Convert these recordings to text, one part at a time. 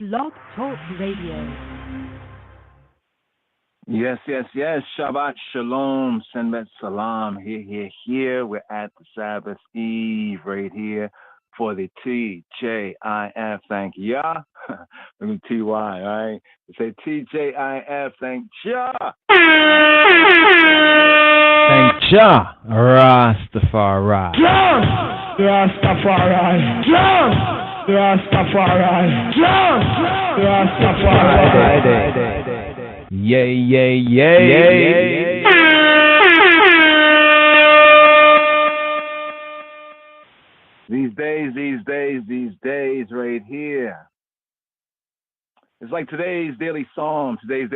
Blog Talk Radio. Yes. Shabbat Shalom, Senbet Salam. Here. We're at the Sabbath Eve right here for the TJIF. Thank Yah. Look at TY, right? We say TJIF. Thank Yah. Thank Jah, Rastafari. Jah, Rastafari. Jah, Rastafari. Jah, Rastafari. Yay. These days right here. It's like today's daily psalm. We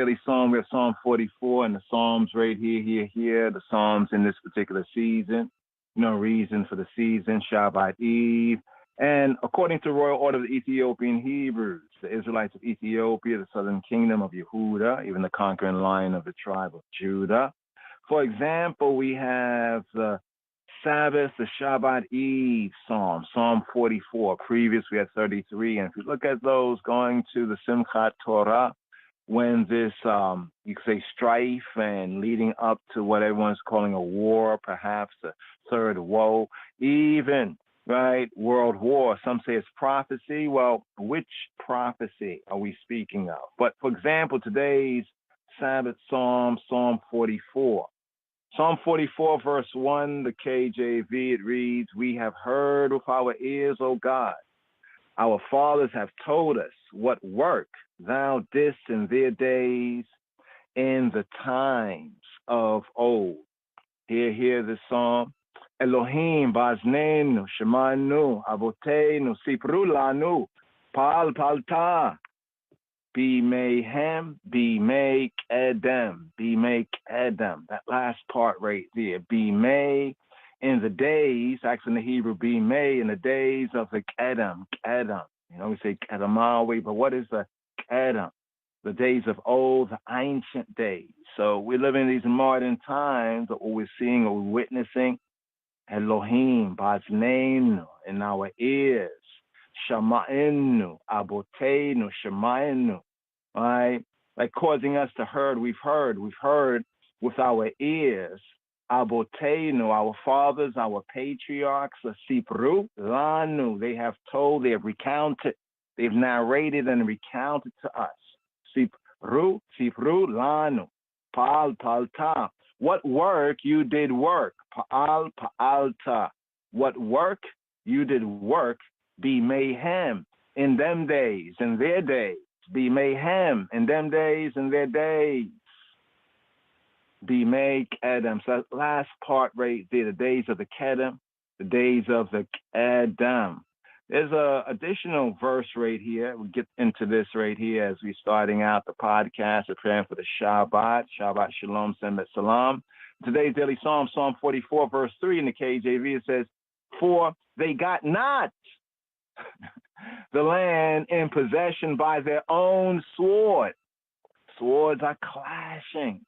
have Psalm 44 and the Psalms right here. The Psalms in this particular season. No reason for the season, Shabbat Eve. And according to Royal Order of the Ethiopian Hebrews, the Israelites of Ethiopia, the southern kingdom of Yehuda, even the conquering lion of the tribe of Judah. For example, we have the Sabbath, the Shabbat Eve Psalm, Psalm 44. Previous, we had 33. And if you look at those going to the Simchat Torah, when this, you could say, strife and leading up to what everyone's calling a war, perhaps the third woe, even, right, world war. Some say it's prophecy. Well, which prophecy are we speaking of? But, for example, today's Sabbath Psalm, Psalm 44. Psalm 44, verse 1, the KJV, it reads, "We have heard with our ears, O God. Our fathers have told us what work thou didst in their days, in the times of old." Hear the psalm. Elohim, baznenu, shemanu, avotenu, sipru lanu, palta. B'mehem, b'mei kedem. That last part right there. B'mei, in the days, actually in the Hebrew, b'mei, in the days of the kedem. You know, we say kedemawi, but what is the kedem? The days of old, the ancient days. So we live in these modern times, but what we're seeing or witnessing, Elohim, baznenu, in our ears. Shama'enu, abotenu, Shama'enu, right? Like causing us to heard. We've heard with our ears. Abotenu, our fathers, our patriarchs, Sipru, Lanu, they have told, they have recounted, they've narrated and recounted to us. Sipru, Lanu, Palta. What work you did work, Pa'alta. What work you did work, be mayhem in them days, in their days. Be mayhem in them days, in their days. Be may Kedem. So that last part right there, the days of the Kedem, the days of the Kedem. There's a additional verse right here. We'll get into this right here as we're starting out the podcast, preparing for the Shabbat. Shabbat Shalom, Senbet Salam. Today's daily psalm, Psalm 44, verse 3 in the KJV, it says, "For they got not the land in possession by their own sword." Swords are clashing,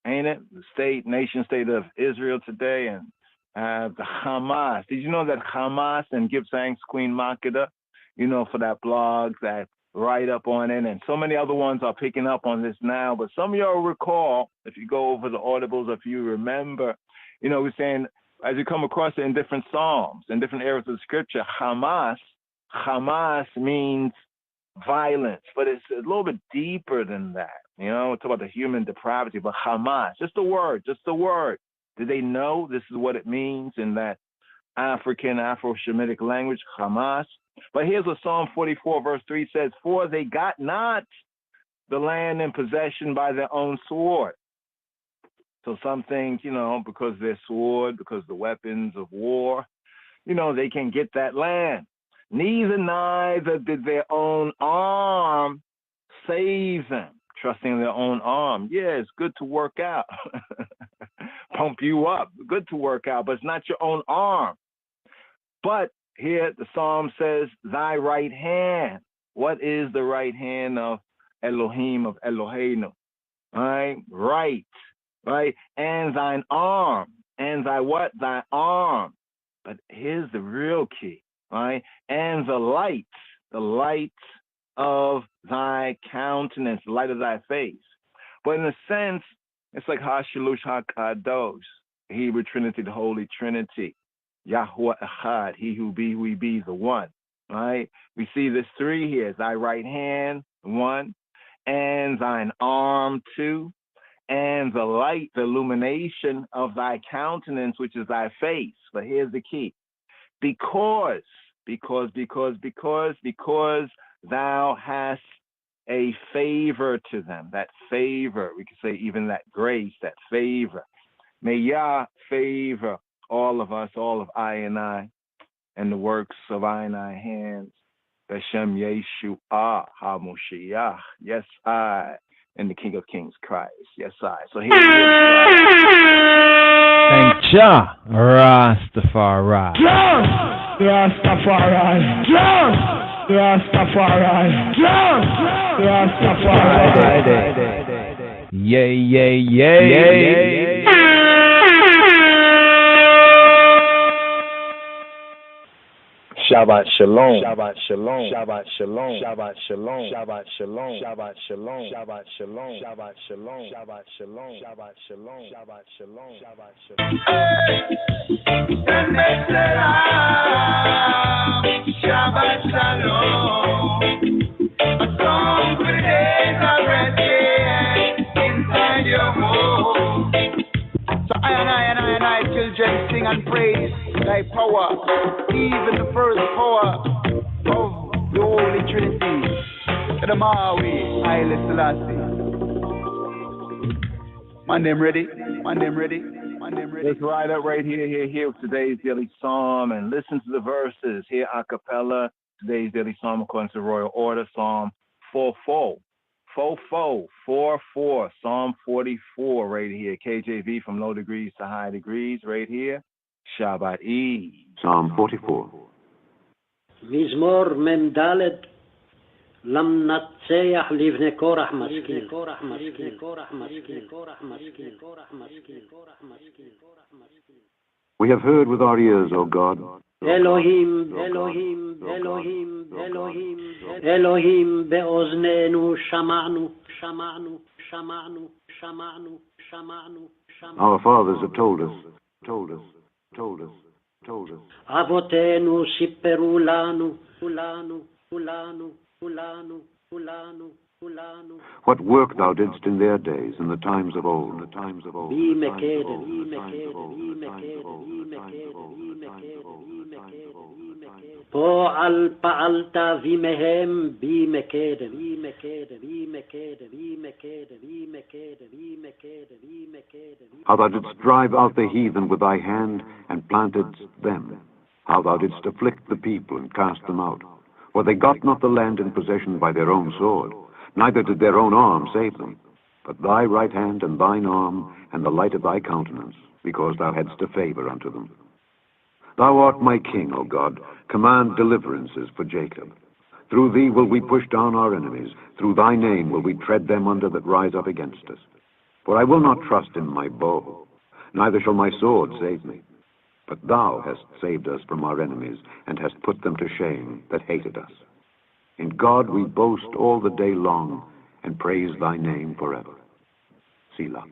ain't it? The nation state of Israel today and the Hamas. Did you know that Hamas, and give thanks, Queen Makeda, for that blog, that write up on it, and so many other ones are picking up on this now. But some of y'all recall, if you go over the audibles, if you remember, we're saying, as you come across it in different psalms, in different areas of the scripture, Hamas means violence, but it's a little bit deeper than that. We talk about the human depravity, but Hamas, just the word. Did they know this is what it means in that African, Afro-Shemitic language, Hamas? But here's what Psalm 44, verse 3 says, "For they got not the land in possession by their own sword." So some things, because their sword, because the weapons of war, they can get that land. Neither did their own arm save them. Trusting in their own arm. Yeah, it's good to work out. Pump you up. Good to work out, but it's not your own arm. But here the psalm says, "Thy right hand." What is the right hand of Elohim, of Eloheinu? Right. And thine arm. And thy what? Thy arm. But here's the real key, right? And the light of thy countenance, the light of thy face. But in a sense, it's like Hashalush HaKadosh, the Hebrew Trinity, the Holy Trinity. Yahweh Echad, he who he be, the one. Right? We see this three here. Thy right hand, one, and thine arm, two, and the light, the illumination of thy countenance, which is thy face. But here's the key. Because thou hast a favor to them. That favor, we could say even that grace, that favor. May Yah favor all of us, all of I, and the works of I and I hands. Beshem Yeshua HaMoshiach. Yes, I, and the King of Kings Christ. Yes, I. So here it is. Thank Jah, Rastafari. Rastafari. Rastafari. Rastafari. Yay, yay, yay, yay. Shabbat Shalom. Shabbat Shalom. Shabbat Shalom. Shabbat Shalom. Shabbat Shalom. Shabbat Shalom. Shabbat Shalom. Shabbat Shalom. Shabbat Shalom. Shabbat Shalom. Shabbat Shalom. Shabbat Shalom. Shabbat Shalom. A song for the days already inside your home. So I and I, children, sing and praise thy power, even the first power of the Holy Trinity, the Maui, Haile Selassie. My name ready? Let's ride up right here with today's daily psalm and listen to the verses here a cappella. Today's daily psalm according to Royal Order, Psalm 4-4. 4-4, Psalm 44 right here. KJV from low degrees to high degrees right here. Shabbat Eve. Psalm 44. מזמור מ"ד למנצח לבני קורח משכיל. We have heard with our ears, O God. אלוהים באוזנינו שמענו. Our fathers have told us. אבותינו סיפרו לנו. What work thou didst in their days, in the times of old. פועל פעלת וימהם How thou didst drive out the heathen with thy hand, and plantedst them. How thou didst afflict the people, and cast them out. For they got not the land in possession by their own sword, neither did their own arm save them, but thy right hand and thine arm, and the light of thy countenance, because thou hadst a favor unto them. Thou art my king, O God. Command deliverances for Jacob. Through thee will we push down our enemies. Through thy name will we tread them under that rise up against us. For I will not trust in my bow, neither shall my sword save me. But thou hast saved us from our enemies, and hast put them to shame that hated us. In God we boast all the day long, and praise thy name forever. Selah.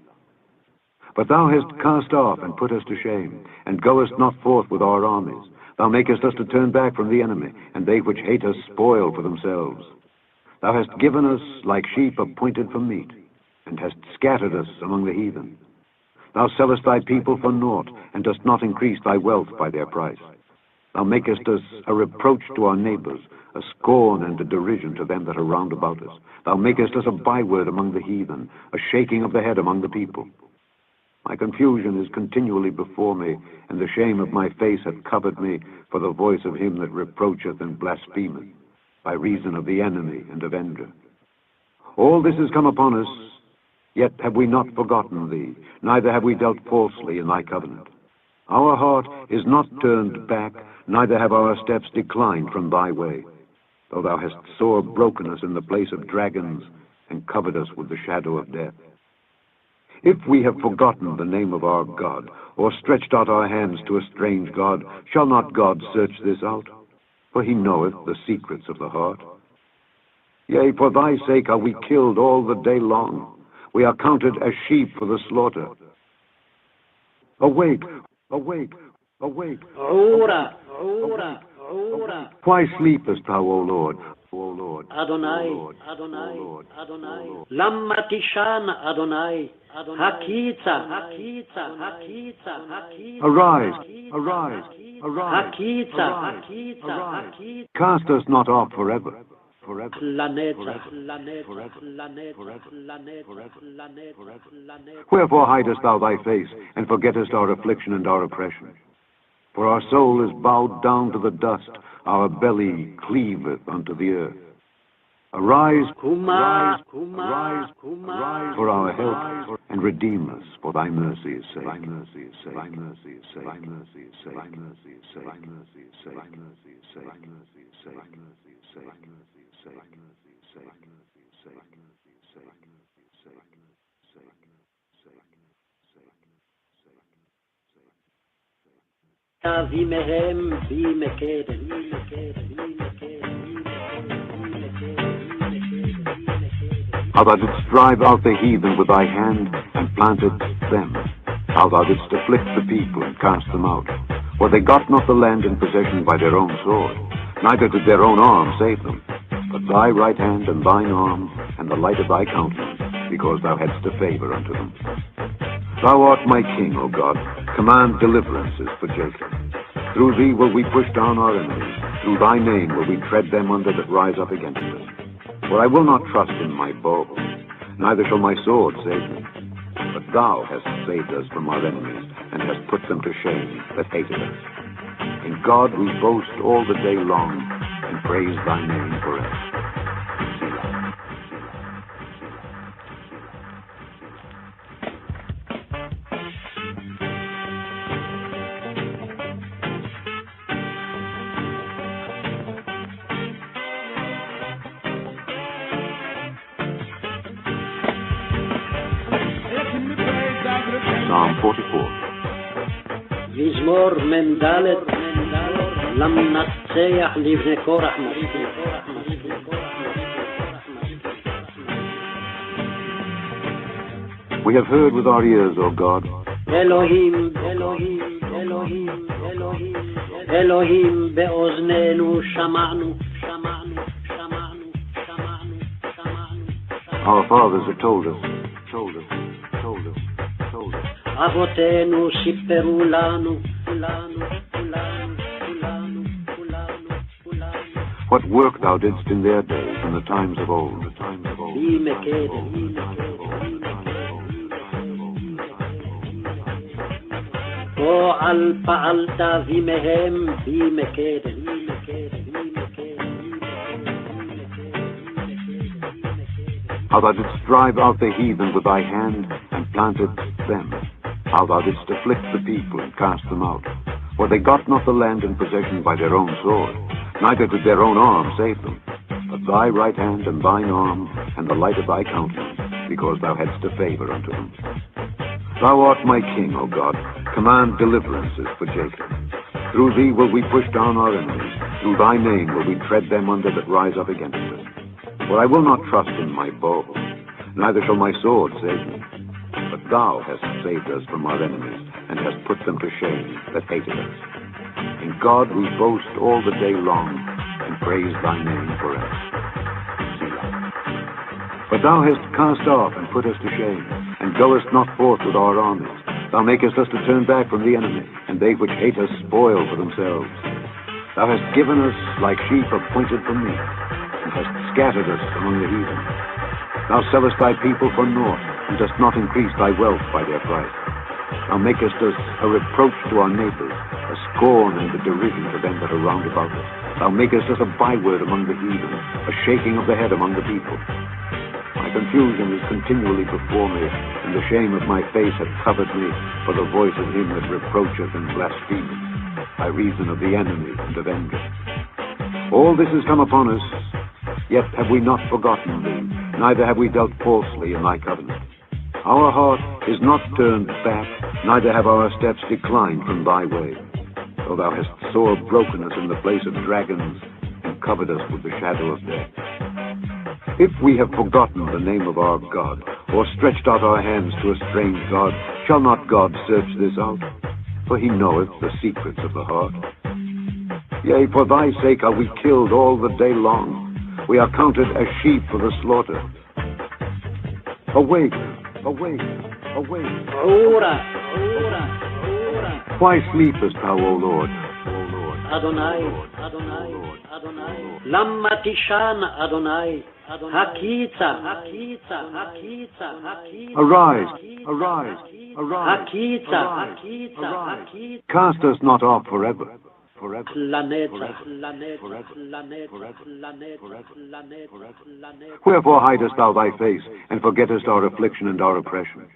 But thou hast cast off and put us to shame, and goest not forth with our armies. Thou makest us to turn back from the enemy, and they which hate us spoil for themselves. Thou hast given us like sheep appointed for meat, and hast scattered us among the heathen. Thou sellest thy people for naught, and dost not increase thy wealth by their price. Thou makest us a reproach to our neighbors, a scorn and a derision to them that are round about us. Thou makest us a byword among the heathen, a shaking of the head among the people. My confusion is continually before me, and the shame of my face hath covered me for the voice of him that reproacheth and blasphemeth, by reason of the enemy and avenger. All this is come upon us, yet have we not forgotten thee, neither have we dealt falsely in thy covenant. Our heart is not turned back, neither have our steps declined from thy way, though thou hast sore broken us in the place of dragons, and covered us with the shadow of death. If we have forgotten the name of our God, or stretched out our hands to a strange God, shall not God search this out? For he knoweth the secrets of the heart. Yea, for thy sake are we killed all the day long. We are counted as sheep for the slaughter. Awake, awake, awake. Ora, ora, ora. Why sleepest thou, O Lord? O Lord. Adonai, Adonai, Adonai. Lamma tishan, Adonai. Hakitza, Hakitza, Hakitza, Hakitza. Arise, arise, arise. Hakitza, arise, Hakitza, arise. Hakitza. Cast us not off forever. Forever. Lanetzach, Lanetzach, Lanetzach, Lanetzach, Lanetzach, Lanetzach. Wherefore hidest thou thy face, and forgettest our affliction and our oppression? For our soul is bowed down to the dust, our belly cleaveth unto the earth. Arise, Kuma, arise, Kuma, arise, Kuma. arise for our help, and redeem us for thy mercy's sake. Thy mercy's sake. Thy mercy's sake. Thy mercy's sake. Thy mercy's sake. Thy mercy's sake. Thy mercy's sake. Thy mercy's sake. Thy mercy's sake. Thy mercy's sake. Thy mercy's sake. Thy mercy's sake. Vimehem, vimekeden, How thou didst drive out the heathen with thy hand, and planted them. How thou didst afflict the people, and cast them out. For they got not the land in possession by their own sword, neither did their own arm save them. But thy right hand and thine arm, and the light of thy countenance, because thou hadst a favor unto them. Thou art my king, O God. Command deliverances for Jacob. Through thee will we push down our enemies. Through thy name will we tread them under that rise up against us. For I will not trust in my bow, neither shall my sword save me. But thou hast saved us from our enemies, and hast put them to shame that hated us. In God we boast all the day long, and praise thy name forever. Selah. Psalm 44. מזמור מנדלת, למנצח לבני קורח מסכים. We have heard with our ears, O God. אלוהים, אלוהים, אלוהים, אלוהים, אלוהים באוזנינו שמענו, שמענו, שמענו, שמענו, שמענו. Our fathers have told us, told us, told us, told us. אבותינו סיפרו לנו, כולנו, כולנו, כולנו, כולנו, כולנו. What work thou didst in their days, in the times of old, the times of old. בי מקדם, בי מקדם. פועל פעלת וימהם בי מקדם, בי מקדם, בי מקדם. How thou didst drive out the heathen with thy hand, and planted them. How thou didst afflict the people, and cast them out. For they got not the land in possession by their own sword, neither did their own arm save them. But thy right hand and thine arm, and the light of thy countenance, because thou hadst a favor unto them. Thou art my king, O God. Command deliverances for Jacob. Through thee will we push down our enemies. Through thy name will we tread them under that rise up against us. For I will not trust in my bow, neither shall my sword save me. But thou hast saved us from our enemies, and hast put them to shame that hated us. In God we boast all the day long, and praise thy name forever. Selah. But thou hast cast off and put us to shame, and goest not forth with our armies. Thou makest us to turn back from the enemy, and they which hate us spoil for themselves. Thou hast given us like sheep appointed for meat, and hast scattered us among the heathen. Thou sellest thy people for naught, and dost not increase thy wealth by their price. Thou makest us a reproach to our neighbors, a scorn and a derision to them that are round about us. Thou makest us a byword among the heathen, a shaking of the head among the people. My confusion is continually before me, and the shame of my face hath covered me, for the voice of him that reproacheth and blasphemeth, by reason of the enemy and of envy. All this has come upon us, yet have we not forgotten thee, neither have we dealt falsely in thy covenant. Our heart is not turned back, neither have our steps declined from thy way. Though thou hast sore broken us in the place of dragons, and covered us with the shadow of death. If we have forgotten the name of our God, or stretched out our hands to a strange God, shall not God search this out? For he knoweth the secrets of the heart. Yea, for thy sake are we killed all the day long. We are counted as sheep for the slaughter. Awake, awake, awake. Ora. Why sleepest thou, O Lord? Adonai. Lamma tishana Adonai. Hakita. Arise. Hakita. Cast us not off forever. Planeta. Wherefore hidest thou thy face, and forgettest our affliction and our oppression?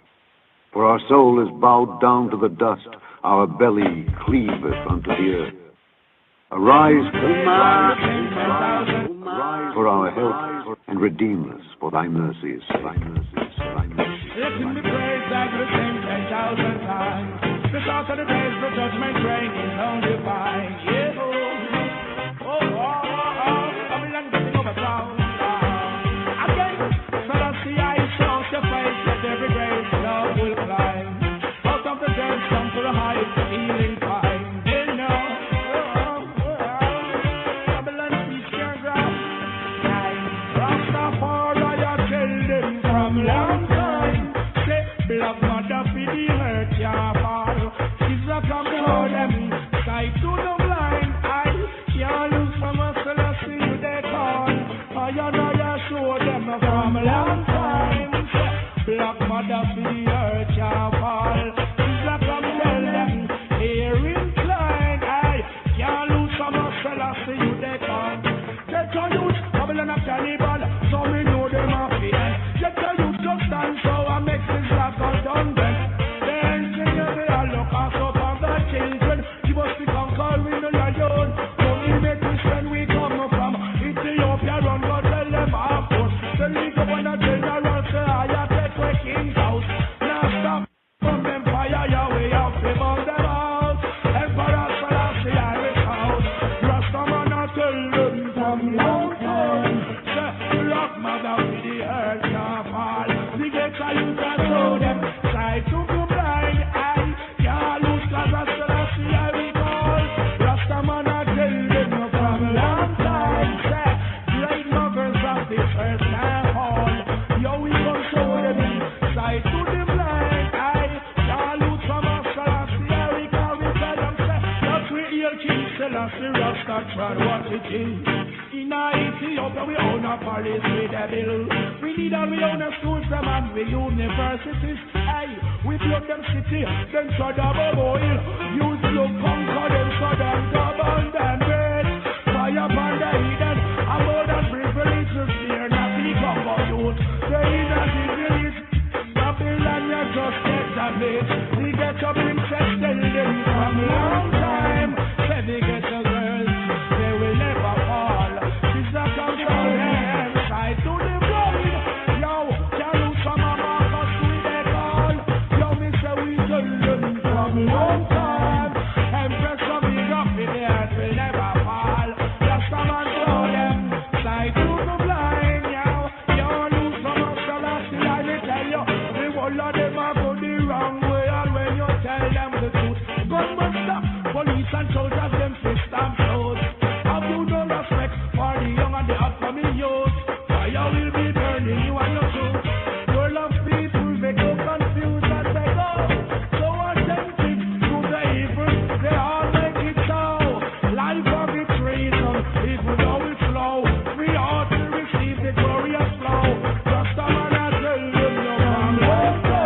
For our soul is bowed down to the dust, our belly cleaveth unto the earth. Arise for our help, and redeem us for thy mercies. Let him be praised like the same 10,000 times. Because of the days the judgment reign is on divine. Yeah, Babylon getting overthrown. Again, so that the eyes shout your face, let every grave love will climb. Out of the dead come to the heights, healing time. You know, Babylon speaks your ground. Rastafari, I tell them from long time. Say, black mother for the hurt, yeah, fall. She's a come for them, sight to the blind eye. Can't lose from a celestial you they call. I know you show them from long time. Say, black mother for the hurt, yeah, fall. She's a come tell them, here inclined eye. Can't lose from a celestial you they call. Get your youth, Babylon a cannibal, so me know them a fear. Get your youth just stand so I make this black out done them. Then sing you the look us up on the children. Give us the conquer we no lion. Only make us when we come from Ethiopia run but tell them half us. Then we go on a general say I take the king's house. Now stop from them fire Yahweh out them on them house. Emperor Selassie I recount. Rastaman I tell them from long time. Say rock mother with the earth now fall. The gates are you can show them. Try to go blind eye. Can't lose cause I Selassie I recall. Rastaman I tell them from long time. Say great lovers of the earth now fall. Yo we come show them. Try to the blind eye. Can't lose from us Selassie I recall. We tell them say that we hear King Selassie Rastatran what it is. In Ethiopia we own a palace with a bill. We need and we own a schools them and we universities. Hey, we build them city, then shut up a boil. Use look conquer them so them double them red. Fire upon the hidden, a more than privilege to fear not the combo youth. They in a village, Babylon you just get a bit. They get your princess tell them from long time. Say they get your girls, they will never fall. She's a control them, side to the blood. Yo, can't lose from a Marcus with a call. Yo, me say we tell them from long time. Empress of the rock in the earth will never fall. Just come and show them, side to the blind. Yo, lose from a Selassie, I will tell you. The whole of them are go the wrong way. And when you tell them the truth, gun must stop. Police and soldiers them fist and clothes. Have you no respect for the young and the upcoming youth? Fire will be burning you and your truth. Your love people make you confused as they go. So attentive to the evil, they all make it so. Life of its reason, even though it's slow, we ought to receive the glorious flow. Just a man I tell them no man won't go.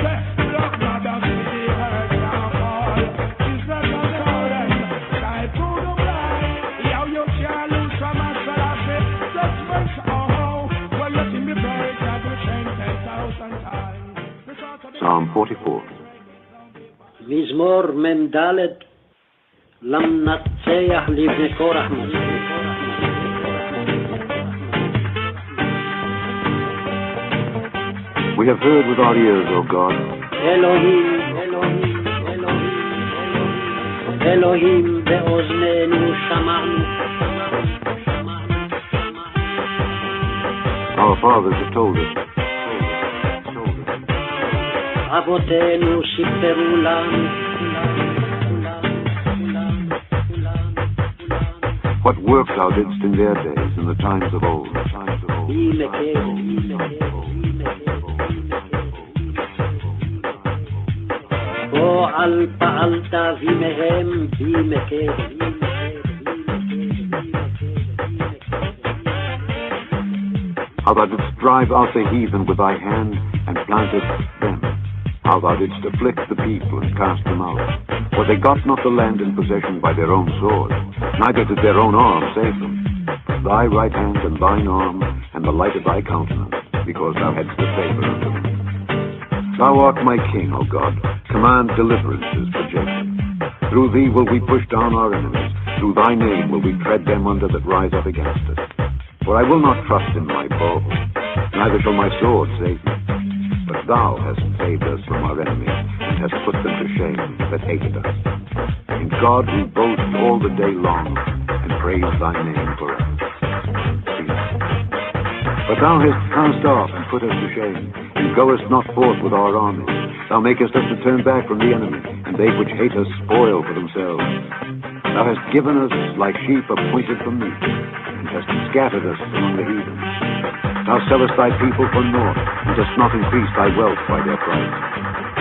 Say, look, brothers, with the earth now fall. She's not a current, try to the blind. Yo, you can't lose from a Selassie. Judgment, oh, well, let him be praised as we sing 10,000 times. Psalm 44. מזמור מ"ד למנצח לבני קורח. We have heard with our ears, O God. אלוהים, אלוהים, אלוהים, אלוהים באוזנינו שמענו. Our fathers have told us. אבותינו שיפרו לנו. What work thou didst in their days, in the times of old. פועל פעלת וימיהם בימקד. How thou didst drive out the heathen with thy hand and planted them. How thou didst afflict the people and cast them out. For they got not the land in possession by their own sword, neither did their own arm save them. But thy right hand and thine arm and the light of thy countenance, because thou hadst the favor of them. Thou art my king, O God. Command deliverances for Jacob. Through thee will we push down our enemies. Through thy name will we tread them under that rise up against us. For I will not trust in my bow, neither shall my sword save me. But thou hast saved us from our enemies, and hast put them to shame that hated us. In God we boast all the day long, and praise thy name forever. But thou hast cast off and put us to shame, and goest not forth with our armies. Thou makest us to turn back from the enemy, and they which hate us spoil for themselves. Thou hast given us like sheep appointed for meat, and hast scattered us among the heathen. Thou sellest thy people for naught, and dost not increase thy wealth by their price.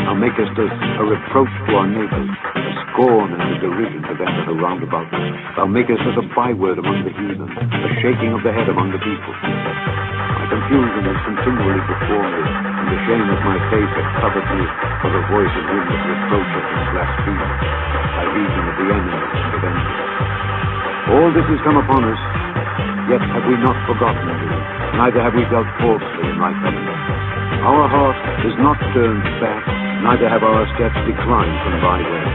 Thou makest us a reproach to our neighbors, a scorn and a derision to them that are round about us. Thou makest us a byword among the heathen, a shaking of the head among the people. My confusion is continually before me, and the shame of my face hath covered me, for the voice of him that reproacheth and blasphemeth, by reason of the enemies and avengers. All this is come upon us, yet have we not forgotten thee, neither have we dealt falsely in thy covenant. Our heart is not turned back, neither have our steps declined from thy way.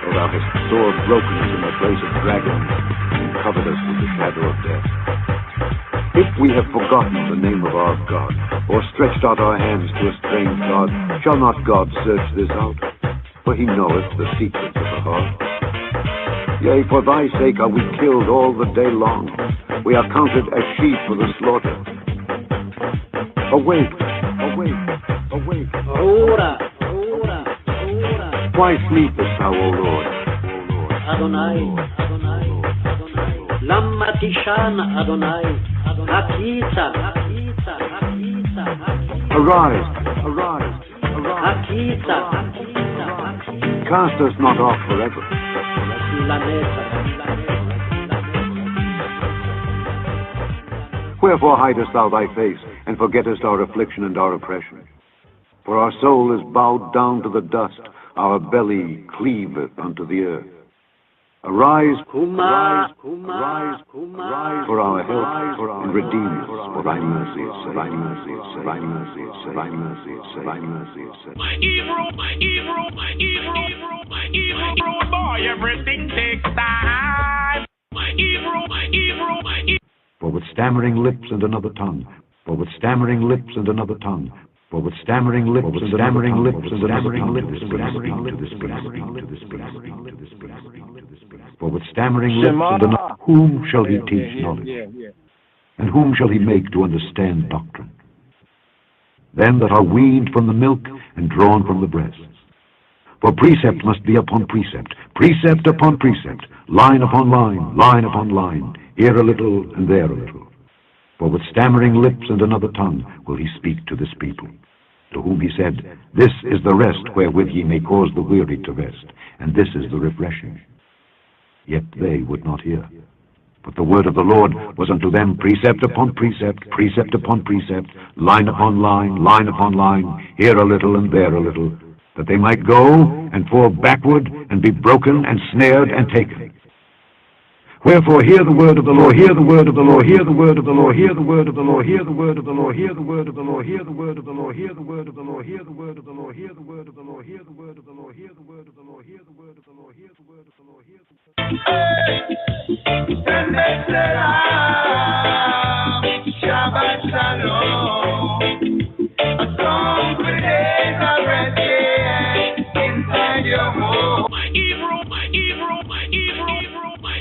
For thou hast sore broken us in the place of dragons, and covered us with the shadow of death. If we have forgotten the name of our God, or stretched out our hands to a strange God, shall not God search this out? For he knoweth the secrets of the heart. Yea, for thy sake are we killed all the day long. We are counted as sheep for the slaughter. Awake, awake, awake. Ora. Why sleepest thou, O Lord? Adonai. Lamma tishan Adonai. Hakita. Arise. Hakita. Cast us not off forever. Wherefore hidest thou thy face, and forgettest our affliction and our oppression? For our soul is bowed down to the dust, our belly cleaveth unto the earth. Arise, arise, for our help, and redeem us for thy mercies, thy mercies, thy mercies, thy mercies, thy mercies. Evil boy, everything takes time. Evil. For with stammering lips and another tongue, for with stammering lips and another tongue, for with stammering lips and stammering lips and stammering lips for with stammering lips and another, whom shall he teach knowledge? And whom shall he make to understand doctrine? Them that are weaned from the milk and drawn from the breasts. For precept must be upon precept, precept upon precept, line upon line, line upon line, here a little and there a little. For with stammering lips and another tongue will he speak to this people, to whom he said, this is the rest wherewith ye may cause the weary to rest, and this is the refreshing. Yet they would not hear. But the word of the Lord was unto them precept upon precept, precept upon precept, line upon line, line upon line, here a little and there a little, that they might go and fall backward and be broken and snared and taken. Wherefore hear the word of the Lord, hear the word of the Lord, hear the word of the Lord, hear the word of the Lord, hear the word of the Lord, hear the word of the Lord, hear the word of the Lord, hear the word of the Lord, hear the word of the Lord, hear the word of the Lord, hear the word of the Lord, hear the word of the Lord, hear the word of the Lord, hear the word of the Lord, hear the Shabbat Shalom. A song for days already inside your home.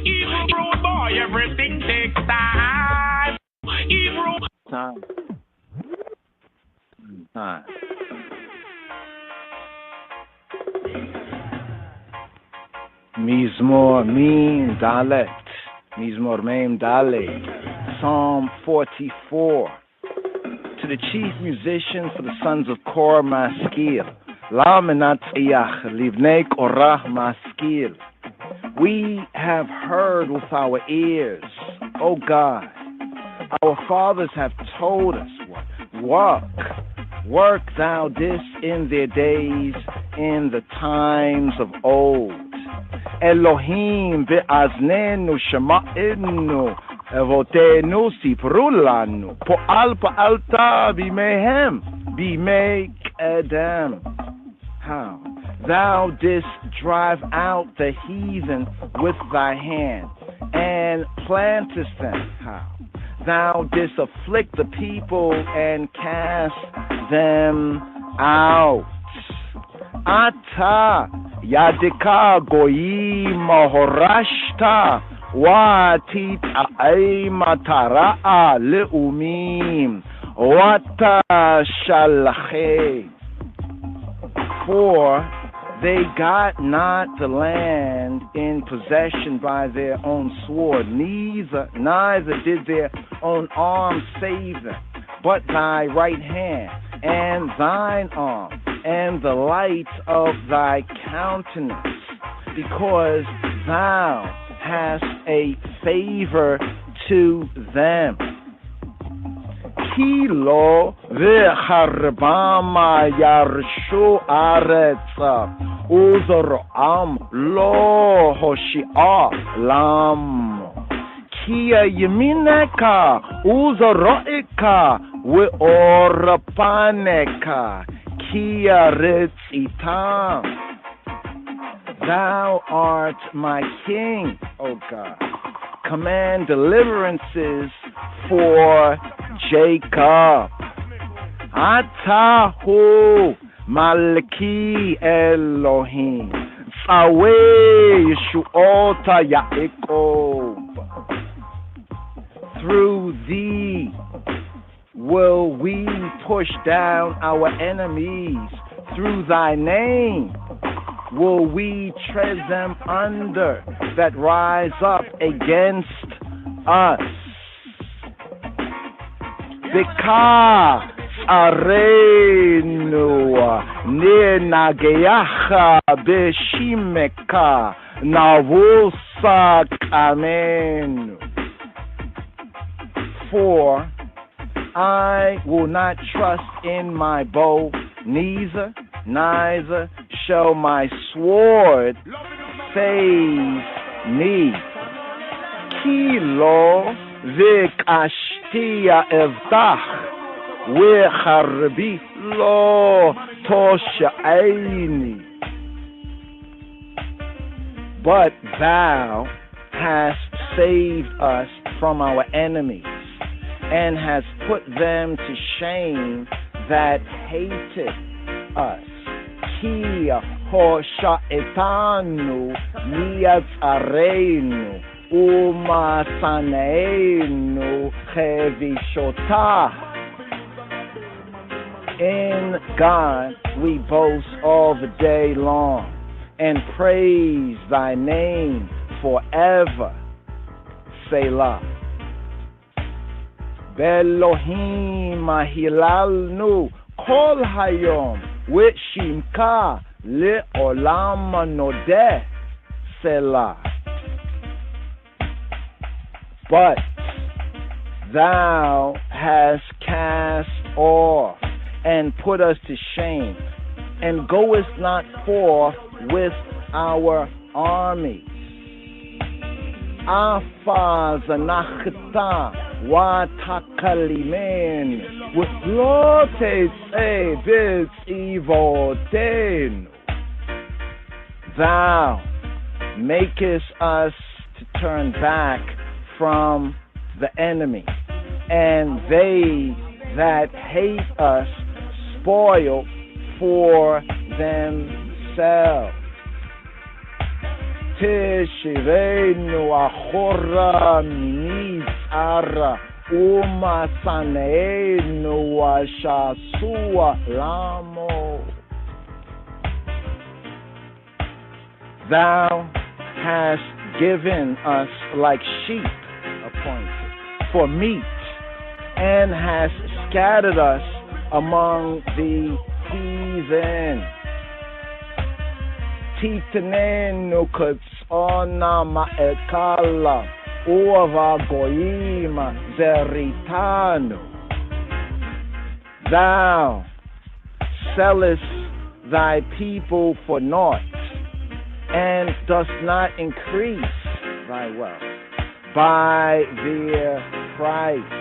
Evil boy, everything takes time. Evil time. time. Mizmor Mim Dalet. Mizmor Mim Dalet. Psalm 44. To the chief musician for the sons of Korah Maskil. La Menat Iyach Livnei Korah Maskil. We have heard with our ears, O God. Our fathers have told us what? Work thou this in their days, in the times of old. Elohim ve'aznenu shema'enu evotenu sipru lanu po'al pa'alta bimehem bimei kedem. How? Thou didst drive out the heathen with thy hand, and plantest them. How? Thou didst afflict the people and cast them out. Ata yadika goyim horashta watit aimatara'a leumim wata shalche. For they got not the land in possession by their own sword, neither did their own arm save them, but thy right hand, and thine arm, and the light of thy countenance, because thou hast a favor to them. Kilo v'charbama yarshu aretza uzoram lo hoshia lam kia yemineka uzoroika ve'orapaneka kia retzitam. Thou art my king, O God. Command deliverances for Jacob. Atahu Malki Elohim. Tzaweh Yeshuota Yaakov. Through thee will we push down our enemies. Through thy name will we tread them under that rise up against us. Bika arenu nenageyacha beshimeka navusa kamenu. For I will not trust in my bow, neither shall my sword save me. Kilo v'kashtia evtach v'charbi lo toshaini. But thou hast saved us from our enemies, and has put them to shame that hated us. Kia hosha'etanu liyatzarenu umasaneinu chevishotah. In God we boast all the day long, and praise thy name forever. Selah. Belohim ahilalnu kol hayom v'shimka le'olam nodeh. Selah. But thou hast cast off and put us to shame, and goest not forth with our armies. Afa zanachta wa takalimen lo tetzeh b'tzivoten. Thou makest us to turn back from the enemy, and they that hate us spoil for themselves. Teshivenu achora minizara Umasaneinu washasua lamo. Thou hast given us like sheep appointed for meat, and hast scattered us among the heathen. Titanenu kutsona ma'ekala uva goyima zeritanu. Thou sellest thy people for naught, and dost not increase thy wealth by their price.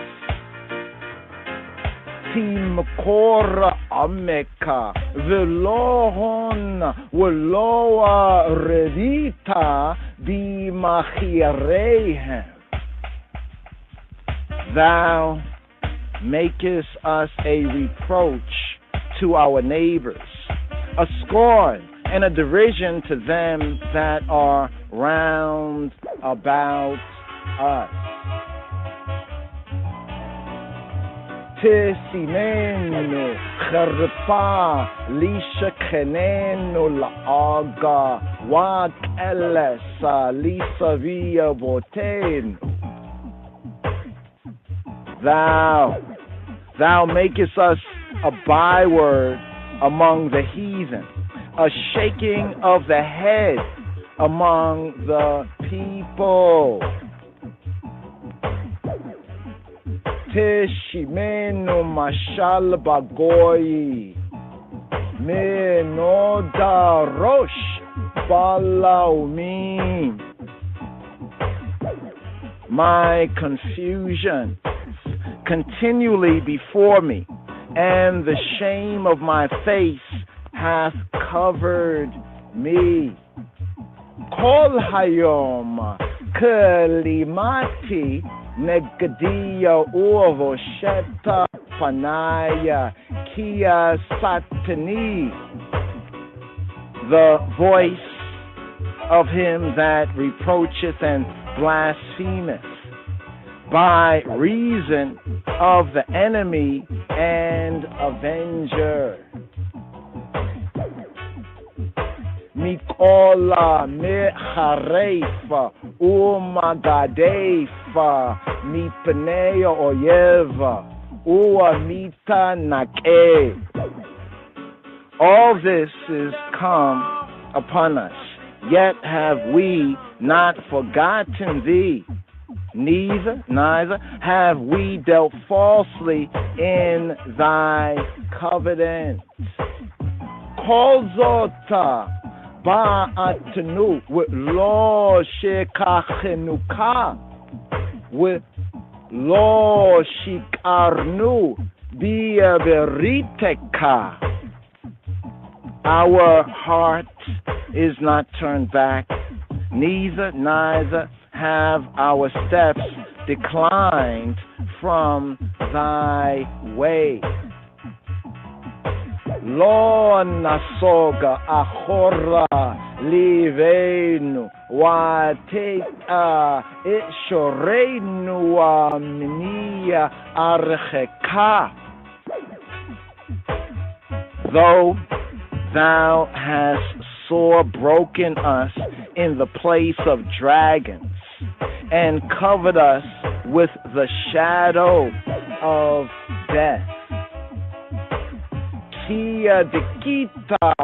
Timkora ameka velohon veloa redita bimachirehem. Thou makest us a reproach to our neighbors, a scorn and a derision to them that are round about us. Tesinenu cherpa lishakhenenu la'aga wak elesa lisavia botenu. Thou makest us a byword among the heathen, a shaking of the head among the people. Teshimenu mashal bagoyi menoda rosh balaumi. My confusion continually before me, and the shame of my face hath covered me. Kol hayom kalimati negadiya uvosheta panaya kia satani. The voice of him that reproacheth and blasphemeth by reason of the enemy and avenger. Mikola mecharefa umagadefa mipenea oyeva uamita nake. All this is come upon us, yet have we not forgotten thee. Neither have we dealt falsely in thy covenant. Kolzota ba'atnu with lo shekachenuka, with lo shikarnu biaberiteka. Our heart is not turned back, neither have our steps declined from thy way. Lo nasoga achora livenu wa te'a ishoreinu wa minia archeka. Though thou hast sore broken us in the place of dragons, and covered us with the shadow of death. Kia dikita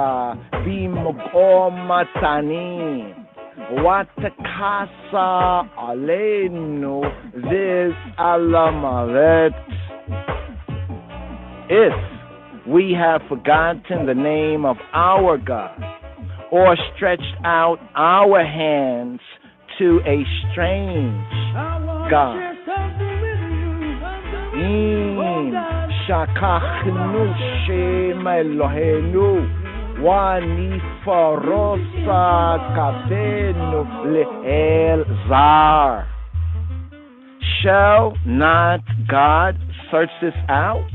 bimogomatani watakasa alenu vis alamaret. If we have forgotten the name of our God, or stretched out our hands to a strange God, shakachnu shema Elohenu wa nifarosa kavenu le'el zar. Shall not God search this out?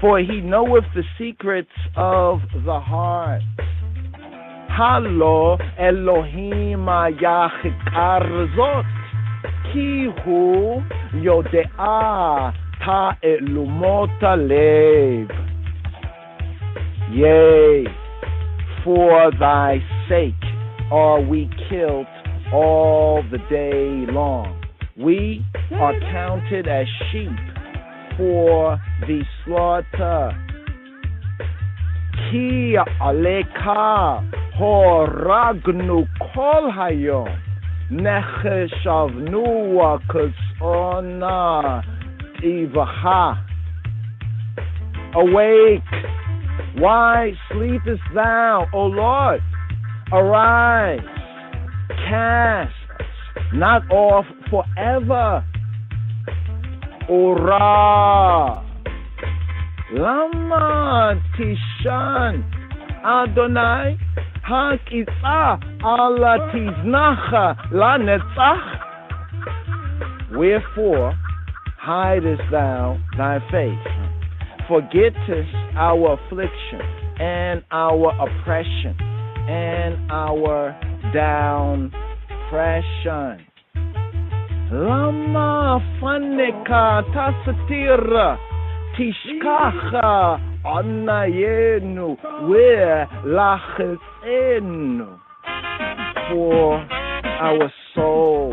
For he knoweth the secrets of the heart. Halo Elohim Yachikarzot Ki hu yodea ta'elumot alev. Yea, for thy sake are we killed all the day long. We are counted as sheep for the slaughter. Ki aleka horagnu kol hayom necheshavnu kasona tivaha. Awake, why sleepest thou, O Lord? Arise, cast not off forever. Ora, lama tishan Adonai hakitza ala tiznacha la netzach. Wherefore hidest thou thy face? Forgettest our affliction and our oppression and our downpression. Lama faneka tasatira tishkacha anayenu we lachenu. For our soul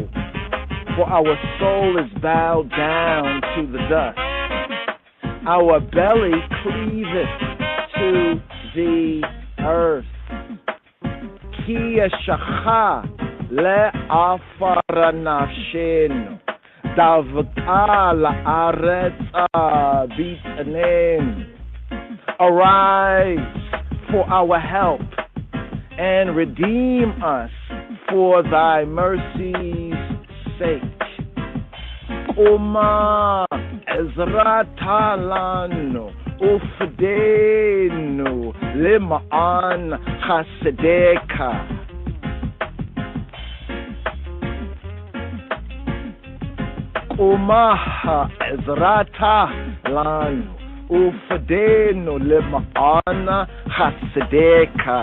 is bowed down to the dust. Our belly cleaveth to the earth. Ki shacha le'afara nafshenu davka la'aretz bit'anen. Arise for our help and redeem us for thy mercy's sake. Oma Ezrata lanu ufdenu lima'an chasedeka. Oma Ezrata lanu ufdenu lima'an chasedeka.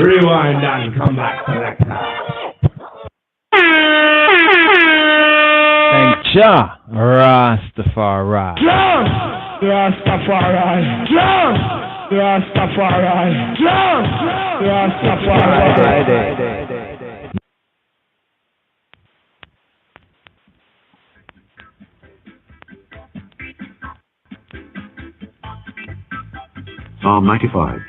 Rewind and come back, selector. Thank Jah, Rastafari. Jah, Rastafari. Jah, Rastafari. Jah, Rastafari. Psalm 95.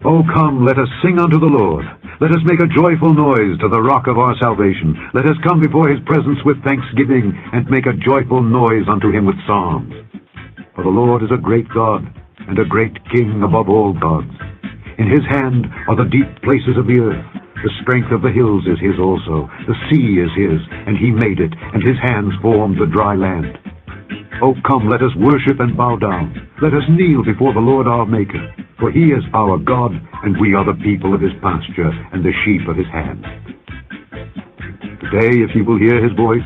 O come, let us sing unto the Lord. let us make a joyful noise to the rock of our salvation. Let us come before his presence with thanksgiving, and make a joyful noise unto him with psalms. For the Lord is a great God, and a great King above all gods. In his hand are the deep places of the earth. The strength of the hills is his also. The sea is his, and he made it, and his hands formed the dry land. Oh, come, let us worship and bow down. Let us kneel before the Lord our Maker. For he is our God, and we are the people of his pasture, and the sheep of his hand. Today, if ye will hear his voice,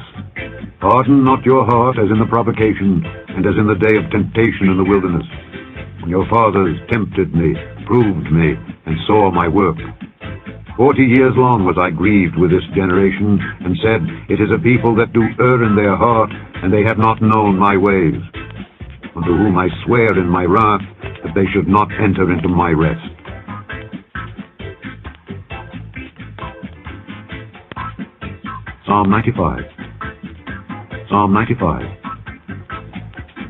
harden not your heart as in the provocation, and as in the day of temptation in the wilderness, when your fathers tempted me, proved me, and saw my work. 40 years long was I grieved with this generation, and said, It is a people that do err in their heart, and they have not known my ways, unto whom I swear in my wrath, that they should not enter into my rest. Psalm 95. Psalm 95.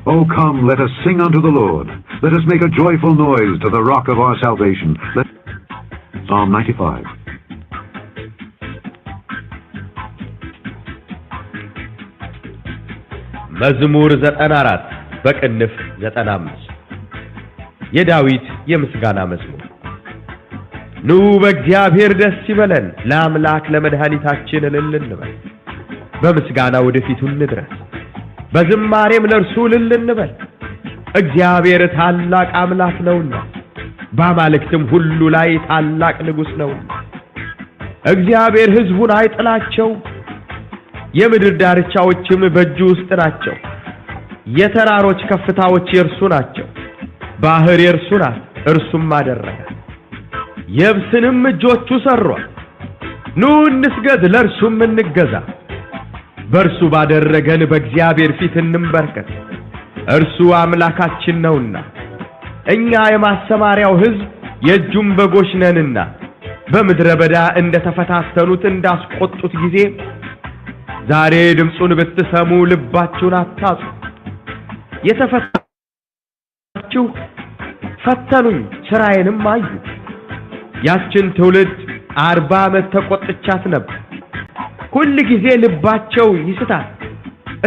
Oh, come, let us sing unto the Lord. Let us make a joyful noise to the rock of our salvation. Psalm 95. መዝሙር 94 በቅንፍ 95 የዳዊት የምስጋና መዝሙር። ኑ በእግዚአብሔር ደስ ይበለን፣ ለአምላክ ለመድኃኒታችን እልል እንበል። በምስጋና ወደፊቱ እንድረስ፣ በዝማሬም ለእርሱ እልል እንበል። እግዚአብሔር ታላቅ አምላክ ነውና፣ በአማልክትም ሁሉ ላይ ታላቅ ንጉሥ ነውና። እግዚአብሔር ሕዝቡን አይጥላቸው፣ የምድር ዳርቻዎችም በእጁ ውስጥ ናቸው። የተራሮች ከፍታዎች የእርሱ ናቸው። ባህር የእርሱ ናት፣ እርሱም አደረጋት። የብስንም እጆቹ ሠሯት። ኑ እንስገድ፣ ለእርሱም እንገዛ። በእርሱ ባደረገን በእግዚአብሔር ፊት እንንበርከክ። እርሱ አምላካችን ነውና፣ እኛ የማሰማሪያው ሕዝብ የእጁም በጎች ነንና። በምድረ በዳ እንደተፈታተኑት እንዳስቆጡት ጊዜ ዛሬ ድምፁን ብትሰሙ ልባችሁን አታጽኑ። የተፈታችሁ ፈተኑኝ፣ ሥራዬንም አዩ። ያችን ትውልድ 40 ዓመት ተቆጥቻት ነበር። ሁል ጊዜ ልባቸው ይስታል፣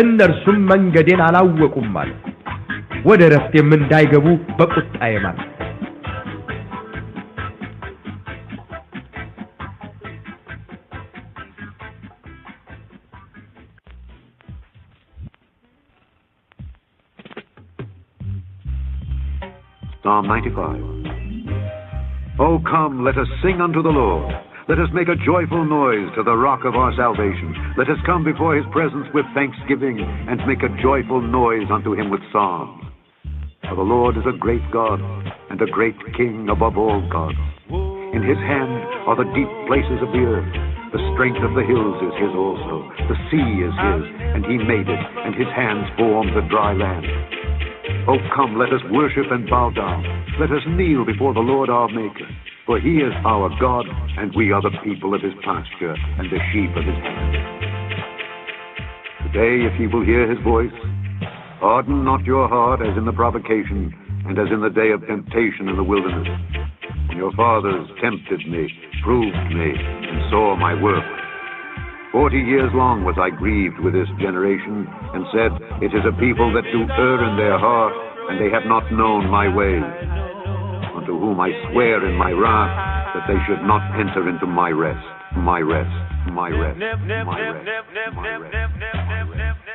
እነርሱም መንገዴን አላወቁም ማለት ወደ ረፍቴም እንዳይገቡ በቁጣዬ ማለት። Psalm 95. Oh, come, let us sing unto the Lord. Let us make a joyful noise to the rock of our salvation. Let us come before his presence with thanksgiving, and make a joyful noise unto him with psalms. For the Lord is a great God, and a great King above all gods. In his hand are the deep places of the earth. The strength of the hills is his also. The sea is his, and he made it, and his hands formed the dry land. Oh, come, let us worship and bow down. Let us kneel before the Lord our Maker. For he is our God, and we are the people of his pasture, and the sheep of his hand. Today, if ye will hear his voice, harden not your heart as in the provocation, and as in the day of temptation in the wilderness, when your fathers tempted me, proved me, and saw my work. 40 years long was I grieved with this generation, and said, It is a people that do err in their heart, and they have not known my ways, unto whom I swear in my wrath, that they should not enter into my rest, my rest, my rest, my rest, my rest.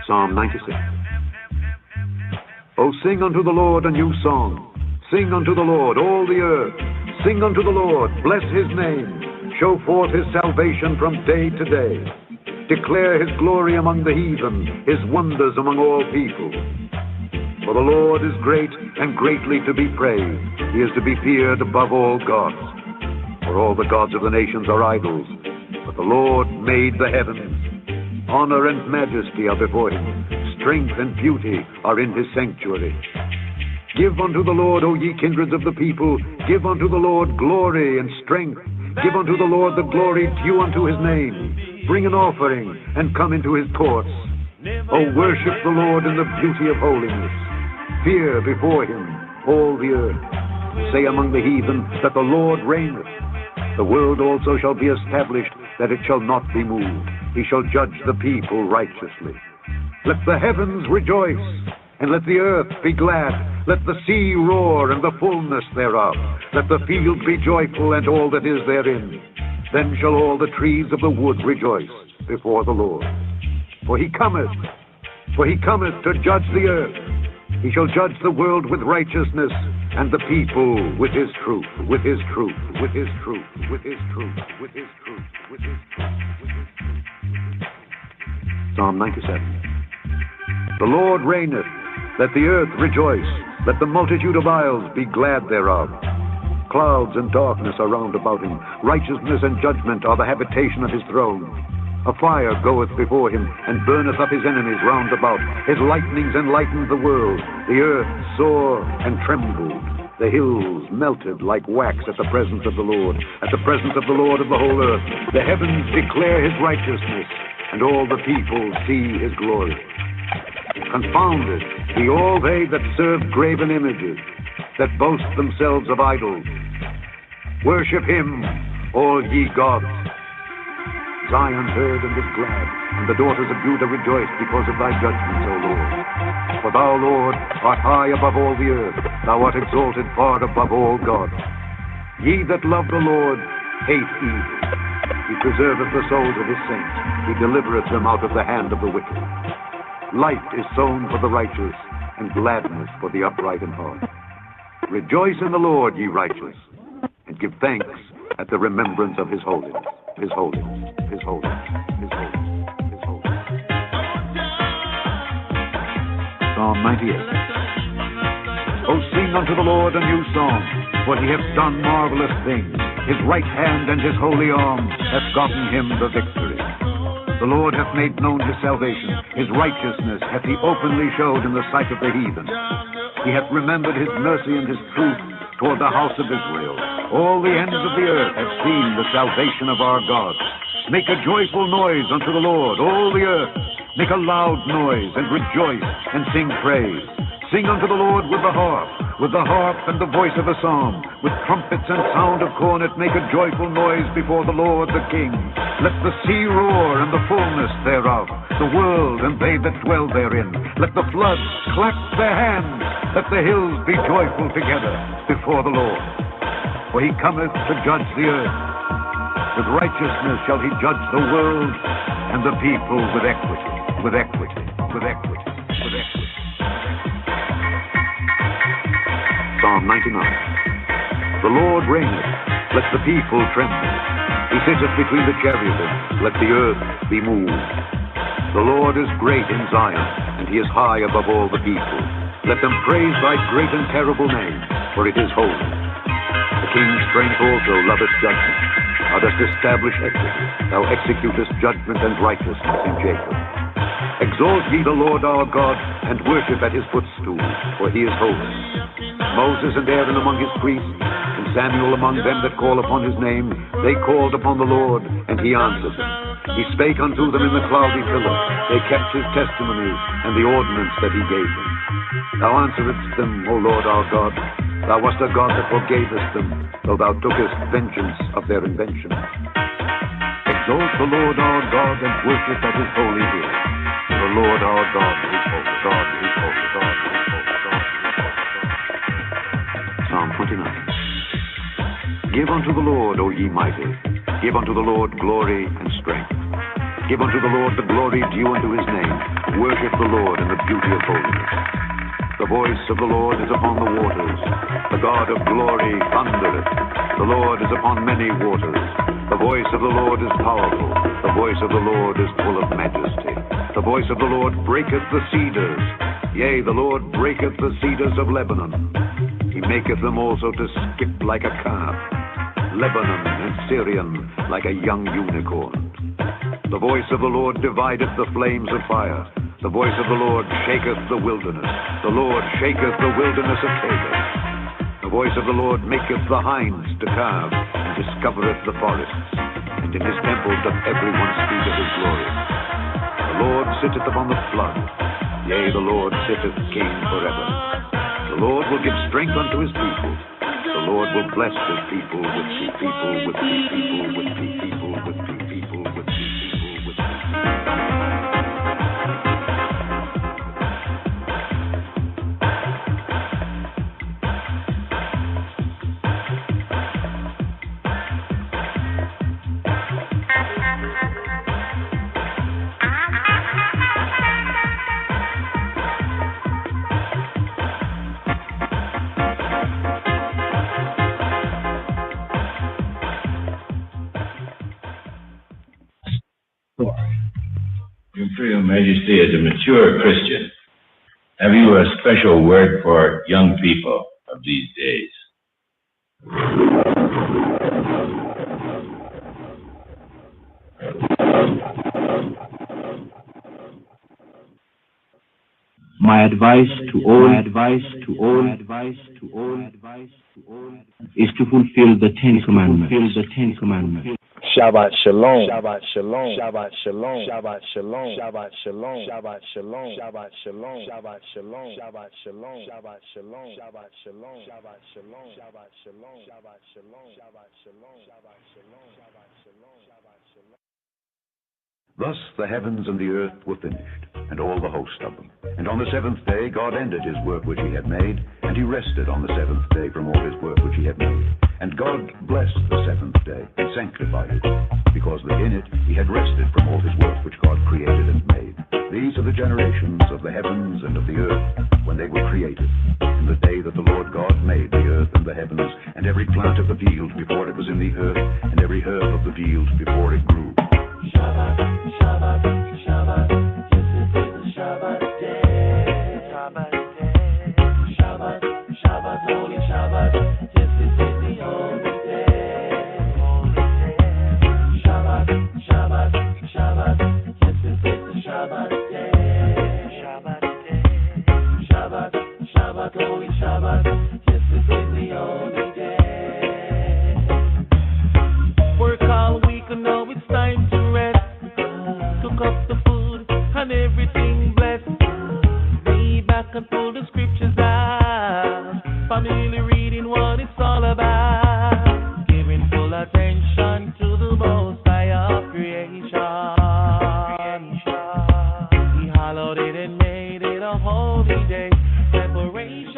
Psalm 96. Oh, sing unto the Lord a new song. Sing unto the Lord, all the earth. Sing unto the Lord, bless his name. Show forth his salvation from day to day. Declare his glory among the heathen, his wonders among all people. For the Lord is great and greatly to be praised. He is to be feared above all gods. For all the gods of the nations are idols, but the Lord made the heavens. Honor and majesty are before him. Strength and beauty are in his sanctuary. Give unto the Lord, O ye kindreds of the people. Give unto the Lord glory and strength. Give unto the Lord the glory due unto his name. Bring an offering and come into his courts. O worship the Lord in the beauty of holiness. Fear before him all the earth. say among the heathen that the Lord reigneth. The world also shall be established, that it shall not be moved. He shall judge the people righteously. Let the heavens rejoice, and let the earth be glad. Let the sea roar, and the fullness thereof. Let the field be joyful, and all that is therein. Then shall all the trees of the wood rejoice before the Lord. For he cometh to judge the earth. He shall judge the world with righteousness, and the people with his truth, with his truth, with his truth, with his truth, with his truth, with his truth, with his truth. Psalm 97. The Lord reigneth, let the earth rejoice, let the multitude of isles be glad thereof. Clouds and darkness are round about him, righteousness and judgment are the habitation of his throne. A fire goeth before him, and burneth up his enemies round about. His lightnings enlightened the world. The earth saw and trembled. The hills melted like wax at the presence of the Lord, at the presence of the Lord of the whole earth. The heavens declare his righteousness, and all the people see his glory. Confounded be all they that serve graven images, that boast themselves of idols. Worship him, all ye gods. Zion heard and was glad, and the daughters of Judah rejoiced because of thy judgments, O Lord. For thou, Lord, art high above all the earth. Thou art exalted far above all gods. Ye that love the Lord hate evil. He preserveth the souls of his saints. He delivereth them out of the hand of the wicked. Light is sown for the righteous, and gladness for the upright in heart. Rejoice in the Lord, ye righteous, and give thanks at the remembrance of his holiness. His holiness, his holiness, his holiness, his holiness. Psalm 98. O sing unto the Lord a new song, for he hath done marvelous things. His right hand and his holy arm hath gotten him the victory. The Lord hath made known his salvation. His righteousness hath he openly showed in the sight of the heathen. He hath remembered his mercy and his truth toward the house of Israel. All the ends of the earth have seen the salvation of our God. Make a joyful noise unto the Lord, all the earth. Make a loud noise, and rejoice, and sing praise. Sing unto the Lord with the harp and the voice of a psalm. With trumpets and sound of cornet, make a joyful noise before the Lord the King. Let the sea roar and the fullness thereof, the world and they that dwell therein. Let the floods clap their hands. Let the hills be joyful together before the Lord. For he cometh to judge the earth. With righteousness shall he judge the world, and the people with equity, with equity, with equity, with equity. Psalm 99. The Lord reigneth, let the people tremble. He sitteth between the cherubim, let the earth be moved. The Lord is great in Zion, and he is high above all the people. Let them praise thy great and terrible name, for it is holy. The king's strength also loveth judgment. Thou dost establish equity. Thou executest judgment and righteousness in Jacob. Exalt ye the Lord our God, and worship at his footstool, for he is holy. Moses and Aaron among his priests, and Samuel among them that call upon his name, they called upon the Lord, and he answered them. He spake unto them in the cloudy pillar. They kept his testimonies, and the ordinance that he gave them. Thou answeredst them, O Lord our God. Thou wast a God that forgavest them, though thou tookest vengeance of their invention. Exalt the Lord our God, and worship at his holy hill. The Lord our God is holy, God is holy, God is holy, God is holy. Psalm 29. Give unto the Lord, O ye mighty. Give unto the Lord glory and strength. Give unto the Lord the glory due unto his name. Worship the Lord in the beauty of holiness. The voice of the Lord is upon the waters. The God of glory thundereth. The Lord is upon many waters. The voice of the Lord is powerful. The voice of the Lord is full of majesty. The voice of the Lord breaketh the cedars. Yea, the Lord breaketh the cedars of Lebanon. He maketh them also to skip like a calf. Lebanon and Syrian like a young unicorn. The voice of the Lord divideth the flames of fire. The voice of the Lord shaketh the wilderness. The Lord shaketh the wilderness of Kadesh. The voice of the Lord maketh the hinds to calve, and discovereth the forests. And in his temple doth every one speak of his glory. The Lord sitteth upon the flood. Yea, the Lord sitteth king forever. The Lord will give strength unto his people. the Lord will bless his people with the people, with the people, with the people, with the people, with the people, with the people. Your Imperial Majesty, as a mature Christian, have you a special word for young people of these days? My advice to all is to fulfill the Ten Commandments. Shabbat Shalom. Shabbat Shalom. Shabbat Shalom. Shabbat Shalom. Shabbat Shalom. Shabbat Shalom. Shabbat Shalom. Shabbat Shalom. Shabbat Shalom. Shabbat Shalom. Shabbat Shalom. Shabbat Shalom. Shabbat Shalom. Shabbat Shalom. Shabbat Shalom. Shabbat Shalom. Shabbat Shalom. Shabbat Shalom. Thus the heavens and the earth were finished, and all the host of them. And on the seventh day God ended his work which he had made, and he rested on the seventh day from all his work which he had made. And God blessed the seventh day, and sanctified it, because that in it he had rested from all his work which God created and made. These are the generations of the heavens and of the earth, when they were created, in the day that the Lord God made the earth and the heavens, and every plant of the field before it was in the earth, and every herb of the field before it grew. Shabbat, Shabbat, Shabbat, yes it is the Shabbat day. Shabbat day. Shabbat, Shabbat, holy Shabbat, yes it is the holy day. Shabbat, Shabbat, Shabbat, yes it is the Shabbat day. Shabbat day. Shabbat, Shabbat, holy Shabbat, yes it is the holy day. Work all week and now it's time to rest. Took up the food and everything blessed. Lay back and pull the scriptures out. Family reading what it's all about. Giving full attention to the Most High of creation. He hallowed it and made it a holy day. Separation.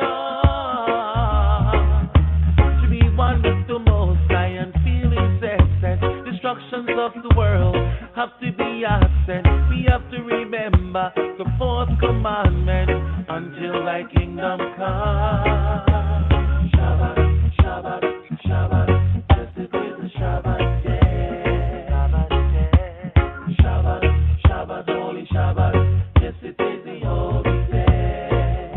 To be one with the Most High and feel His essence. Destructions of the world have to be absent. We have to remember the fourth commandment until thy kingdom come. Shabbat, Shabbat, Shabbat, yes it is the Shabbat day. Shabbat day. Shabbat, Shabbat, holy Shabbat, yes it is the holy day.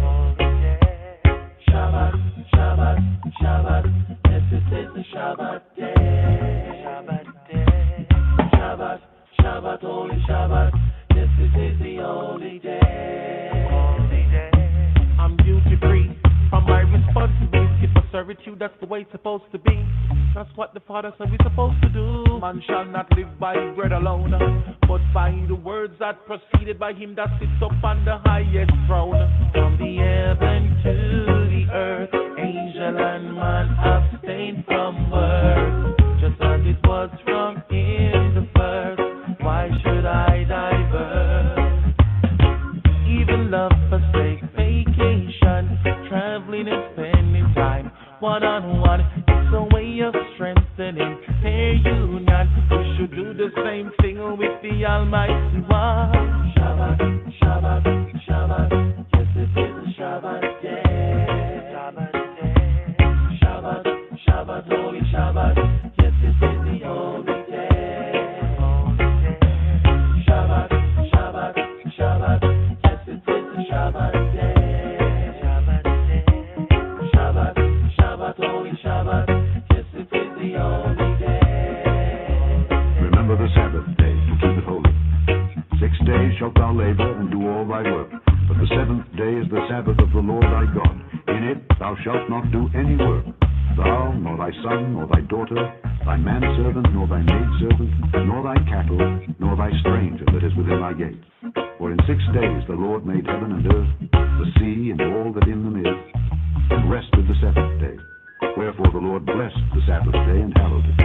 Shabbat, Shabbat, Shabbat, yes it is the Shabbat day. Shabbat day. Shabbat, Shabbat, holy Shabbat, yes it is the holy day. I'm duty free from my responsibility for servitude. That's the way it's supposed to be. That's what the Father said we're supposed to do. Man shall not live by bread alone, but by the words that proceeded by him that sits up on the highest throne. From the heaven to the earth, angel and man abstain from work, just as it was from in the first. Why should I divert? Even love forsake vacation, traveling and spending time one-on-one. It's a way of strengthening their union. We should do the same thing with the Almighty One. Shabbat, Shabbat, Shabbat, yes it is the Shabbat day. Shabbat day. Shabbat, Shabbat, holy Shabbat, yes it is the holy day. Shabbat, Shabbat, Shabbat, yes it is the Shabbat day. Shabbat day. Shabbat, Shabbat, holy Shabbat, yes it is the holy day. Remember the Sabbath day to keep it holy. 6 days shalt thou labor and do all thy work, but the seventh day is the Sabbath of the Lord thy God. In it thou shalt not do any work, thou, nor thy son, nor thy daughter, thy manservant, nor thy maidservant, nor thy cattle, nor thy stranger that is within thy gates. For in 6 days the Lord made heaven and earth, the sea, and all that in them is, and rested the seventh day. Wherefore the Lord blessed the Sabbath day and hallowed it.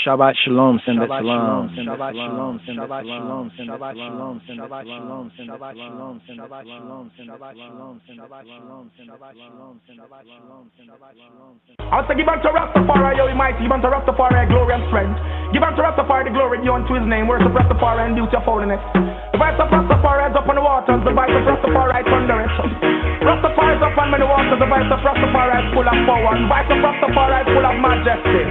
Shabbat shalom, send it Shabbat shalom, shalom, shabbat shalom, send it Shabbat shalom, shalom, shabbat shalom, Shabbat send it shalom, shalom, shabbat shalom, send it Shabbat shalom, shalom, shabbat shalom, send it Shabbat shalom, shalom, shabbat shalom, send it Shabbat shalom, shalom, send it Shabbat shalom, shalom. send it I'll say give unto Rastafari, yo, mighty, give unto Rastafari glory and strength. Give unto Rastafari the glory due unto his name. Worship Rastafari and duty of holiness. The voice of Rastafari is up on the waters, the voice of Rastafari is thunder it. Rastafari is up on many waters, the voice of Rastafari is full of power, the voice of Rastafari is full of majesty.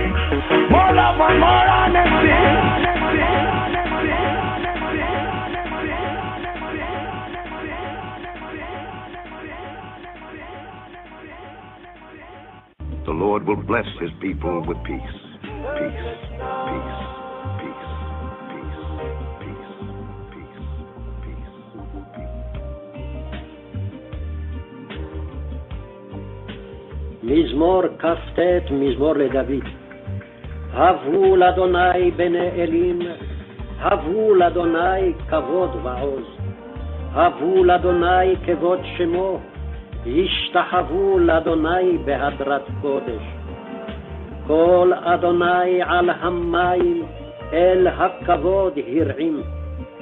More love and more honesty. The Lord will bless his people with peace. Peace, peace, peace, peace, peace, peace, peace, מזמור כ"ט, מזמור לדוד. הבו לאדוני בני אלים, הבו לאדוני כבוד ועוז. הבו לאדוני כבוד שמו, ישתחוו לאדוני בהדרת קודש. כל אדוני על המים, אל הכבוד הרעים.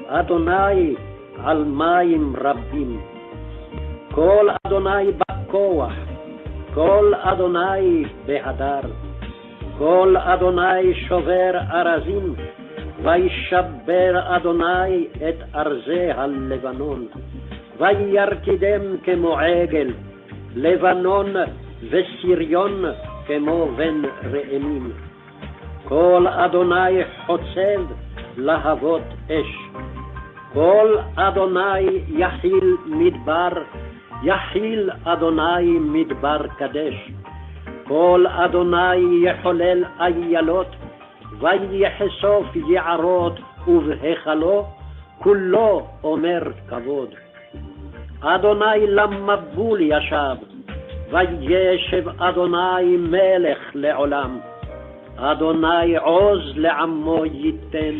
אדוני על מים רבים. כל אדוני בכוח, כל אדוני בהדר. כל אדוני שובר ארזים, וישבר אדוני את ארזי הלבנון. וירקידם כמו עגל, לבנון וסיריון כמו בן ראמים. כל אדוני חוצב להבות אש. כל אדוני יחיל מדבר, יחיל אדוני מדבר קדש. כל אדוני יחולל איילות, ויחשוף יערות ובהיכלו, כולו אומר כבוד. אדוני למבול ישב, וישב אדוני מלך לעולם. אדוני עוז לעמו ייתן,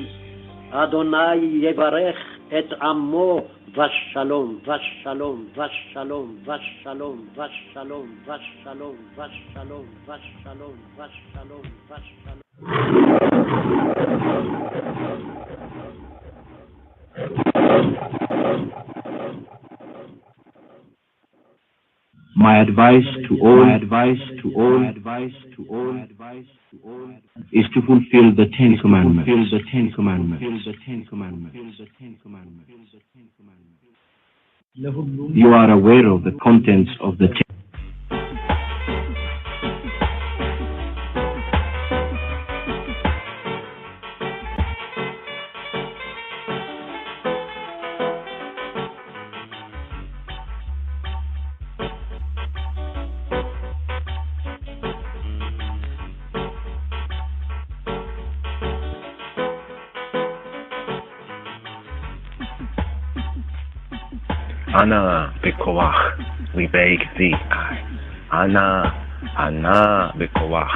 אדוני יברך את עמו ושלום, ושלום, ושלום, ושלום, ושלום, ושלום, ושלום, ושלום, ושלום, ושלום. My advice to all is to fulfill the Ten Commandments. You are aware of the contents of the Ten. Ana Bekoach, we beg thee. Ana Bekoach.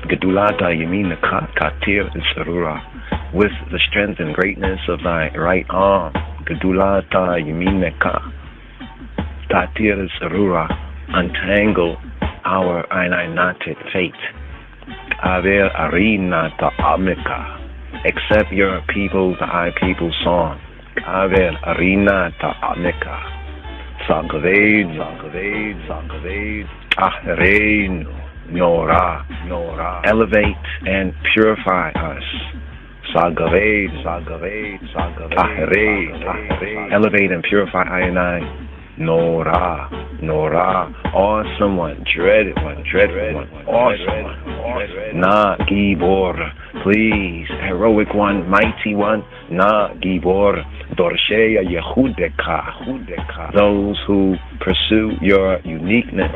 Gedulata Yaminaka Katir Sarura, with the strength and greatness of thy right arm. Gedulata Yaminaka Katir Sarura, untangle our knotted fate. Aver Arina Ta'amika, accept your people, thy people's song. Aver Arina Ta'amika, Sangaved, Ahreinu, Nora, elevate and purify us. Sangaved, Ahrein, elevate and purify Ayanai. Nora, awesome one, dreaded one, awesome one. Na Gibor, please, heroic one, mighty one. Na Gibor, Dorsheya Yehudeka, those who pursue your uniqueness.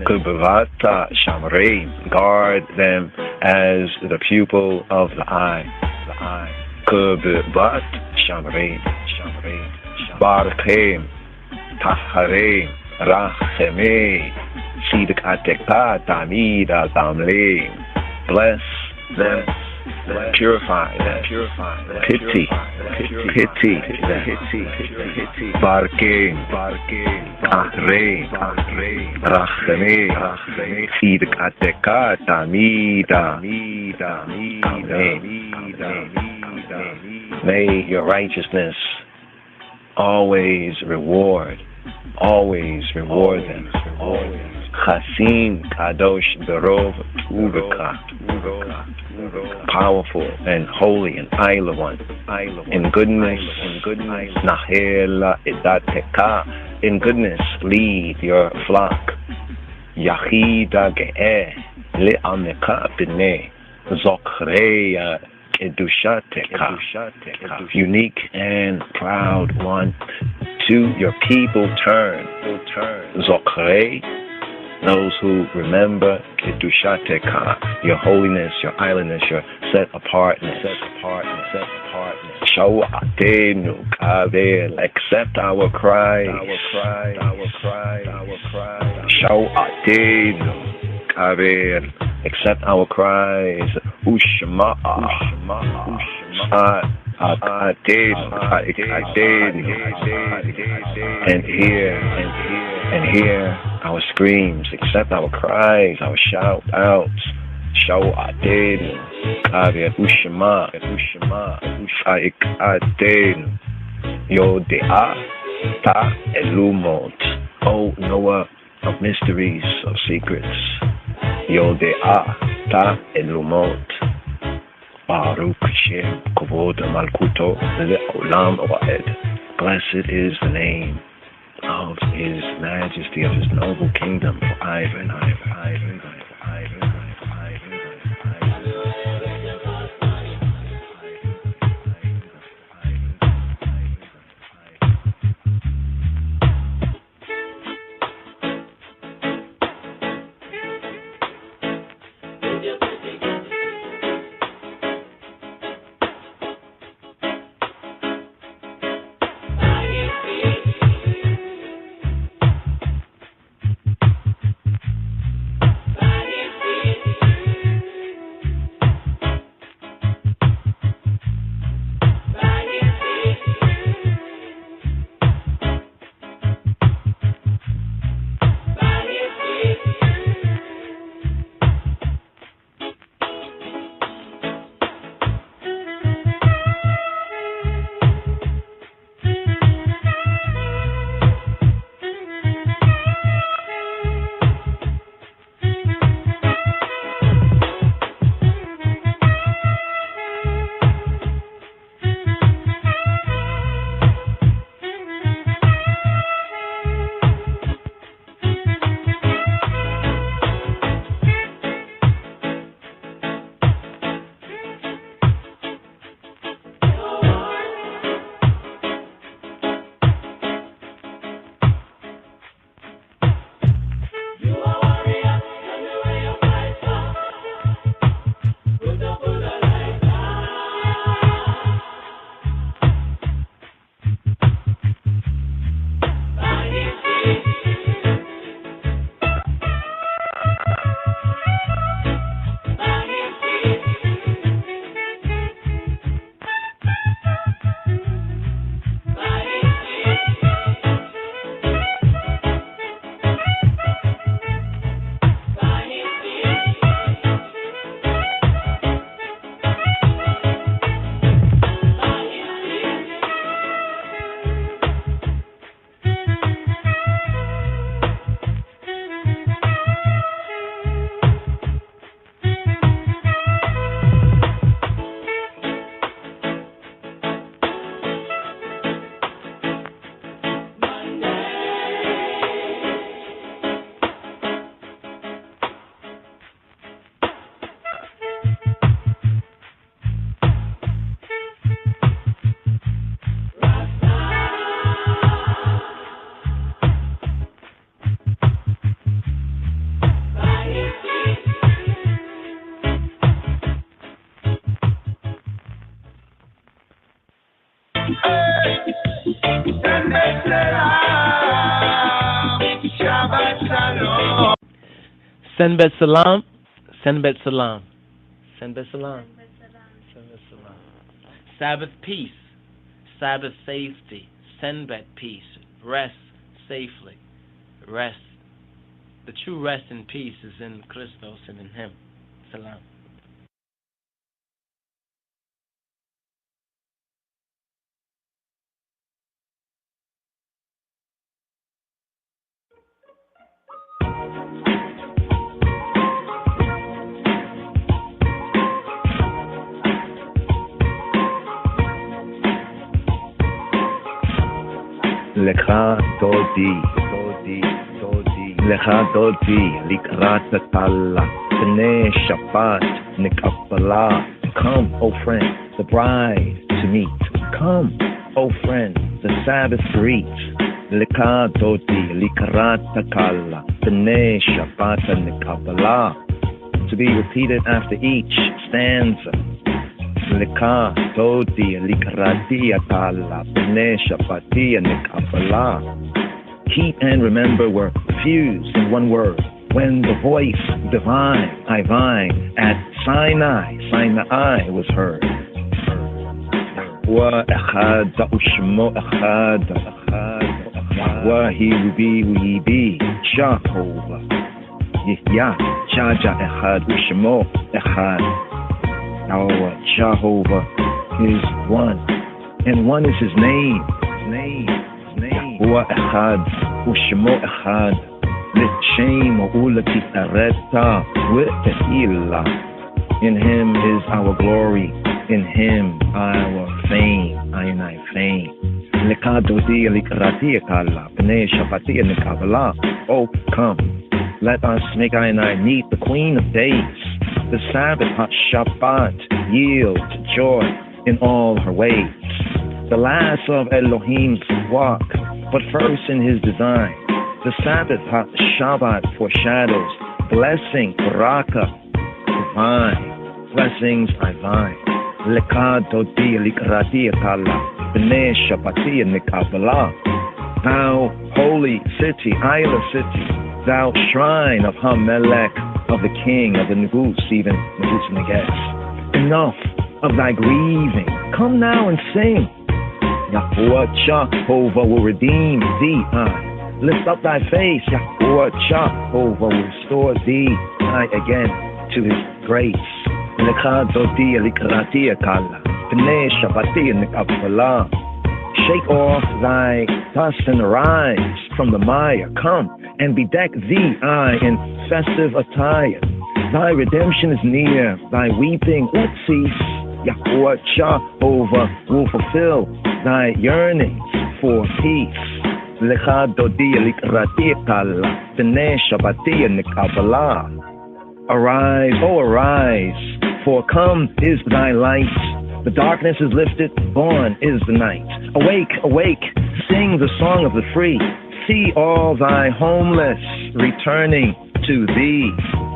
Kubavata Shamrein, guard them as the pupil of the eye. Kubavat Shamrein. Barchem, Taharein, Rachemei, Sidik Ateka, Tamida, Tamlein. Bless them purify them, pity them, barke, kahre, rachme, idkateka, tamida, may your righteousness always reward them. Chasim Kadosh Berov Uveka, powerful and holy and Isla one, in goodness, Nahela Edateka, in goodness lead your flock. Yachida Ge'eh Le Ameka B'nei Zokreya Kedushateka, unique and proud one. To your people turn, Zokrei, those who remember Kedushateka, your holiness, your islandness, your set apartness. Show Atenu Kavel, accept our cries. Show Atenu Kavel, accept our cries. Ushma. And hear our screams, accept our cries, our shout outs. Show Aden, Kaviat Ushma, Ushaik Aden, Yo Dea, Ta Elumot, O Noah of mysteries, of secrets. Yo Dea, Ta Elumot. Baruch Shem Kovod Malkuto Le'olam Wa'ed. Blessed is the name of His Majesty, of His noble kingdom, forever and ever. Senbet Salam, Senbet Salam, Senbet Salam, Sabbath peace, Sabbath safety, Senbet peace, rest safely, rest. The true rest and peace is in Christos and in Him. Salam. Lecha dodi, Lecha dodi, likrat talla, B'nai Shabbat, nikabbalah. Come, O friend, the bride to meet. Come, O friend, the Sabbath to reach. Lecha dodi, likrat talla, B'nai Shabbat, nikabbalah. To be repeated after each stanza. Lecha dodi likratia tala b'nei shapatia nikabbalah. Keep and remember were fused in one word when the voice divine, Ivine, at Sinai was heard. Wa echad u'shmo echad wa he be Jehovah Yah Jaja echad u'shmo echad. Our Jehovah is one, and one is His name. Huwa echad, u'shmo echad, l'shem u'ulati areta v'te'ila. In Him is our glory, in Him our fame, Ainai fame. Lecha dodi likrati kala, b'nei shabati nikabbalah. Oh, come, let us make Ainai meet the Queen of Days. The Sabbath Shabbat yields joy in all her ways. The last of Elohim's walk, but first in His design. The Sabbath Shabbat foreshadows blessing, baraka, divine. Blessings divine. Lecha dodi likrati kala, b'nei shabati nikabbalah. Thou holy city, Isla city, thou shrine of Hamelech, of the king, of the Negus, even Negus Neges. Enough of thy grieving. Come now and sing. Yahuwah Jehovah will redeem thee. Lift up thy face. Yahuwah Jehovah will restore thee again to His grace. Lecha dodi likratia kala, b'nei shabati nikabbalah. Shake off thy dust and arise from the mire. Come and bedeck thee in festive attire. Thy redemption is near, thy weeping let cease. Yahuwah Jehovah will fulfill thy yearnings for peace. Lecha dodi likrati kala, b'nei shabati nikabbalah. Arise, oh arise, for come is thy light. The darkness is lifted, born is the night. Awake, awake, sing the song of the free. See all thy homeless returning to thee.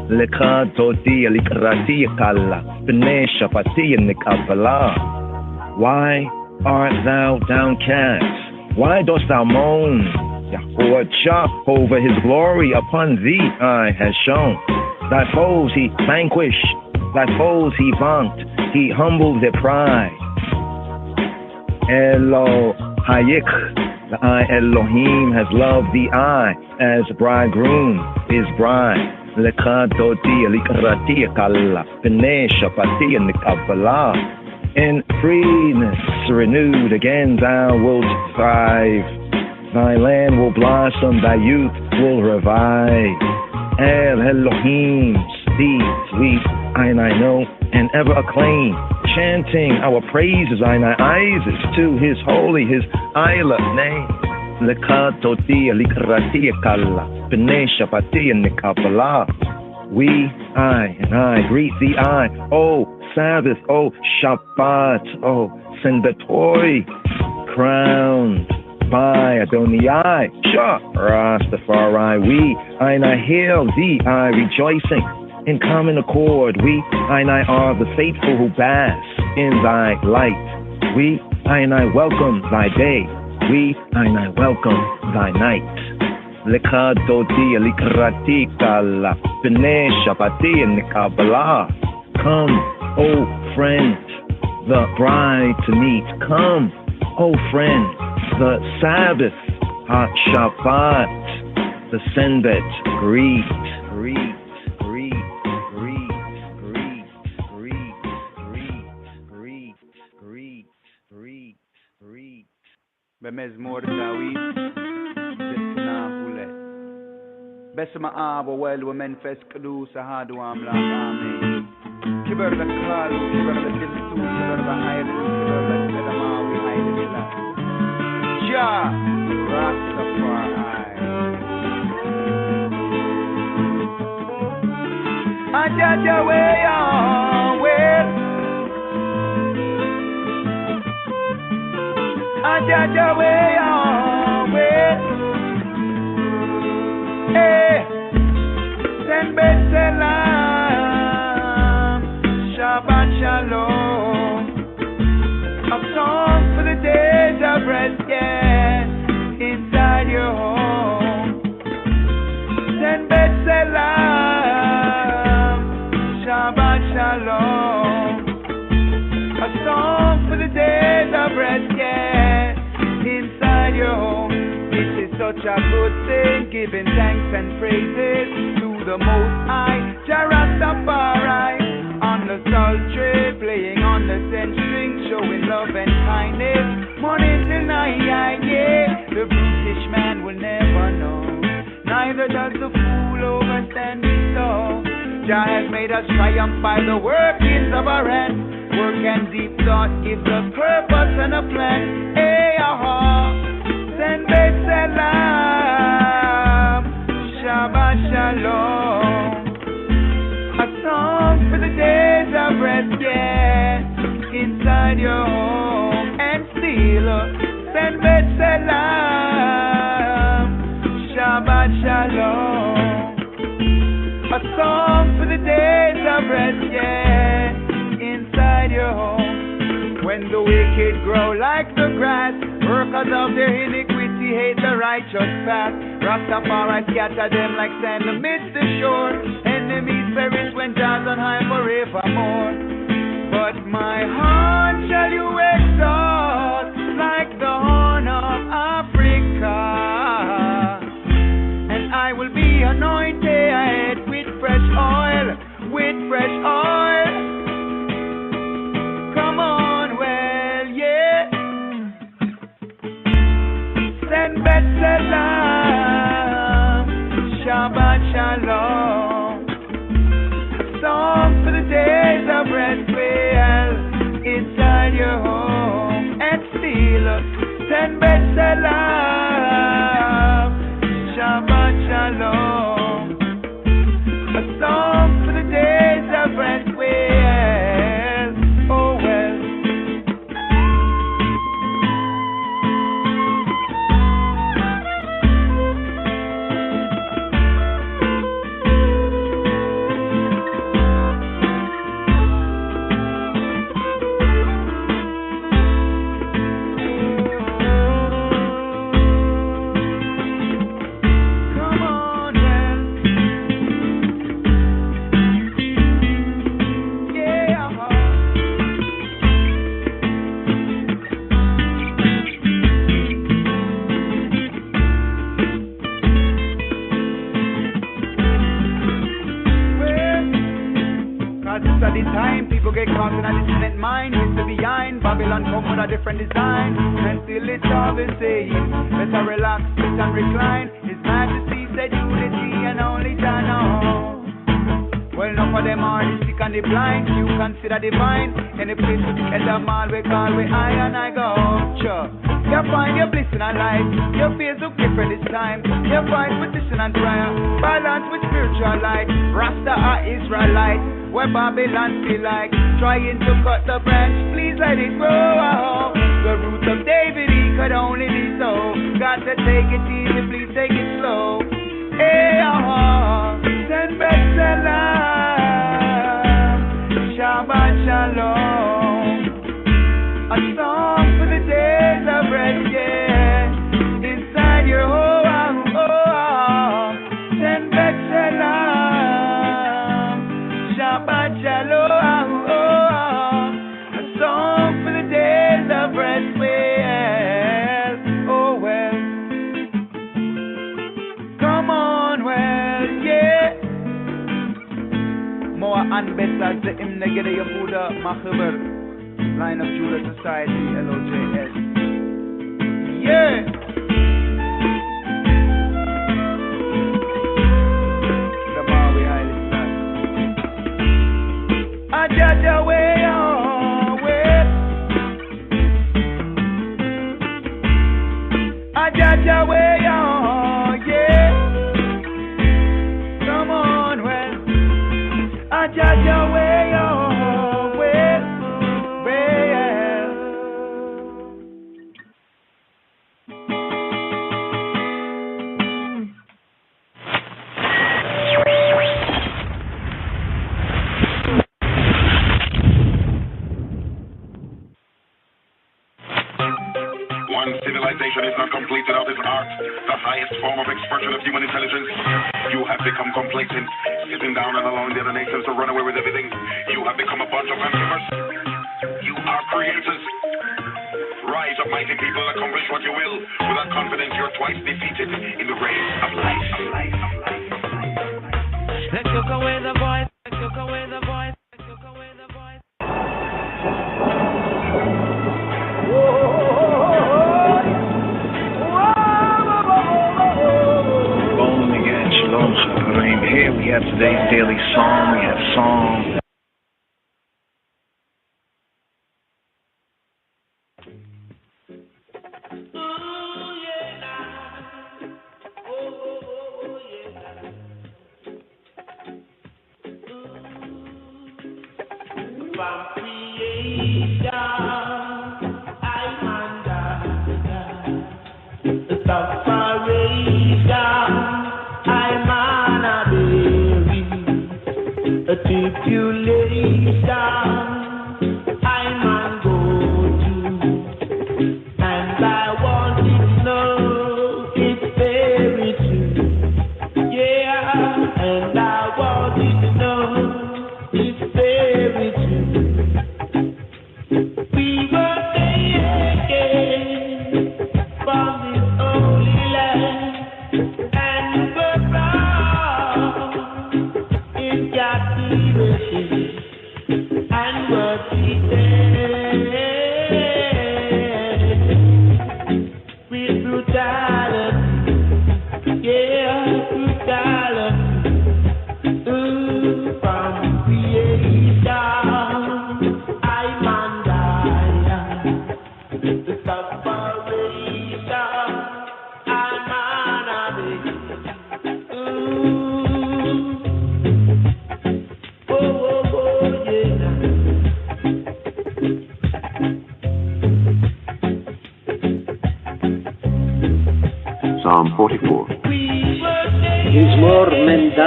Lecha dodi likrati kala, b'nei shabati nikabbalah. Why art thou downcast? Why dost thou moan? Yahuwah Jehovah His glory upon thee has shown. Thy foes He vanquished, thy foes He vanked, He humbled their pride. Elohayik, the I Elohim has loved thee as bridegroom is bride. Lecha dodi likrati kala, b'nei shabati nikabbalah. In freeness renewed again thou wilt thrive. Thy land will blossom, thy youth will revive. El Elohim's deeds we I know and ever acclaim, chanting our praises Isis to His holy, His Isla name. Lecha dodi likrati kala, b'nei shabati nikabbalah. We, I greet thee, O Sabbath, O Shabbat, O Senbetoi, crowned by Adonai, Rastafari. We, I hail thee, rejoicing in common accord. We, I are the faithful who bask in thy light. We, I welcome thy day. We, I welcome thy night. Lecha dodi likrati kala, b'nei shabati nikabbalah. Come, O friend, the bride to meet. Come, oh friend, the Sabbath, Shabbat, the Senbet, greet. Bemezmor Dawid, Desna Hule. Besma Abo, well, women fes Kadu, Sahadu Amla, Kiber the Kalu, Kiber the Dimsu, Kiber the Island, Kiber the Sedamawi, Island. Ja, Rastafari. Ajaja, where? Ajaja, where? Hey, Senbet Selam, Shabbat Shalom. A song for the days of rest, yeah, inside your home. Senbet Selam, Shabbat Shalom. A song for the days of rest, yeah, inside your home. It is such a good thing, giving thanks and praises to the Most High, Jah Rastafari. On the sultry, playing on the 10 string, showing love and kindness, morning till night, yeah. The brutish man will never know, neither does the fool overstand his soul. Jah has made us triumph by the workings of our hands. Work and deep thought gives a purpose and a plan. Hey, Senbet Selam, Shabbat Shalom. A song for the days of rest, yeah, inside your home. And still, Senbet Selam, Shabbat Shalom. A song for the days of rest, yeah, inside your home. When the wicked grow like the grass, workers of their iniquity hate the righteous path. Rastafari scatter them like sand amidst the shore. Enemies perish when Jah's on high forevermore. But my heart shall you exalt like the horn of Africa, and I will be anointed with fresh oil, with fresh oil. Come on, well, yeah. Senbet Selam, Shabbat Shalom. A song for the days of rest, well, inside your home. And still, Senbet Selam, Shabbat Shalom. A song for the days of rest, well, oh well. At the time, people get caught in a distant mind. History behind Babylon come with a different design, and still it's all the same. Better relax, sit and recline. His Majesty said unity and only Jah know. Well, enough of them are the sick and the blind. You consider divine. Any place with the head of all we call we I and I go. Sure. You find your bliss in our life. Your face look different this time. You find petition and prayer, balance with spiritual light. Rasta are Israelite, where Babylon feel like trying to cut the branch. Please let it grow. The roots of David, he could only be so. Got to take it easy, please take it slow. Hey, Senbet Selam, Shabbat Shalom. A song for the days of rest, yeah, inside your home. Senbet Selam, Shabbat Shalom. A song more and better the him negede Yehuda Machaber, Line of Judah Society, LOJS. Yeah. The Maui Highly Star. Ajaja way away. Ajaja way yeah. Come on, well. Ajaja way Civilization is not complete without its art, the highest form of expression of human intelligence. You have become complacent, sitting down and allowing the other nations to run away with everything. You have become a bunch of consumers. You are creators. Rise up, mighty people, accomplish what you will. Without confidence, you're twice defeated in the race of life. Let's took away the voice. Let's took away the voice. Let's took away the voice. Here we have today's daily psalm. We have Psalm. Psalm 44. מזמור מ"ד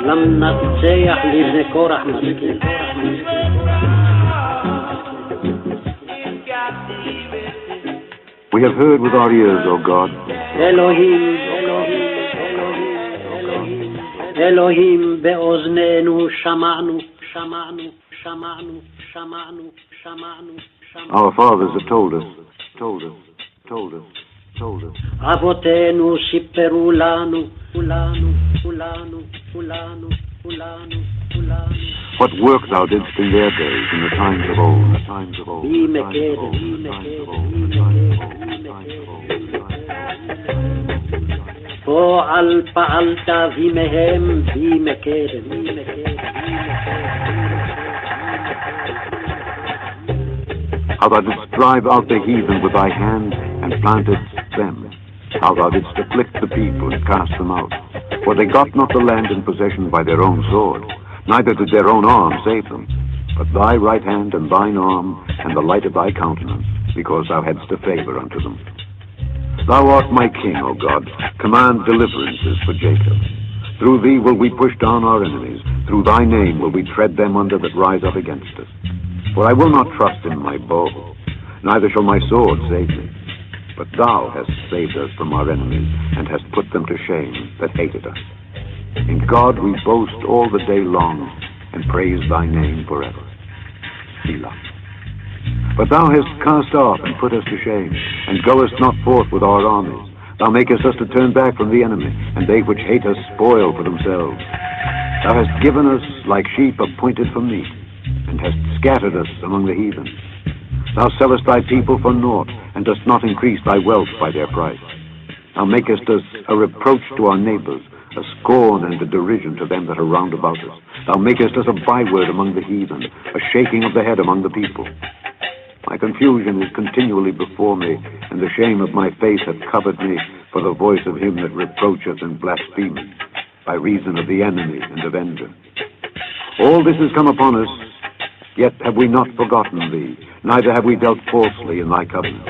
למנצח לבני קורח מזכיר. We have heard with our ears, O God. אלוהים, אלוהים באוזנינו שמענו. Our fathers have told us. אבותינו סיפרו לנו. What work thou didst in their days, in the times of old. פועל פעלת וימיהם בימי קדם. How thou didst drive out the heathen with thy hand, and planted them. How thou didst afflict the people, and cast them out. For they got not the land in possession by their own sword, neither did their own arm save them, but thy right hand and thine arm, and the light of thy countenance, because thou hadst a favor unto them. Thou art my king, O God. Command deliverances for Jacob. Through thee will we push down our enemies. Through thy name will we tread them under that rise up against us. For I will not trust in my bow, neither shall my sword save me. But thou hast saved us from our enemies, and hast put them to shame that hated us. In God we boast all the day long, and praise thy name forever. Selah. But thou hast cast off and put us to shame, and goest not forth with our armies. Thou makest us to turn back from the enemy, and they which hate us spoil for themselves. Thou hast given us like sheep appointed for meat, and hast scattered us among the heathen. Thou sellest thy people for naught, and dost not increase thy wealth by their price. Thou makest us a reproach to our neighbors, a scorn and a derision to them that are round about us. Thou makest us a byword among the heathen, a shaking of the head among the people. My confusion is continually before me, and the shame of my face hath covered me for the voice of him that reproacheth and blasphemeth, by reason of the enemy and avenger. All this has come upon us, yet have we not forgotten thee, neither have we dealt falsely in thy covenant.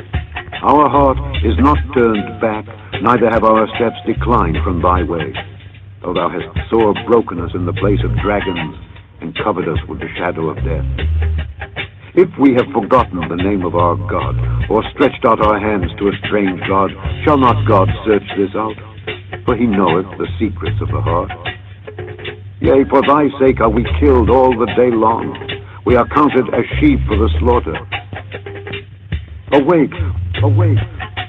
Our heart is not turned back, neither have our steps declined from thy way. Though thou hast sore broken us in the place of dragons, and covered us with the shadow of death. If we have forgotten the name of our God, or stretched out our hands to a strange God, shall not God search this out? For he knoweth the secrets of the heart. Yea, for thy sake are we killed all the day long. We are counted as sheep for the slaughter. Awake, awake,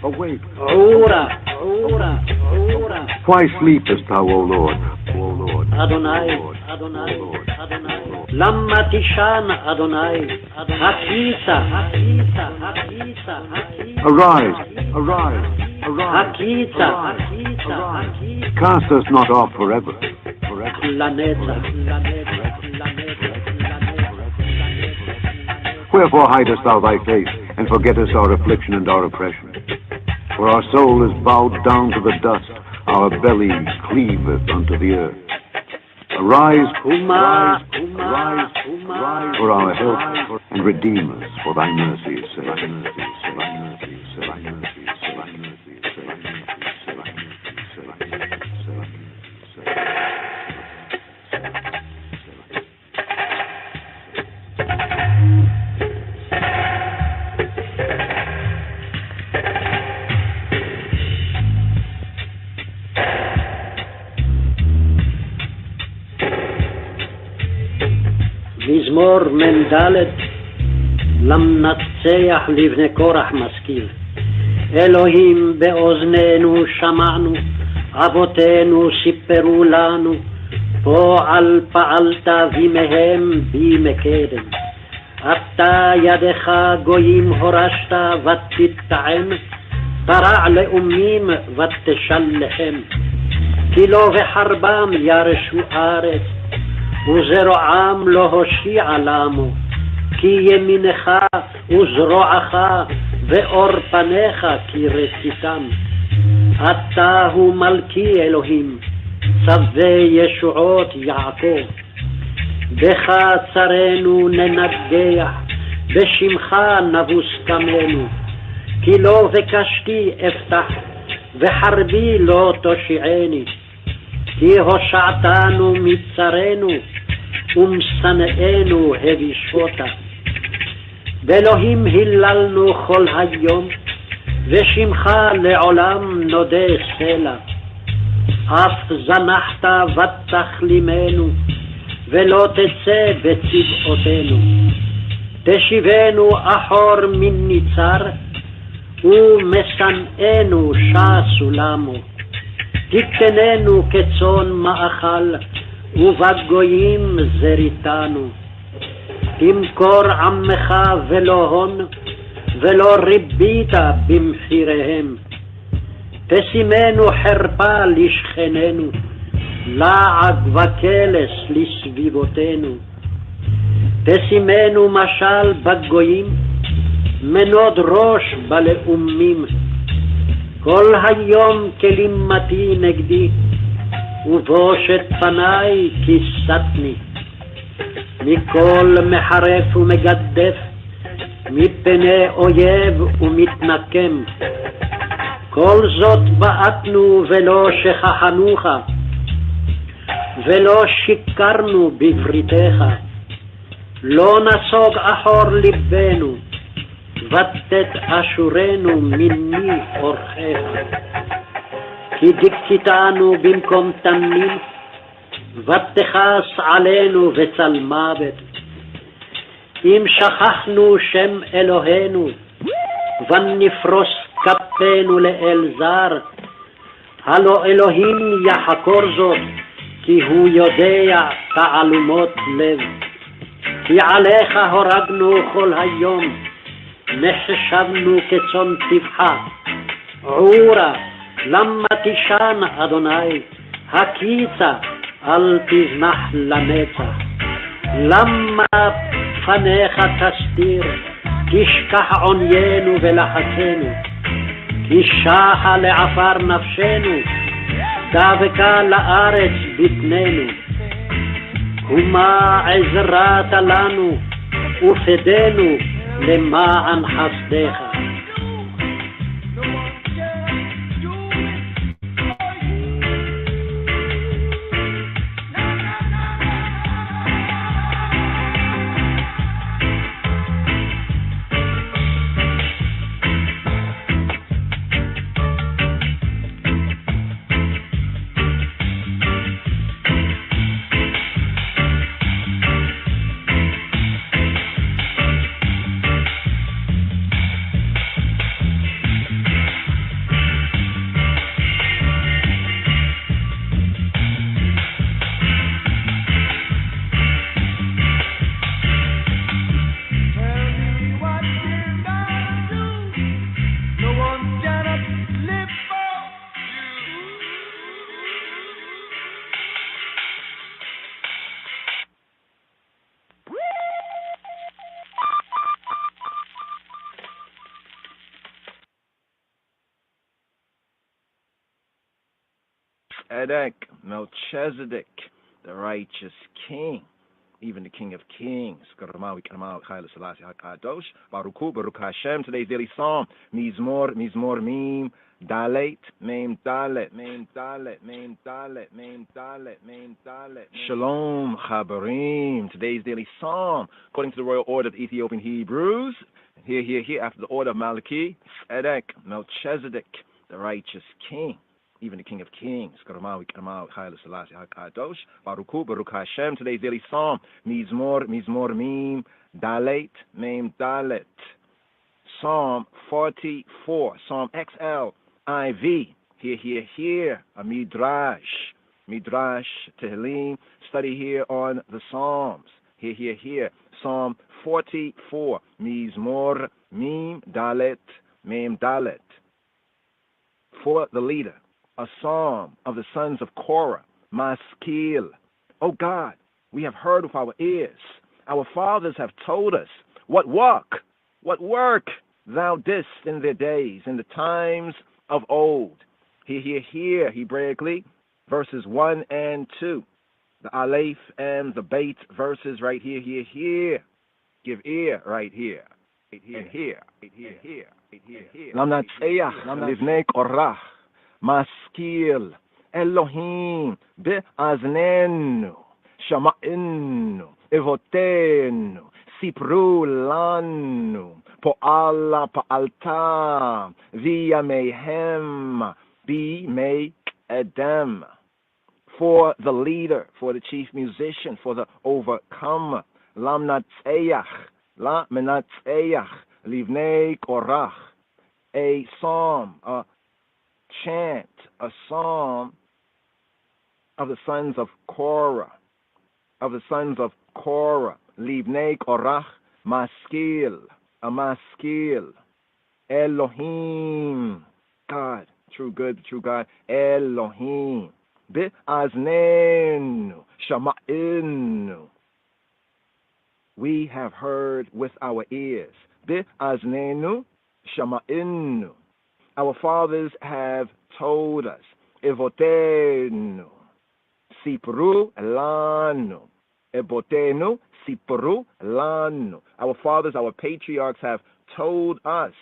awake. Ora, ora, ora. Why sleepest thou, O Lord? O Lord. Adonai, Adonai, Adonai. Lamma tishan, Adonai. Hakisa, hakisa, hakisa, hakisa. Arise, arise, arise. Hakisa, hakisa, hakisa. Cast us not off forever. Forever. Laneta, Wherefore hidest thou thy face, and forgettest our affliction and our oppression? For our soul is bowed down to the dust, our belly cleaveth unto the earth. Arise, arise, arise, arise for our help, and redeem us for thy mercy's sake. מזמור מ"ד למנצח לבני קורח מזכיר. אלוהים באוזנינו שמענו, אבותינו סיפרו לנו, פועל פעלת בימיהם בימי קדם. אתה ידך גויים הורשת ותטעם, פרע לאומים ותשלחם. כי לא בחרבם ירשו ארץ, וזרועם לא הושיע למו, כי ימינך וזרועך ואור פניך כי רציתם. אתה הוא מלכי אלוהים, צווי ישועות יעקב. בך צרינו ננגח, בשמך נבוס קמנו. כי לא בקשתי אפתח, וחרבי לא תושיעני. כי הושעתנו מצרנו, ומשנאינו הבישותה. באלוהים היללנו כל היום, ושמך לעולם נודה סלע. אף זנחת ותחלימנו, ולא תצא בצבאותינו. תשיבנו אחור מן ניצר, ומשנאינו שסו למו. תקטננו כצאן מאכל, ובגויים זריתנו. תמכור עמך ולא הון, ולא ריבית במחיריהם. תשימנו חרפה לשכננו, לעג וקלס לסביבותינו. תשימנו משל בגויים, מנוד ראש בלאומים. כל היום כלימתי נגדי, ובושת פניי כיסתני. מכל מחרף ומגדף, מפני אויב ומתנקם. כל זאת בעטנו ולא שכחנוך, ולא שיקרנו בבריתך. לא נסוג אחור ליבנו, ותת אשורנו מני אורחיך. כי דיכיתנו במקום תנים, ותכס עלינו וצל מוות. אם שכחנו שם אלוהינו, ונפרוס כפינו לאל זר, הלא אלוהים יחקור זאת, כי הוא יודע תעלומות לב. כי עליך הורגנו כל היום, נחשבנו כצאן טבחה. עורה, למה תישן אדוני? הקיצה, אל תזנח לנצח. למה פניך תסתיר? תשכח עוניינו ולחצנו. תשחה לעפר נפשנו, דבקה לארץ בטננו. ומה עזרת לנו ופדנו למען חסדך. Edek, Melchizedek, the righteous king, even the King of Kings. Baruch Hashem. Today's daily psalm, Mizmor Mim, Dalet, Mem Dalet, Mem Dalet, Mem Dalet, Mem Dalet, Mem Dalet. Shalom Chabarim. Today's daily psalm, according to the royal order of the Ethiopian Hebrews. Here, after the order of Malachi, Edek, Melchizedek, the righteous king, even the King of Kings. Baruch Hashem. Today's daily psalm, Mizmor Mim, Dalet, Mem Dalet. Psalm 44, Psalm XL, IV. Here, a Midrash Tehillim, study here on the Psalms. Here, Psalm 44, Mizmor Mim, Dalet, Mem Dalet. For the leader, a psalm of the sons of Korah, Maskil. O God, we have heard with our ears. Our fathers have told us what work thou didst in their days, in the times of old. Here, Hebraically, verses 1 and 2. The Aleph and the Beit verses right here. Give ear right here. Here. Lamnatseach, Livnei Korach. Maskil, Elohim, be'aznenu, shama'inu, evotenu, sipru lanu, po'ala pa'alta, v'yamehem, be-make edem. For the leader, for the chief musician, for the overcomer, lamnatseach, livnei korach, a psalm, a chant, a psalm of the sons of Korah, Livnei Korach, Maskil, a Maskil, Elohim, God, true good, true God, Elohim, Be'aznenu, Shama'inu, we have heard with our ears, Be'aznenu, Shama'inu, our fathers have told us, Evotenu, Sipru lanu, Ebotenu, Sipru lanu. Our fathers, our patriarchs have told us,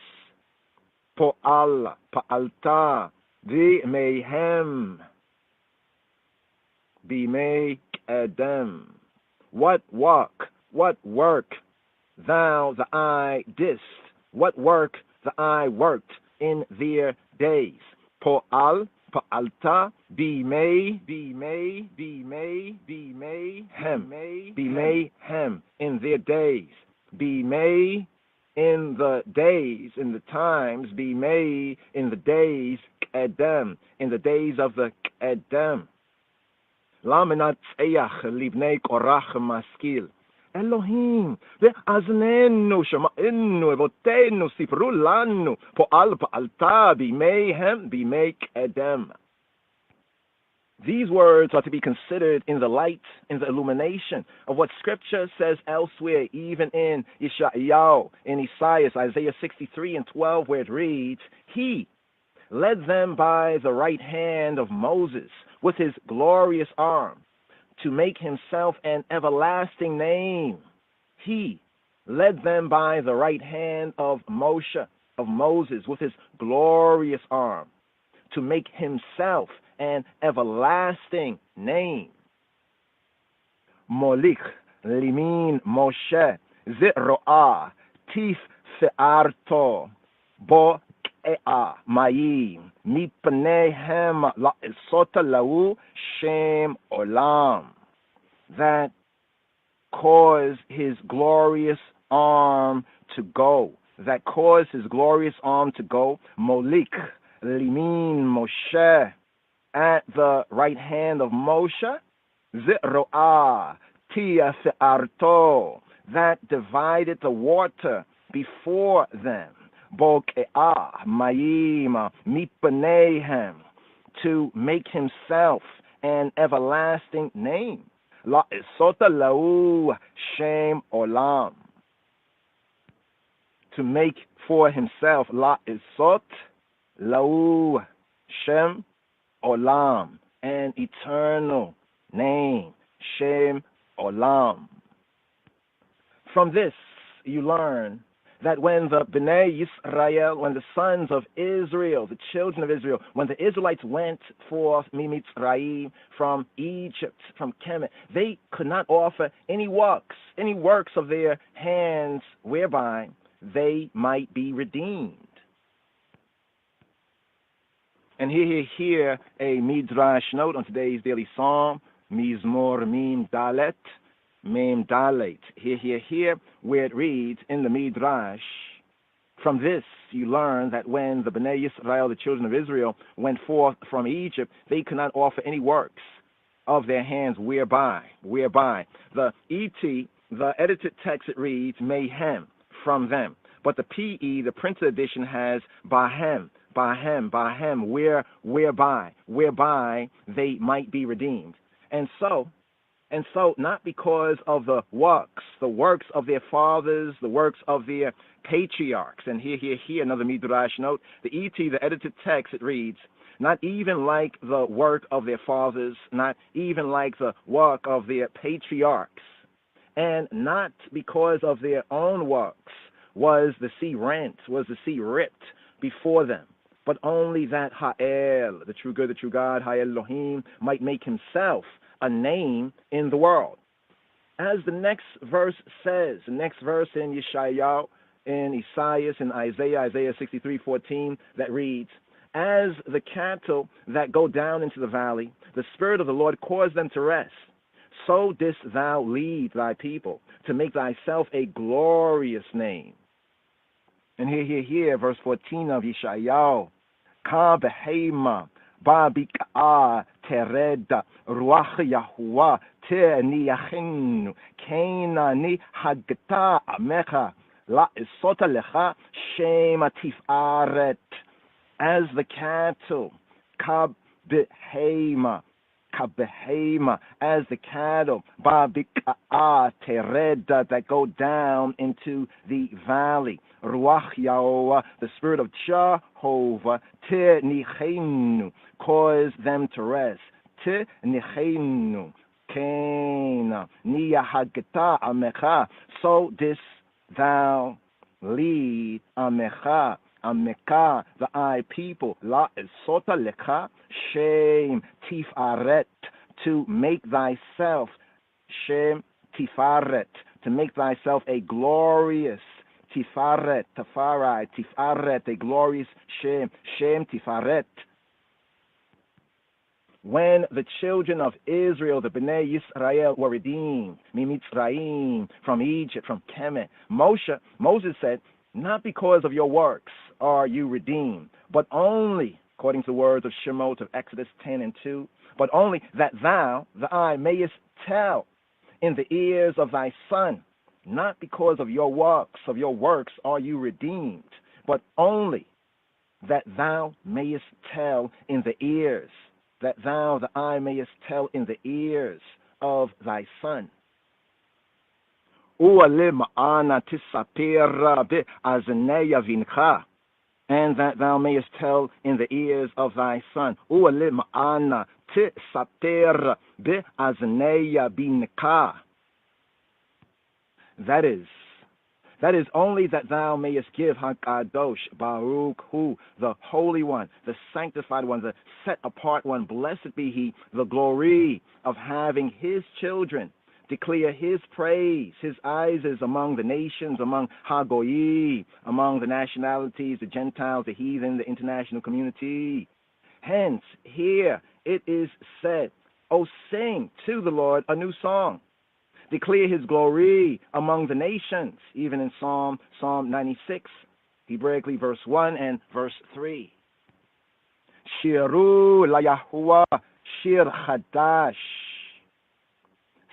Po'ala, Pa'alta, V'mehem, B'mei Edem. What work thou the eye didst, what work the eye worked in their days. Po'al, pa'alta, b'mei hem, in their days. B'mei, in the days, in the times. B'mei, in the days, k'edem, in the days of the k'edem. למנצח לבני קורח משכיל. אלוהים, ואזננו, שמענו, אבותינו, סיפרו לנו, פעלת בימיהם, בימי קדם. These words are to be considered in the light, in the illumination of what Scripture says elsewhere, even in Yeshayahu, in Isaiah 63:12, where it reads, He led them by the right hand of Moses with his glorious arm to make himself an everlasting name. He led them by the right hand of Moses with his glorious arm to make himself an everlasting name. Molich limin Moshe zeroah tif fe'arto bo ea mayim mipnehem la'esota lau shem olam, that caused his glorious arm to go, Molich limin Moshe, at the right hand of Moshe, Zeroah, Tia Se'arto, that divided the water before them, Boke'ah, Mayim, Mipanehem, to make himself an everlasting name, La Esota Lau Shem Olam, to make for himself, La Esot Lau Shem Olam, an eternal name, Shem Olam. From this, you learn that when the Bnei Yisrael, when the sons of Israel, the children of Israel, when the Israelites went forth, Mimitzrayim, from Egypt, from Kemet, they could not offer any works of their hands whereby they might be redeemed. And here a Midrash note on today's daily psalm, Mizmor Mim Dalet, Mem Dalet. Here, where it reads in the Midrash, from this you learn that when the Bnei Yisrael, the children of Israel, went forth from Egypt, they could not offer any works of their hands whereby. The ET, the edited text, it reads, Mayhem, from them. But the PE, the printed edition, has Bahem, whereby they might be redeemed. And so, not because of the works of their fathers, the works of their patriarchs. And here, another Midrash note, the ET, the edited text, it reads, not even like the work of their fathers, not even like the work of their patriarchs, and not because of their own works was the sea rent, was the sea ripped before them, but only that Ha'el, the true good, the true God, Ha'el Elohim, might make himself a name in the world. As the next verse says, the next verse in Yeshayahu, in Isaiah, in Isaiah 63:14, that reads, as the cattle that go down into the valley, the Spirit of the Lord caused them to rest, so didst thou lead thy people to make thyself a glorious name. And here, verse 14 of Yeshayahu, Ka behema ba bik'a tereda ruach Yahuwah te'niyachenu keina ni hagta amecha la esota lecha shema tifaret. As the cattle, ka behema, as the cattle, ba bik'a tereda, that go down into the valley. Ruach Yahuwah, the Spirit of Jehovah, te nichenu, cause them to rest. Te nichenu, kena, niyahagta amecha, so didst thou lead amecha, the I people, la esota lecha, shem tifaret, to make thyself, shem tifaret, to make thyself a glorious Tifaret, Tifaret, a glorious Shem, Tifaret. When the children of Israel, the Bnei Yisrael, were redeemed, Mimitzrayim, from Egypt, from Kemet, Moses said, not because of your works are you redeemed, but only, according to the words of Shemot of Exodus 10:2, but only that thou, the I, mayest tell in the ears of thy Son, not because of your works are you redeemed, but only that thou mayest tell in the ears, that thou, the I, mayest tell in the ears of thy Son. And that thou mayest tell in the ears of thy Son. That is only that thou mayest give HaKadosh, Baruch Hu, the Holy One, the Sanctified One, the Set Apart One, blessed be He, the glory of having His children declare His praise. His eyes is among the nations, among Hagoyi, among the nationalities, the Gentiles, the heathen, the international community. Hence, here it is said, O sing to the Lord a new song. Declare His glory among the nations, even in Psalm 96, Hebraically verse 1 and verse 3. Shiru la Yahuwah shir chadash.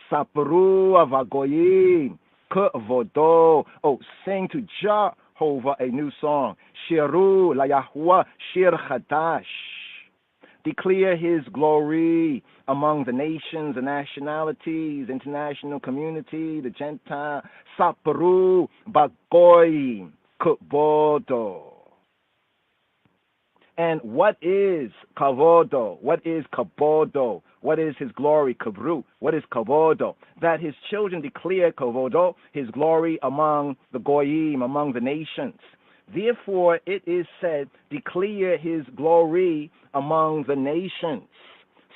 Sapru avagoyim kvodo. Oh, sing to Jehovah a new song. Shiru la Yahuwah shir chadash. Declare His glory among the nations, the nationalities, international community, the Gentile. Sapru bagoyim kvodo. And what is kavodo? What is kabodo? What is His glory? Kabru. What is kavodo? That His children declare kavodo, His glory among the goyim, among the nations. Therefore, it is said, declare His glory among the nations.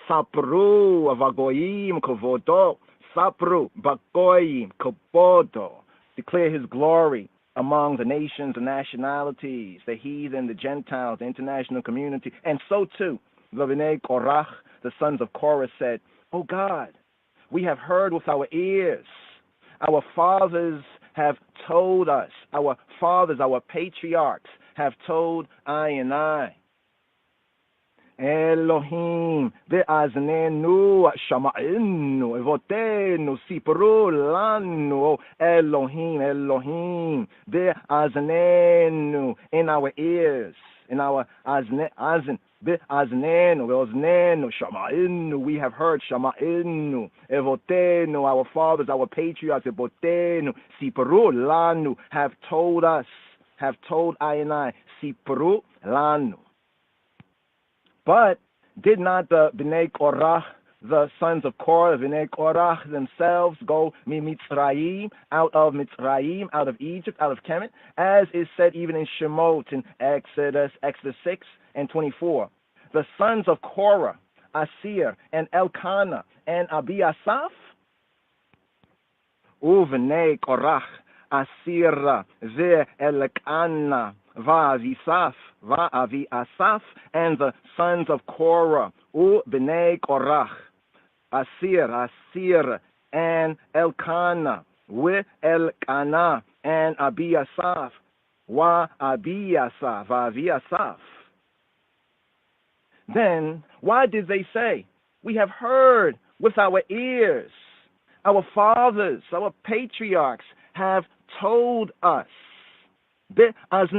Sapru avagoyim kavodo. Sapru bagoyim kabodo. Declare His glory among the nations, the nationalities, the heathen, the Gentiles, the international community. And so too, the Bnei Korach, the sons of Korah, said, O God, we have heard with our ears. Our fathers have told us, our fathers, our patriarchs have told I and I. Elohim, be'aznenu shama'inu, evotenu sipru lanu. Elohim, Elohim, be'aznenu, in our ears, in our azn, be'aznenu, be'aznenu, shama'inu, we have heard shama'inu, evotenu, our fathers, our patriarchs, evotenu, sipru lanu, have told us, have told I and I, sipru lanu. But did not the Bnei Korach, the sons of Korah, the Bnei Korach themselves go Mitzrayim, out of Egypt, out of Kemet, as is said even in Shemot, in Exodus 6 and 24. The sons of Korah, Asir and Elkanah and Abiasaph, Bnei Korach, Asir ve Elkanah, Va'avisaph, and the sons of Korah, Bnei Korach, Asir, and Elkanah, Elkanah, and Abiasaph, Va'avisaph. Then, why did they say, we have heard with our ears, our fathers, our patriarchs have told us, because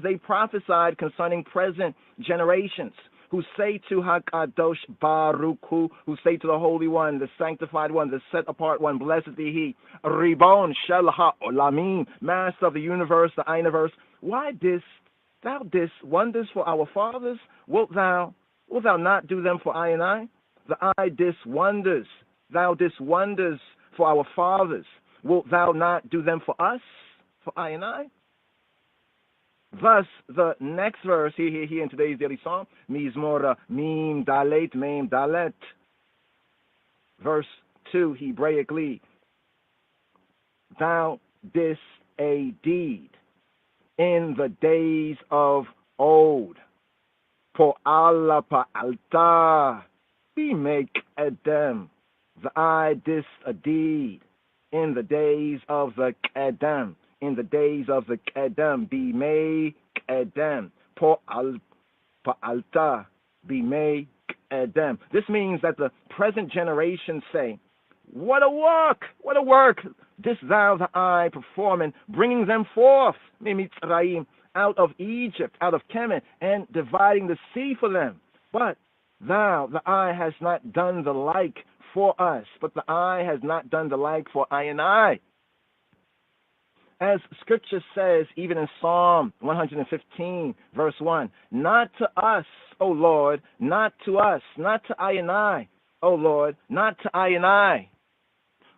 they prophesied concerning present generations, who say to HaKadosh Baruch Hu, who say to the Holy One, the Sanctified One, the Set Apart One, blessed be He, Ribon Shel HaOlamim, Master of the universe, the universe, why didst thou wonders for our fathers? Wilt thou not do them for I and I? The I didst wonders, thou didst wonders for our fathers, wilt thou not do them for us, for I and I? Thus, the next verse here in today's daily psalm, Mizmor Mim Dalet Mem Dalet, verse 2, Hebraically, thou didst a deed in the days of old, Po'ala Pa'alta, we make Edem. The I didst a deed in the days of the Kedem, in the days of the Kedem, be made Kedem, pa'alta bimei edem. This means that the present generation say, what a work this thou the I performing, bringing them forth, Mimitzrayim, out of Egypt, out of Kemet, and dividing the sea for them. But thou, the I, has not done the like for us, but the I has not done the like for I and I. As Scripture says, even in Psalm 115, verse 1, not to us, O Lord, not to us, not to I and I, O Lord, not to I and I.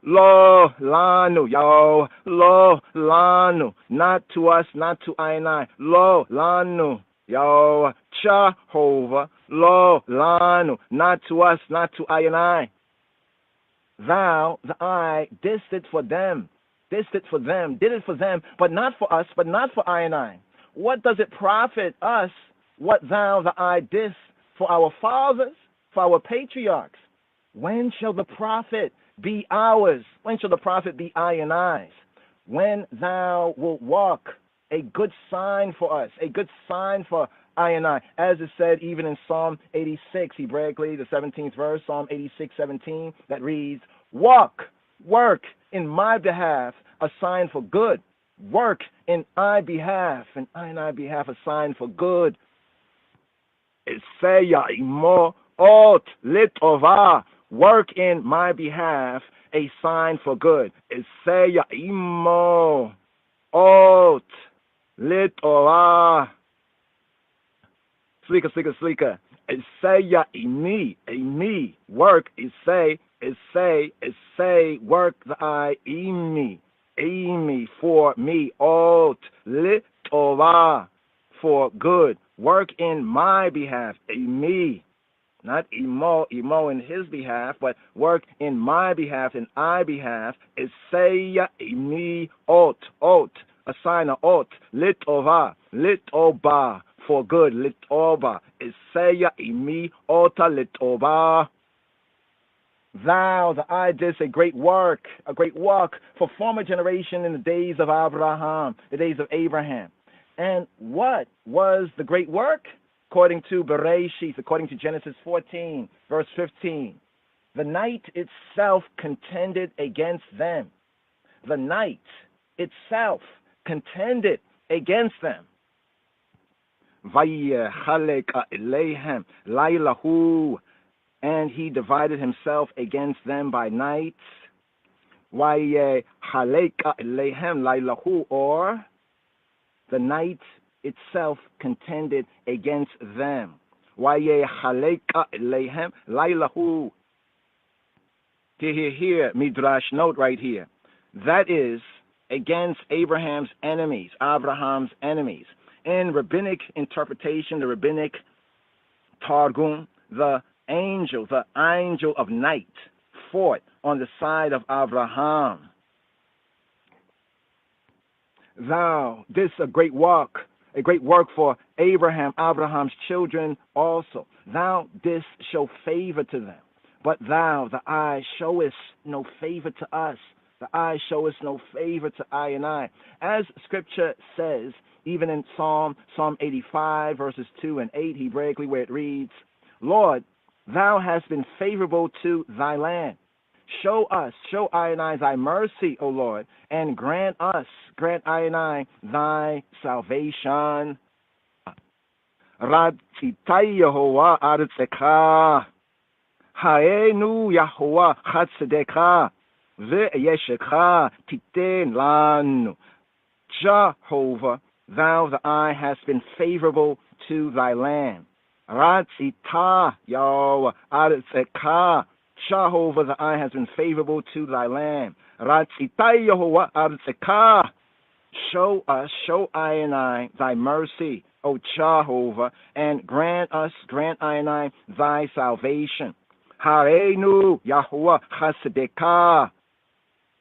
Lo lanu, yo, lo lanu, not to us, not to I and I. Lo lanu, yo, Jehovah, lo lanu, not to us, not to I and I. Thou, the I, didst it for them, did it for them, but not for us, but not for I and I. What does it profit us what thou, the I, didst for our fathers, for our patriarchs? When shall the profit be ours? When shall the profit be I and I's? When thou wilt walk, a good sign for us, a good sign for I and I, as is said even in Psalm 86, Hebraically, the 17th verse, Psalm 86:17, that reads, walk, work in my behalf, a sign for good. Work in I behalf, and I behalf, a sign for good. Eseya imo ot litova, work in my behalf, a sign for good. Eseya imo ot litova. Slika. Eseya imi, work, say, work the I, imi, for me, ot litova, for good. Work in my behalf, me, not imo in his behalf, but work in my behalf, in I behalf. Eseya imi ot, a sign of ot, litoba, for good, litoba. Eseya imi ota litoba. Thou, the I, didst a great work for former generation in the days of Abraham, the days of Abraham. And what was the great work? According to Bereshit, according to Genesis 14, verse 15, the night itself contended against them. The night itself contended against them. And he divided himself against them by night. Or the night itself contended against them. Here, Midrash note right here. That is against Abraham's enemies, In rabbinic interpretation, the rabbinic Targum, the angel of night fought on the side of Abraham. Thou didst a great work for Abraham's children also. Thou didst show favor to them. But thou, the I, showest no favor to us. The I showest no favor to I and I. As Scripture says, even in Psalm 85, verses 2 and 8, Hebraically, where it reads, Lord, thou hast been favorable to thy land. Show I and I thy mercy, O Lord, and grant I and I thy salvation. Radzitai Yehovah aretzecha, haenu Yehovah chatzedeka, ve'yeshecha titen lanu. Jehovah, thou the I hast been favorable to thy land. Ratzita Yehovah aretzecha, Jehovah, the I has been favorable to thy land. Ratzitai Yehovah aretzecha. Show I and I thy mercy, O Jehovah, and grant I and I thy salvation. Hareinu Yehovah chasedeka,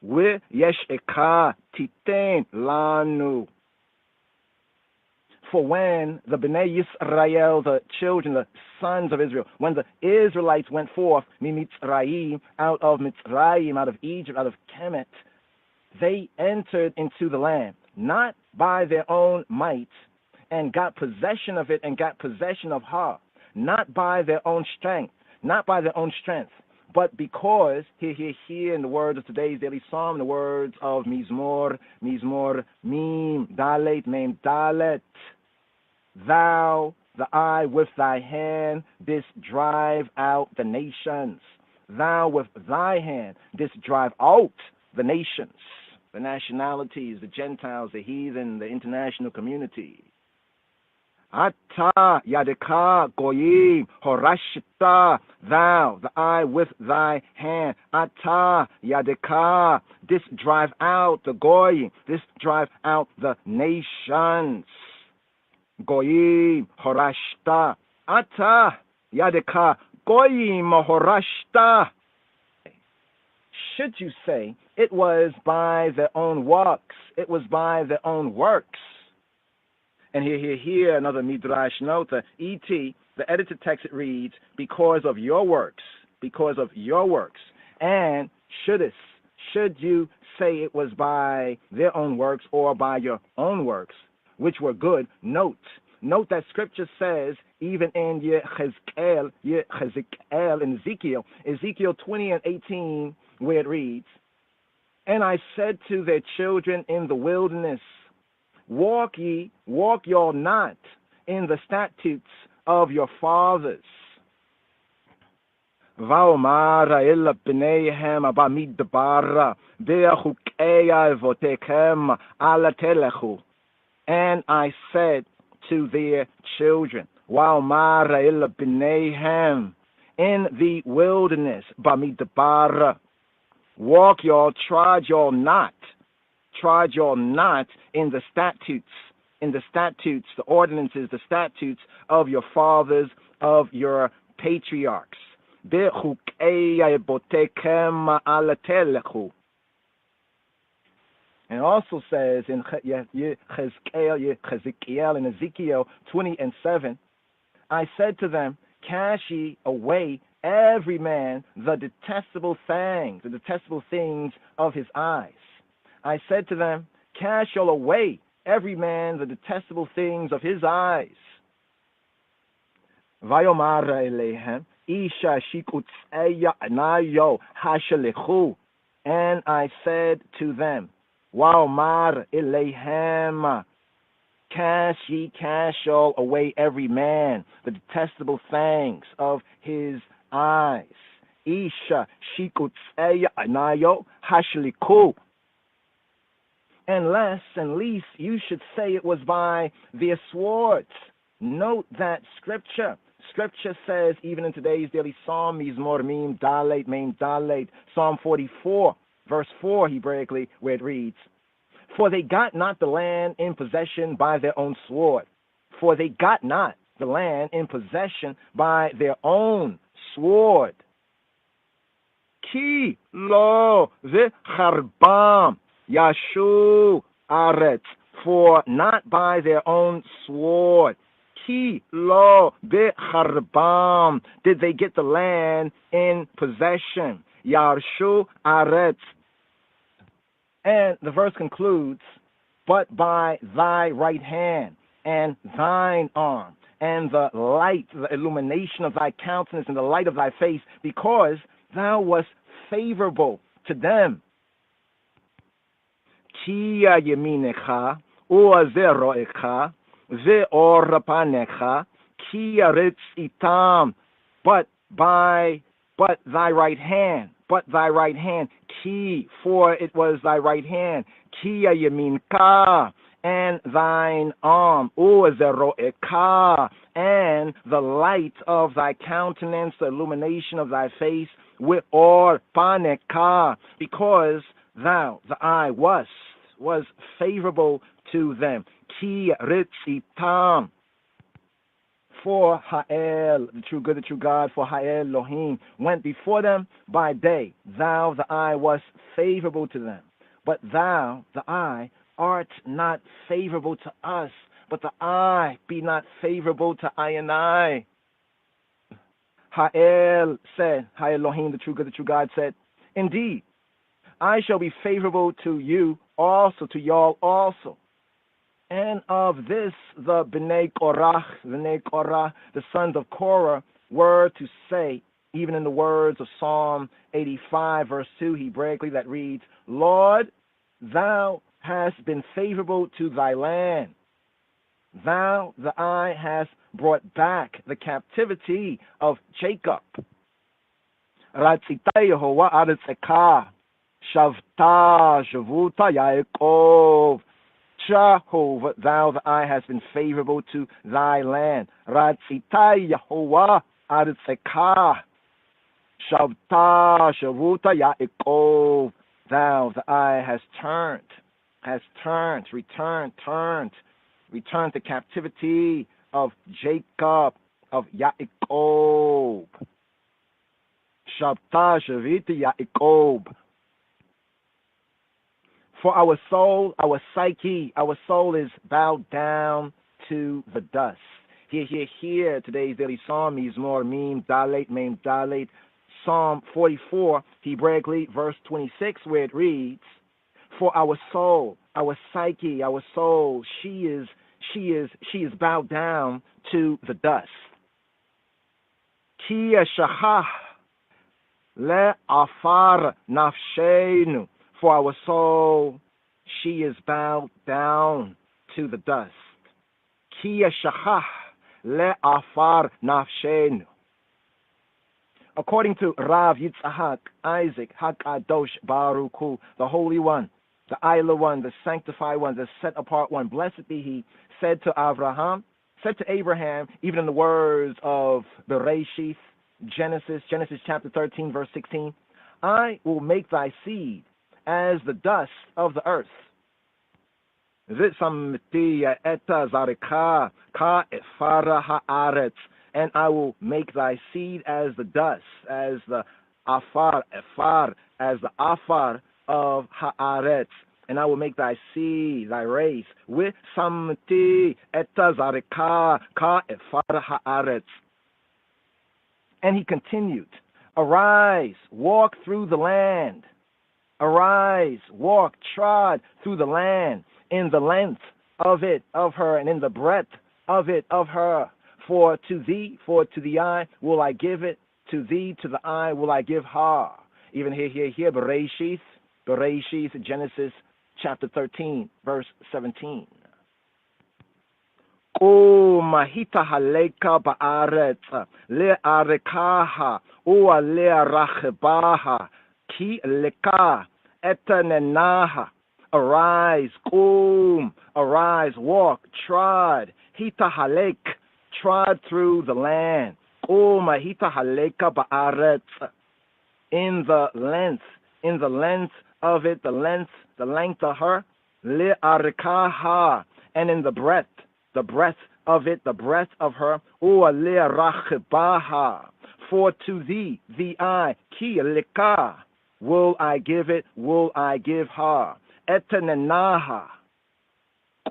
ve'yesheka titen lanu. For when the Bnei Yisrael, the children, the sons of Israel, when the Israelites went forth, Mitzrayim, out of Mitzrayim, out of Egypt, out of Kemet, they entered into the land, not by their own might, and got possession of it and got possession of her, not by their own strength, not by their own strength, but because, here, in the words of today's daily psalm, the words of Mizmor, Mim, Dalet, Mem, Dalet, thou, the eye with thy hand, didst drive out the nations. Thou with thy hand didst drive out the nations, the nationalities, the Gentiles, the heathen, the international community. Ata yadeka goyim horashita, thou, the eye with thy hand. Ata yadeka, this drive out the goyim, this drive out the nations. Goyim horashta, ata yadeka goyim horashta. Should you say it was by their own works? It was by their own works. And here, another Midrash note, E.T., the edited text, it reads, because of your works, because of your works. And should you say it was by their own works or by your own works, which were good, note that Scripture says, even in Yechezkel, in Ezekiel 20 and 18, where it reads, and I said to their children in the wilderness, walk y'all not in the statutes of your fathers. Vaomara illa b'neihem abamidbara be'chukeya votekem ala telechu. And I said to their children, Vaomara illa b'neihem, in the wilderness, bamidbara, walk y'all, trod y'all not in the statutes, the ordinances, the statutes of your fathers, of your patriarchs. And it also says in Ezekiel 20 and 7, I said to them, cast ye away every man the detestable things of his eyes. I said to them, cast y'all away every man the detestable things of his eyes. Vayomara elehem isha shikutzeya anayo hashalechu. And I said to them, Vayomar elehem, cast y'all away every man the detestable things of his eyes. Isha shikutzeya anayo hashalechu. And last and least, you should say it was by their swords. Note that Scripture says, even in today's daily psalm, Mizmor Mim Dalet Mem Dalet, Psalm 44, verse 4, Hebraically, where it reads, for they got not the land in possession by their own sword. For they got not the land in possession by their own sword. Ki lo v'charbam Yashu Aretz, for not by their own sword. Ki lo becharbam, did they get the land in possession. Yashu Aretz. And the verse concludes, but by thy right hand and thine arm and the light, the illumination of thy countenance and the light of thy face, because thou wast favorable to them. Kia yeminecha, uazeroecha, veorapanecha, kia ritz itam, but thy right hand, ki, for it was thy right hand, kia yeminka, and thine arm, uazeroecha, and the light of thy countenance, the illumination of thy face, with or paneka, because thou, the eye, was favorable to them. Ki ritzitam, for Ha'el, the true good, the true God, for Ha'el Elohim, went before them by day. Thou, the eye, was favorable to them. But thou, the eye, art not favorable to us, but the eye be not favorable to I and I. Ha'el said, Ha'el Elohim, the true good, the true God, said, indeed, I shall be favorable to you also, to y'all also. And of this, the B'nai Korah, the sons of Korah, were to say, even in the words of Psalm 85, verse 2, Hebraically, that reads, Lord, thou hast been favorable to thy land. Thou, the eye, hast brought back the captivity of Jacob. Ratzita Yehovah Aretzeka, Shavta Shavuta Yaakov. Jehovah, thou, the eye, hast been favorable to thy land. Ratzita Yehovah Aretzeka, Shavta Shavuta Yaakov. Thou, the eye, has returned the captivity of Jacob, of Yaakov. Shavta Shavita Yaakov. For our soul, our psyche, our soul is bowed down to the dust. Here, today's daily psalm, Mizmor, Mim, Dalet, Mem, Dalet, Psalm 44, Hebraically, verse 26, where it reads, for our soul, our psyche, our soul, she is bowed down to the dust. Ki shachah le'afar nafshenu. For our soul, she is bowed down to the dust. Ki shachah le'afar nafshenu. According to Rav Yitzhak Isaac Hakadosh Baruch Hu, the Holy One, the Isla One, the Sanctified One, the Set Apart One, blessed be He, said to Abraham, even in the words of Bereshith, Genesis chapter 13, verse 16, I will make thy seed as the dust of the earth. And I will make thy seed as the dust, as the afar, as the afar of haaretz. And I will make thy seed, thy race, with samti etazareka ka efar haaretz. And he continued, arise, walk through the land. Arise, walk, trod through the land, in the length of it, of her, and in the breadth of it, of her. For to the eye will I give it, to thee, to the eye will I give her. Even here, Bereshith, Genesis chapter 13, verse 17. O mahita haleka ba'aretz, le'arekaha, ua le'arachebaha, ki leka, etanenaha. Arise, arise, walk, trod, hita halek, trod through the land. Mahita haleka ba'aretz. In the length of it, the length of her, le'arekaha, and in the breadth of it, the breadth of her, le'arachebaha. For to thee, the eye, ki leka, will I give it, will I give her. Etenenaha.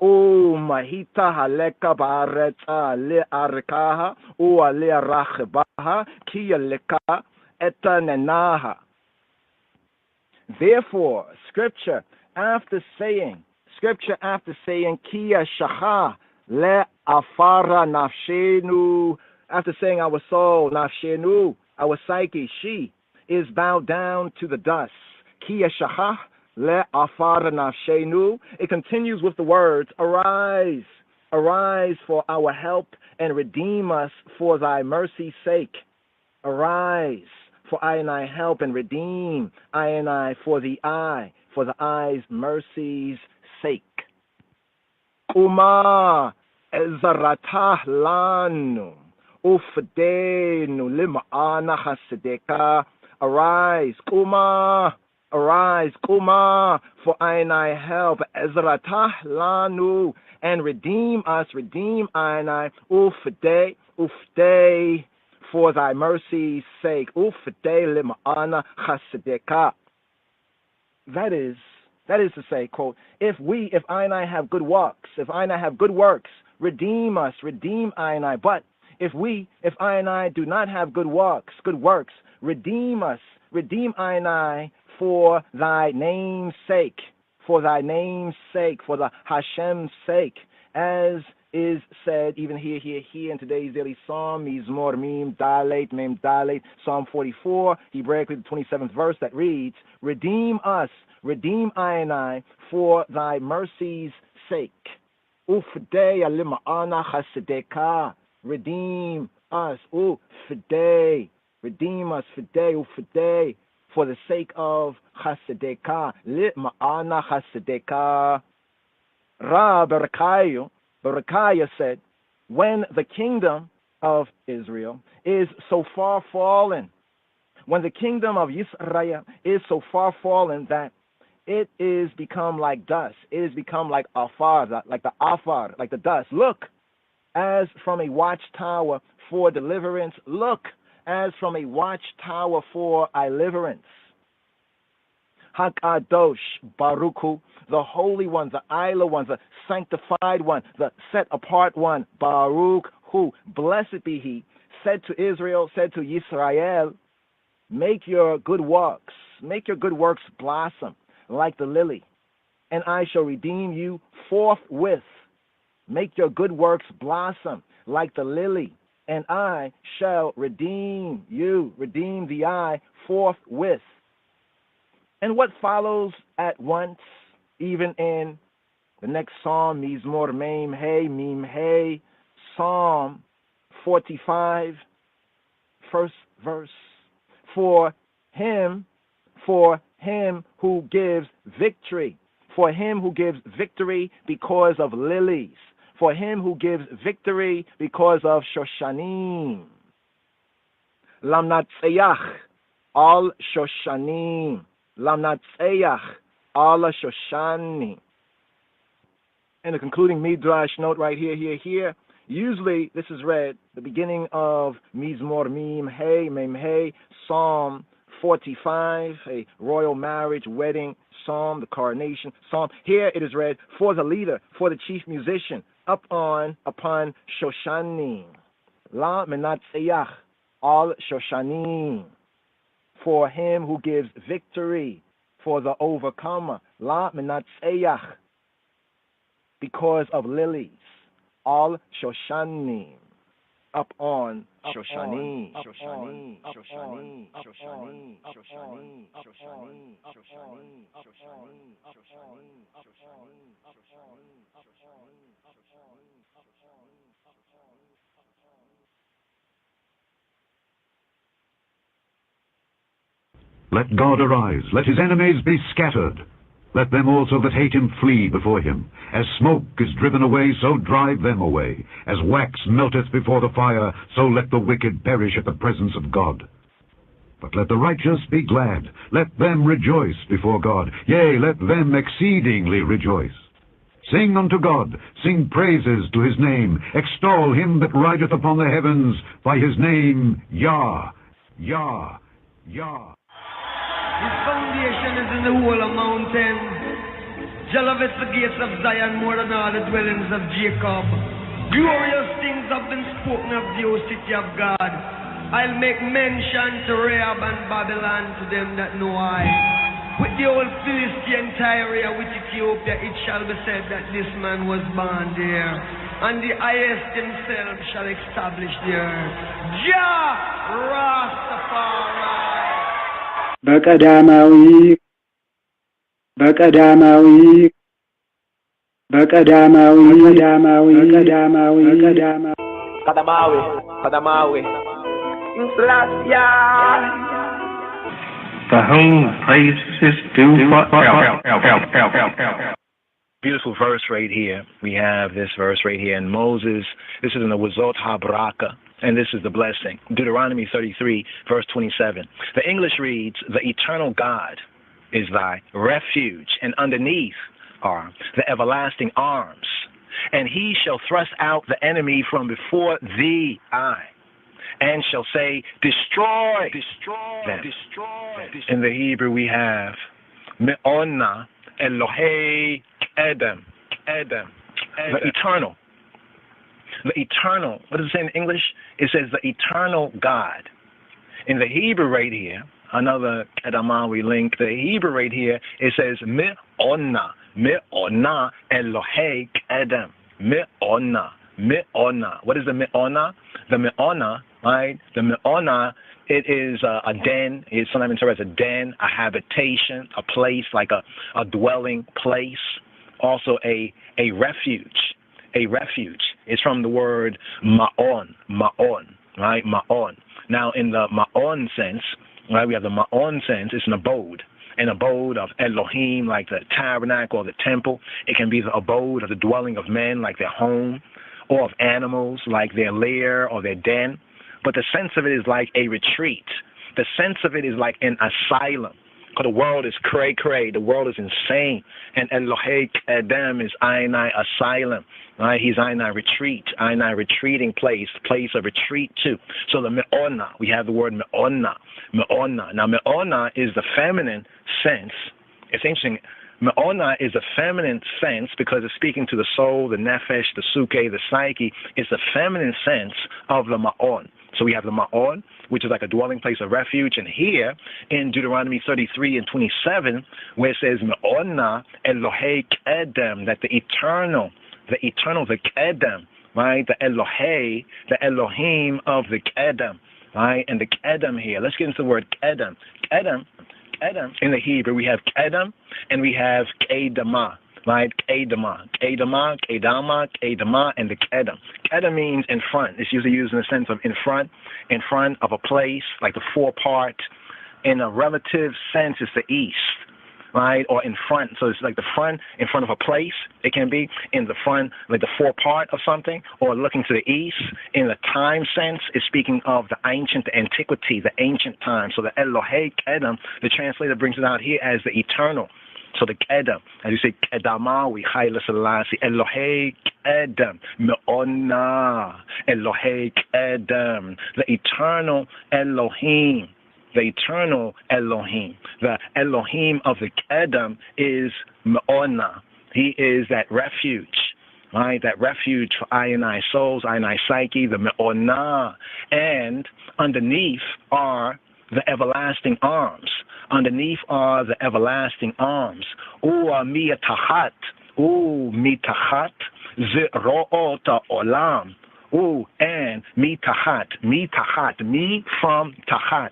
Mahita haleka ba'aretza le'arekaha ua le'arachebaha ki leka etenenaha. Therefore, scripture after saying Kia shacha le'afara nafshenu, after saying our soul, nafshenu, our psyche, she is bowed down to the dust. Kia shacha le'afara nafshenu. It continues with the words, arise, arise for our help and redeem us for thy mercy's sake. Arise, for I and I help and redeem, I and I for the eye's mercy's sake. Uma ezaratah lanu ufdenu lima'ana hasedeka. Arise, Kuma, for I and I help, ezaratah lanu, and redeem us, redeem I and I, ufde, for thy mercy's sake, ufde lima'ana hasedeka. That is to say, quote, if I and I have good works, redeem us, redeem I and I. But if I and I do not have good works, redeem us, redeem I and I for thy name's sake, for thy name's sake, for the Hashem's sake, as is said even here in today's daily psalm, Mizmor Mem Dalet, Psalm 44, Hebraically the 27th verse that reads, redeem us, redeem I and I, for thy mercy's sake. Ufdei alima'ana chasedeka, redeem us, ufdei, redeem us, fidei, ufdei, for the sake of chasedeka, lima'ana chasedeka. Ra Berechiah said, when the kingdom of Israel is so far fallen, when the kingdom of Yisrael is so far fallen that it is become like dust, it is become like afar, like the afar, like the dust. Look, as from a watchtower for deliverance. Look, as from a watchtower for deliverance. Hakadosh Baruch Hu, the Holy One, the Ilah One, the Sanctified One, the Set Apart One, Baruch Hu, blessed be He, said to Israel, said to Yisrael, make your good works blossom like the lily, and I shall redeem you forthwith. Make your good works blossom like the lily, and I shall redeem you, redeem the I forthwith. And what follows at once, even in the next psalm, Mizmor Mem Hey, Psalm 45, first verse, for him who gives victory, for him who gives victory because of lilies, for him who gives victory because of Shoshanim. Lamnatseyach al Shoshanim. Lamnatseyach al Shoshani. And the concluding Midrash note right here. Usually this is read the beginning of Mizmor Mem Hey, Psalm 45, a royal marriage, wedding psalm, the coronation psalm. Here it is read for the leader, for the chief musician, upon Shoshani. La Menatseyach al Shoshani. For him who gives victory, for the overcomer. La Menatseyach, because of lilies. Al Shoshani. Up on Shoshani. Let God arise, let his enemies be scattered. Let them also that hate him flee before him. As smoke is driven away, so drive them away. As wax melteth before the fire, so let the wicked perish at the presence of God. But let the righteous be glad. Let them rejoice before God. Yea, let them exceedingly rejoice. Sing unto God, sing praises to his name. Extol him that rideth upon the heavens by his name, Yah, Yah, Yah. His foundation is in the whole of mountains. Jah loveth the gates of Zion more than all the dwellings of Jacob. Glorious things have been spoken of thee, O city of God. I'll make mention to Rahab and Babylon, to them that know I. With the old Philistine Tyre, with Ethiopia, it shall be said that this man was born there, and the highest himself shall establish the earth. Jah Rastafari. በቀዳማዊ For whom praise is due forever. Beautiful verse right here. We have this verse right here in Moses. This is in the Wazot HaBaraka, and this is the blessing. Deuteronomy 33, verse 27. The English reads, the eternal God is thy refuge, and underneath are the everlasting arms. And he shall thrust out the enemy from before thee, and shall say, destroy them. In the Hebrew we have, Me'onna Elohei Edom, the eternal. The eternal, what does it say in English? It says the eternal God. In the Hebrew right here, another Kedamawi link, the Hebrew right here, it says, Me'ona Elohei Kedem. Me'ona. What is the Me'ona? The Me'ona, right? The Me'ona, it is a den. It's sometimes interpreted as a den, a habitation, a place, like a dwelling place. Also a refuge. A refuge. It's from the word ma'on, right? Ma'on. Now, in the ma'on sense, right, we have the ma'on sense, it's an abode of Elohim, like the tabernacle or the temple. It can be the abode or the dwelling of men, like their home, or of animals, like their lair or their den. But the sense of it is like a retreat. The sense of it is like an asylum. Because the world is cray-cray. The world is insane. And Elohei Kedem is Ainai asylum. Right? He's Ainai retreat. Ainai retreating place of retreat too. So the Me'ona, we have the word Me'ona. Me'ona. Now Me'ona is the feminine sense. It's interesting. Me'ona is a feminine sense because it's speaking to the soul, the nefesh, the suke, the psyche. It's the feminine sense of the ma'on. So we have the ma'on, which is like a dwelling place of refuge. And here in Deuteronomy 33 and 27, where it says Me'ona Elohei Kedem, that the eternal, the Kedem, right? The Elohei, the Elohim of the Kedem, right? And the Kedem here. Let's get into the word Kedem. Kedem, in the Hebrew, we have Kedem and we have Kedama, right? Kedama, and the Kedem. Kedem means in front. It's usually used in the sense of in front of a place, like the forepart. In a relative sense, it's the east, right? Or in front. So it's like the front, in front of a place. It can be in the front, like the forepart of something, or looking to the east. In the time sense, it's speaking of the antiquity, the ancient time. So the Elohei Kedem, the translator brings it out here as the eternal. So the Kedem, as you say, Kedamawi, Haile Selassie, Elohei Kedem, Me'ona, Elohei Kedem, the eternal Elohim. The eternal Elohim. The Elohim of the Kedem is Me'ona. He is that refuge, right? That refuge for I and I souls, I and I psyche, the Me'ona. And underneath are the everlasting arms. Underneath are the everlasting arms. Mitahat, mitahat, zero'ot olam. And mitahat, me from tahat,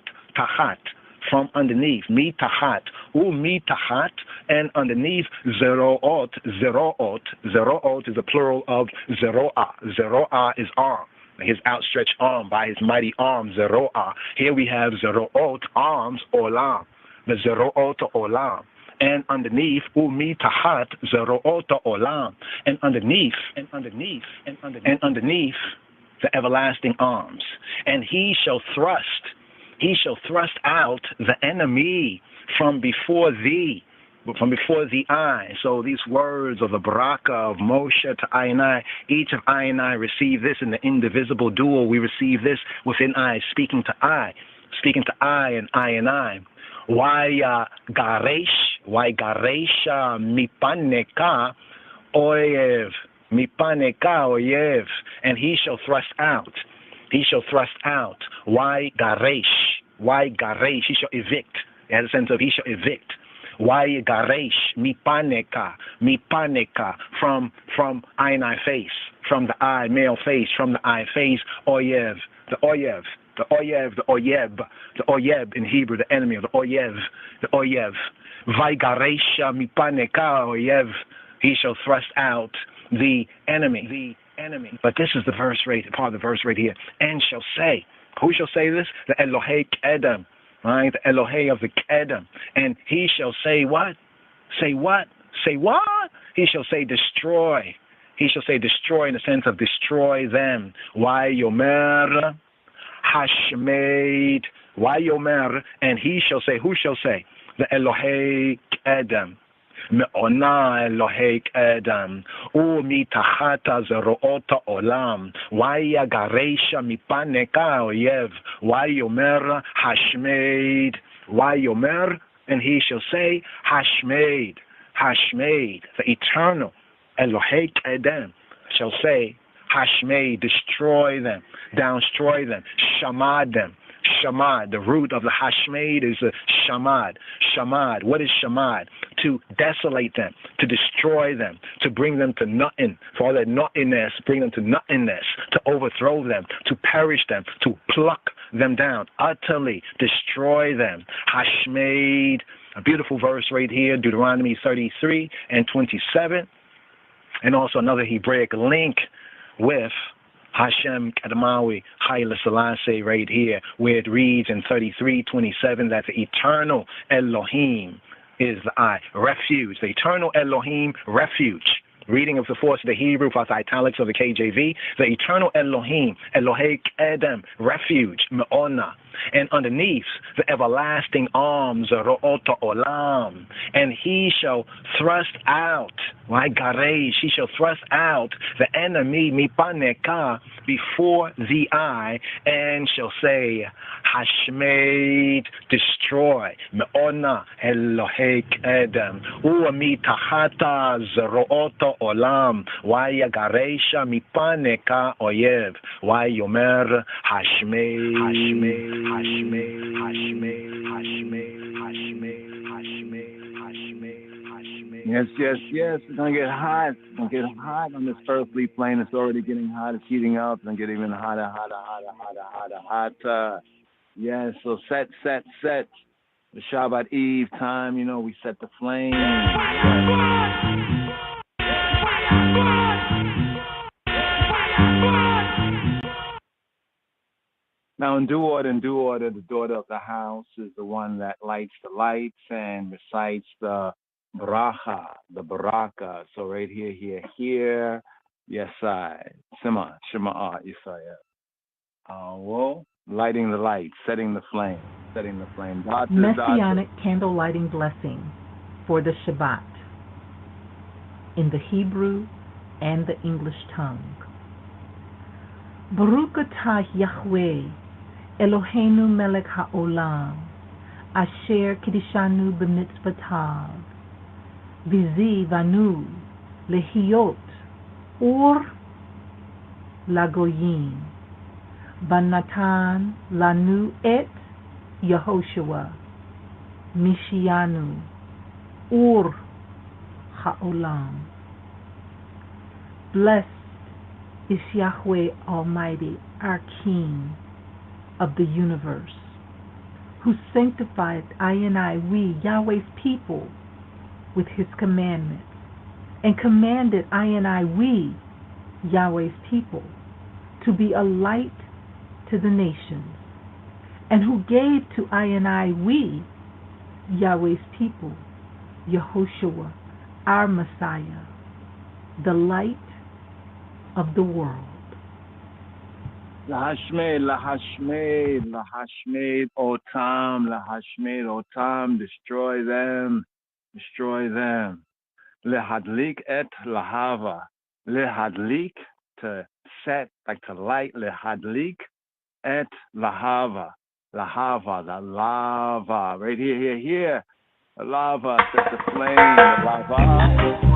from underneath, mitahat, mitahat, and underneath zero'ot is the plural of zero'ah. Zero'ah is arm. His outstretched arm, by his mighty arm, zero'ah. Here we have zero'ot, arms, olam. The zero'ot olam. And underneath, mitahat, zero'ot olam. And underneath, the everlasting arms. And he shall thrust out the enemy from before thee, eye. So these words of the Baraka of Moshe to I and I, each of I and I receive this in the indivisible dual. We receive this within I, speaking to I and I. Why garesh mipaneka oyev, and he shall thrust out. Why garesh? He shall evict. It has a sense of he shall evict. Why garesh mipaneka from I and I face, from the I male face, from the I face oyev, the oyeb in Hebrew, the enemy of the oyev. Vaigaresha mipaneka oyev, he shall thrust out the enemy. But this is the verse right, part of the verse right here. And shall say, who shall say this? The Elohei Kedem, right? The Elohei of the Kedem. And he shall say what? Say what? He shall say destroy. He shall say destroy in the sense of destroy them. Why yomer hashmeid? Why yomer? And he shall say, who shall say? The Elohei Kedem. Me'ona Elohei Kedem. Mitachata zero'ota olam. Why yagaresha mipaneka oyev? Why yomer hashmeid? Why yomer? And he shall say hashmeid, the eternal Elohei Kedem shall say hashmeid, destroy them, downstroy them, shamad them, Shamad. The root of the Hashmade is Shamad. Shamad. What is Shamad? To desolate them, to destroy them, to bring them to nothing. For all their nothingness, bring them to nothingness, to overthrow them, to perish them, to pluck them down, utterly destroy them. Hashmade. A beautiful verse right here, Deuteronomy 33 and 27. And also another Hebraic link with Hashem Kadamawi Haile Selassie right here, where it reads in 33:27 that the eternal Elohim is the refuge, the eternal Elohim refuge. Reading of the force of the Hebrew plus italics of the KJV, the eternal Elohim, Elohei Kedem, refuge, Me'ona. And underneath, the everlasting arms, Ro'ota Olam. And he shall thrust out, like Garesh, he shall thrust out the enemy, Mipaneka, before the eye, and shall say, Hashmade, destroy, Me'ona, Elohei Kedem, Uamitahata, Ro'ota Olam, Waya Garesha, Mipaneka, Oyev, Wayomer, Hashmade, Hashmade. Hashmade, Hashmade, Hashmade, Hashmade, Hashmade, Hashmade, Hashmade. Yes, yes, yes. It's going to get hot. It's going to get hot on this earthly plane. It's already getting hot. It's heating up. It's going to get even hotter, hotter. Yes, so set. The Shabbat Eve time, you know, we set the flame. Now, in due order, the daughter of the house is the one that lights the lights and recites the bracha, the baraka. So right here. Yes, Shema, Yisrael. Well, lighting the lights, setting the flame. Messianic candle lighting blessing for the Shabbat in the Hebrew and the English tongue. Baruch atah Yahweh Eloheinu melech haolam, asher kidishanu b'mitzvotav, v'zivanu lehiyot or lagoyim, v'natan lanu et Yehoshua, Mishianu or haolam. Blessed is Yahweh Almighty, our King of the universe, who sanctified we, Yahweh's people, with his commandments, and commanded we, Yahweh's people, to be a light to the nations, and who gave to we, Yahweh's people, Yehoshua, our Messiah, the light of the world. Lahashmed, Otam, destroy them. Lehadlik et lahava, lehadlik, to set, like to light, lehadlik et lahava, the lava, right here, the lava, set the flame, the lava. Let the flame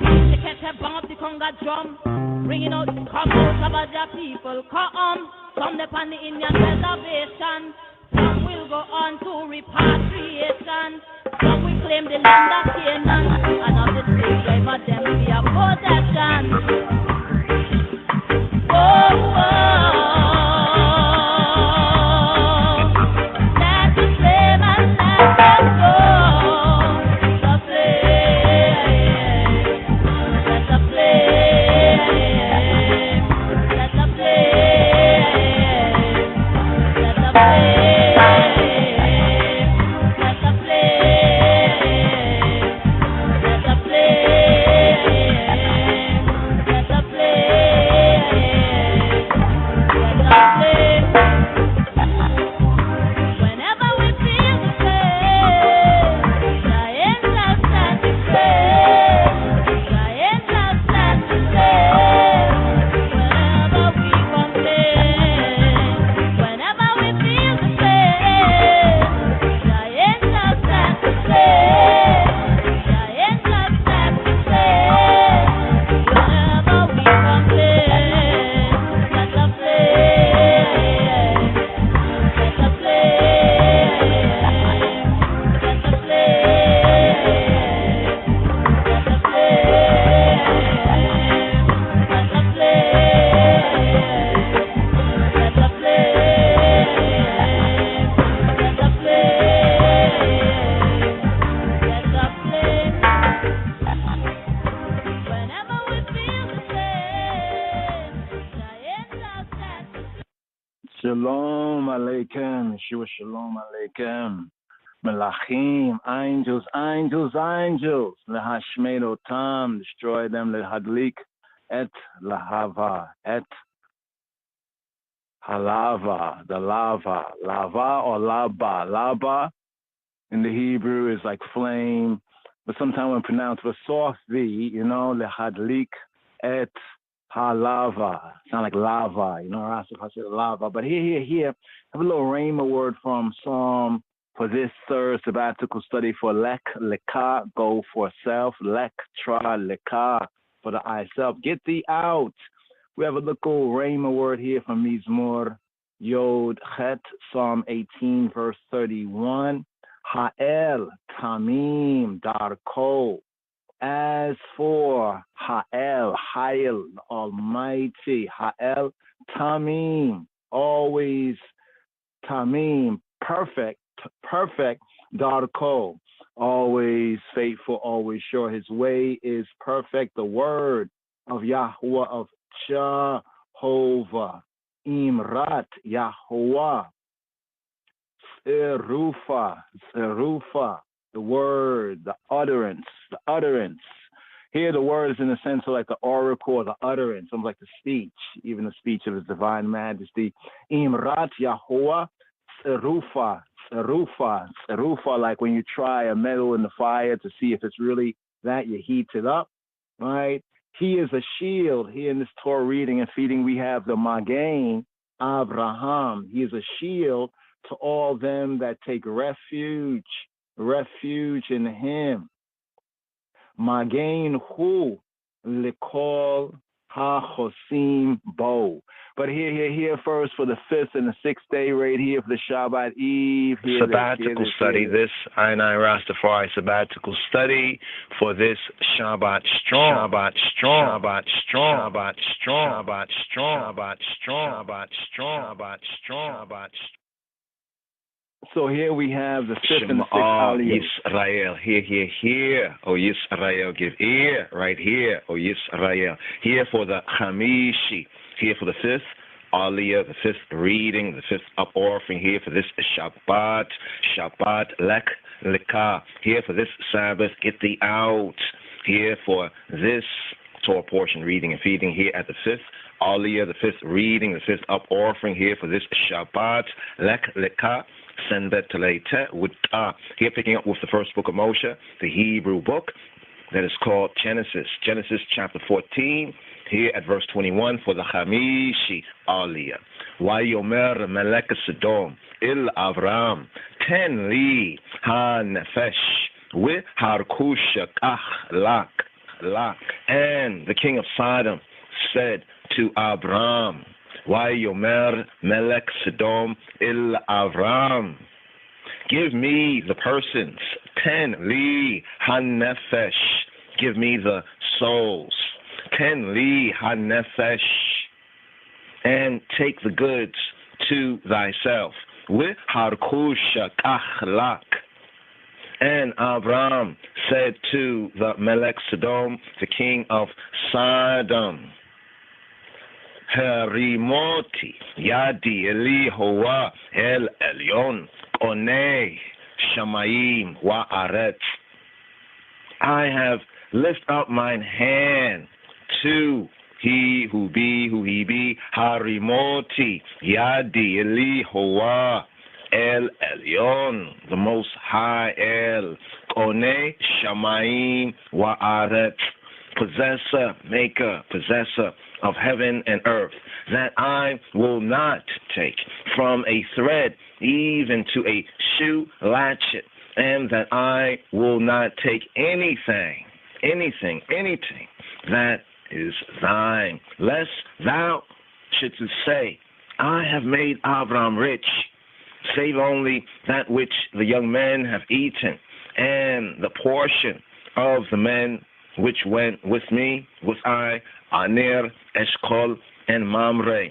They catch a bang of the conga drum. Ringing out, come out, Shabaja people, come. Some depend the Indian reservation. Some will go on to repatriation. Some will claim the land of Canaan. And of the slave driver, them be a possession. Oh, let the flame and let them go. The flame, let the flame, let the flame, let the flame, let the flame, let the flame, let the whenever we feel the pain, the angels stand to pray. The angels stand to pray. Whenever we complain, whenever we feel the pain, the angels stand to pray. The angels stand to pray. Whenever we complain, let the flame, let the flame, let the flame, let the flame, let the flame, let the flame, whenever we feel the pain, the angels stand to Shalom Aleichem, Yeshua Shalom Aleichem. Melachim, angels, angels, angels. Lehashmed otam, destroy them. Lehadlik et lahava, et halava, the lava. Lava or laba. Laba in the Hebrew is like flame, but sometimes when pronounced with soft V, lehadlik et halava. Sound like lava, Rastafari said lava. But here, have a little rhema word from Psalm for this third sabbatical study for Lech, Lecha, Go Forth ThySelf, Lech, Tra, Lecha, for the I self. Get thee out. We have a little rhema word here from Mizmor Yod Chet, Psalm 18, verse 31. Ha'el Tamim Darko. As for Ha'el, Ha'el, Almighty, Ha'el Tamim, always Tamim, perfect, Darko, always faithful, always sure. His way is perfect. The word of Yahweh, of Jehovah, Imrat, Yahweh, Zerufa, the word, the utterance. Here the word is in the sense of like the oracle or the utterance, something like the speech, even the speech of His Divine Majesty. Imrat Yahuwah, Zerufa, like when you try a metal in the fire to see if it's really that, you heat it up, right? He is a shield. Here in this Torah reading and feeding, we have the Magen Abraham. He is a shield to all them that take refuge in Him. Magen hu likol ha-chosim bo. But here first for the 5th and the 6th day, right here for the Shabbat Eve. Sabbatical study. This I Rastafari sabbatical study for this Shabbat strong. Shabbat strong. Shabbat strong. Shabbat strong. Shabbat strong. Shabbat strong. Shabbat strong. Shabbat strong. Shabbat. So here we have the 5th and the 6th Yisrael, here. Oh, Yisrael, give ear right here. Oh, Yisrael, here for the Hamishi, here for the 5th Aliyah, the 5th reading, the 5th up offering, here for this Shabbat, Lech, Lecha, here for this Sabbath, get thee out, here for this Torah portion reading and feeding, here at the 5th Aliyah, the 5th reading, the 5th up offering, here for this Shabbat, Lech, Lecha, Senbet Lecha, with here picking up with the first book of Moshe, the Hebrew book that is called Genesis chapter 14, here at verse 21 for the Hamishi Aliyah. Vayomer Melech Sodom Il Avram Ten Li Ha Nefesh Wi Harkush Kach Lak Lach. And the king of Sodom said to Abram, Wayomer Melech Sodom il Avram, give me the persons, 10 li hanefesh, give me the souls, 10 li hanefesh, and take the goods to thyself. With harkusha kachlak. And Abram said to the Melech Sodom, the king of Sodom, Harimoti yadi Elihoa el Elyon onei shamayim wa aretz. I have lifted up mine hand to he who be, Harimoti yadi Elihoa El Elyon, the Most High El, Konei Shamayim Wa'aretz, possessor, maker, possessor of heaven and earth, that I will not take from a thread even to a shoe latchet, and that I will not take anything that is thine, lest thou shouldst say, I have made Abram rich, save only that which the young men have eaten, and the portion of the men which went with me, with I, Aner, Eshkol, and Mamre.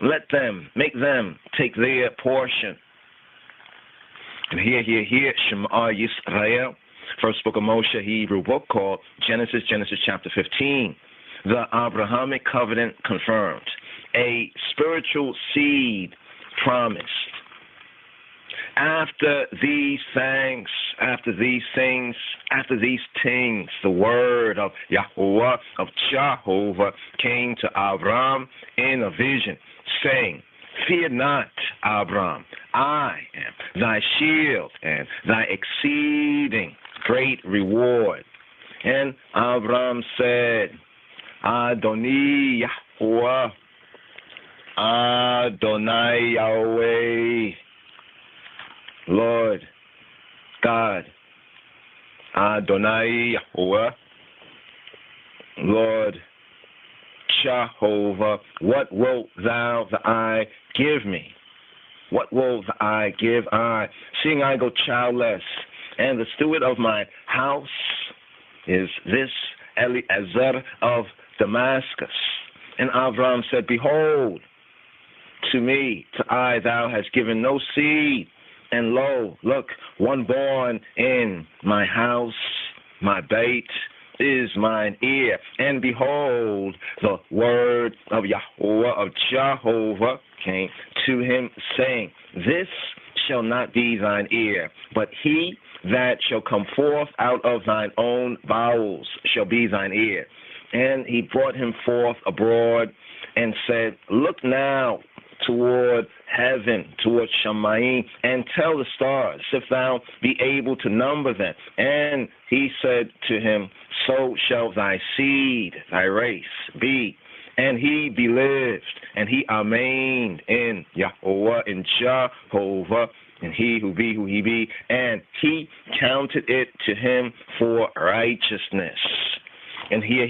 Make them take their portion. And here, Shema Yisrael, first book of Moshe, Hebrew book called Genesis chapter 15. The Abrahamic covenant confirmed. A spiritual seed promised. After these things, the word of Yahweh, of Jehovah, came to Abram in a vision, saying, Fear not, Abram, I am thy shield and thy exceeding great reward. And Abram said, Adonai Yahweh, Adonai Yahweh, Lord God, Adonai Yahweh, Lord Jehovah, what wilt thou that I give me? What will I give I, seeing I go childless, and the steward of my house is this Eliezer of Damascus? And Avram said, Behold, to me, to I, thou hast given no seed, and lo, look, one born in my house, my bait is mine ear. And behold, the word of Yahweh, of Jehovah, came to him, saying, This shall not be thine ear, but he that shall come forth out of thine own bowels shall be thine ear. And he brought him forth abroad and said, Look now toward heaven, toward Shamayim, and tell the stars, if thou be able to number them. And he said to him, So shall thy seed, thy race, be. And he believed, and he remained in Yahweh, in Jehovah, and he who he be, and he counted it to him for righteousness. And here,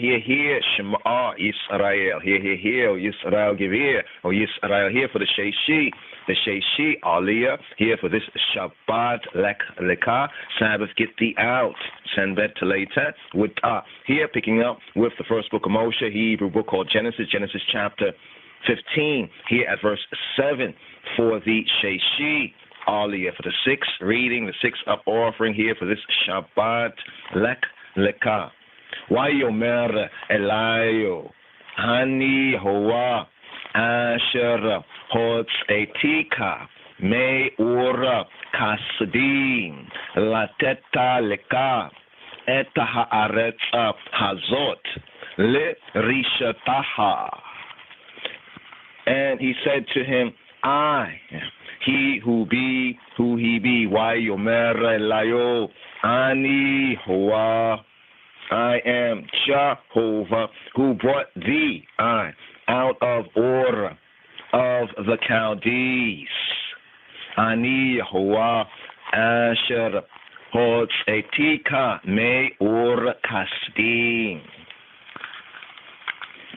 Shema Yisrael, here, O Yisrael, give ear, O Yisrael, here for the Sheishi, Aliyah, here for this Shabbat, Lecha, Sabbath, get thee out, Senbet Taleta, with here picking up with the first book of Moshe, Hebrew book called Genesis chapter 15, here at verse 7, for the Sheishi, Aliyah, for the sixth reading, the sixth up offering here for this Shabbat, Lecha. Wayomer Elayo, Hani Hoa, Asher Hotzetika, Me Ura Kasdim, Lateta Leka, Eta Haaretza Hazot, Le Rishataha. And he said to him, I, he who he be, Wayomer Elayo, Ani Hoa, I am Jehovah, who brought thee out of Ur of the Chaldees. Ani Yehovah Asher Hotzetika me Ur Kasdim.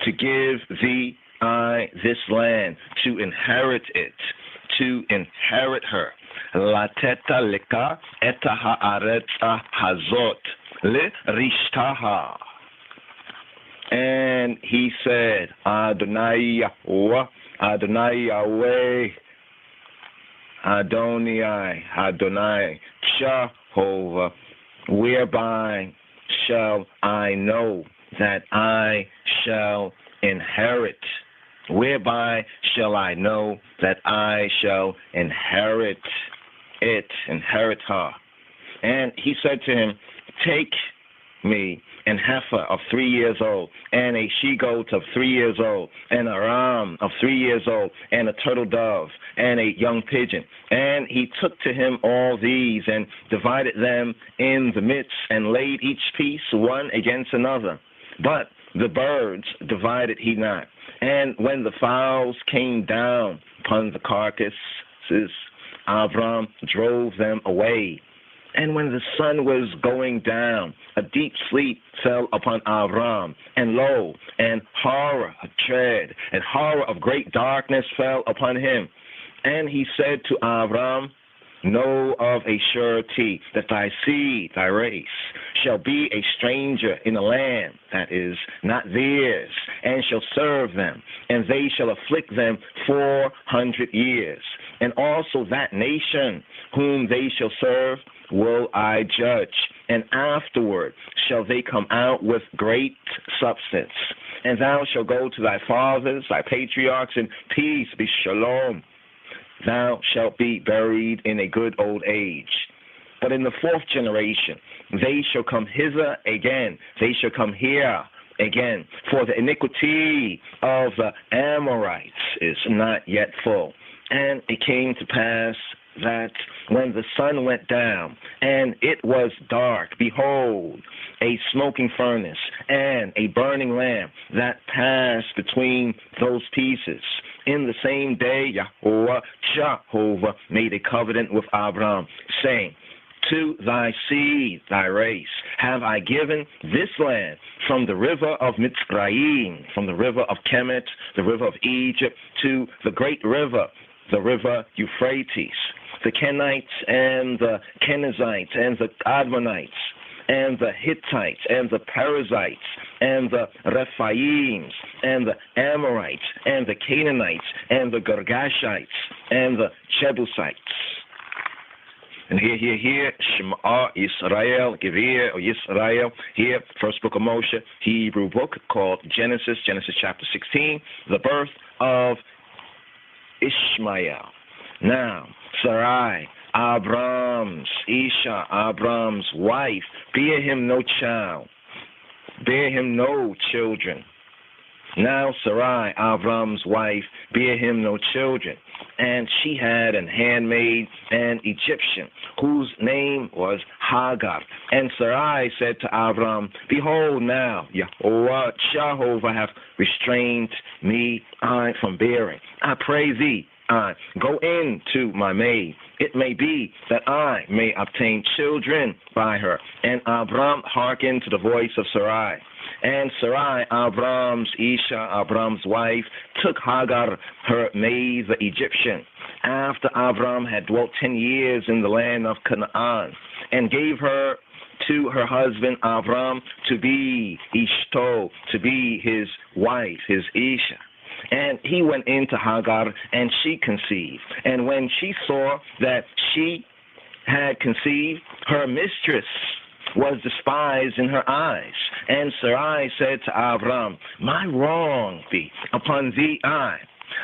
to give thee I this land, to inherit it, to inherit her. Lateta leka eta haaretza hazot le rishtaha. And he said, Adonai Yahweh, Adonai Yahweh, Adonai Jehovah, whereby shall I know that I shall inherit? Whereby shall I know that I shall inherit it, inherit her? And he said to him, take me an heifer of 3 years old, and a she-goat of 3 years old, and a ram of 3 years old, and a turtle dove, and a young pigeon. And he took to him all these, and divided them in the midst, and laid each piece one against another. But the birds divided he not. And when the fowls came down upon the carcasses, Abram drove them away. And when the sun was going down, a deep sleep fell upon Avram, and lo, and horror of dread, and horror of great darkness fell upon him. And he said to Avram, know of a surety that thy seed, thy race, shall be a stranger in a land that is not theirs, and shall serve them, and they shall afflict them 400 years. And also that nation whom they shall serve will I judge, and afterward shall they come out with great substance. And thou shalt go to thy fathers, thy patriarchs, in peace, be shalom. Thou shalt be buried in a good old age. But in the 4th generation, they shall come hither again. They shall come here again. For the iniquity of the Amorites is not yet full. And it came to pass that when the sun went down and it was dark, behold, a smoking furnace and a burning lamp that passed between those pieces. In the same day, Jehovah made a covenant with Abram, saying, to thy seed, thy race, have I given this land from the river of Mitzrayim, from the river of Kemet, the river of Egypt, to the great river, the river Euphrates, the Kenites and the Kenizzites and the Admonites and the Hittites and the Perizzites and the Rephaims and the Amorites and the Canaanites and the Girgashites and the Jebusites. And here, Shema Israel, give ear, or Yisrael, here, first book of Moshe, Hebrew book called Genesis chapter 16, the birth of Ishmael. Now, Sarai, Abram's, Isha, Abram's wife, bear him no child, bear him no children. Now Sarai, Abram's wife, bear him no children. And she had an handmaid, an Egyptian, whose name was Hagar. And Sarai said to Abram, behold now, Jehovah hath restrained me from bearing. I pray thee, go in to my maid. It may be that I may obtain children by her. And Abram hearkened to the voice of Sarai. And Sarai, Abram's Isha, Abram's wife, took Hagar, her maid, the Egyptian, after Abram had dwelt 10 years in the land of Canaan, and gave her to her husband Abram to be Ishto, to be his wife, his Isha. And he went into Hagar, and she conceived. And when she saw that she had conceived, her mistress was despised in her eyes. And Sarai said to Abram, my wrong be upon thee, I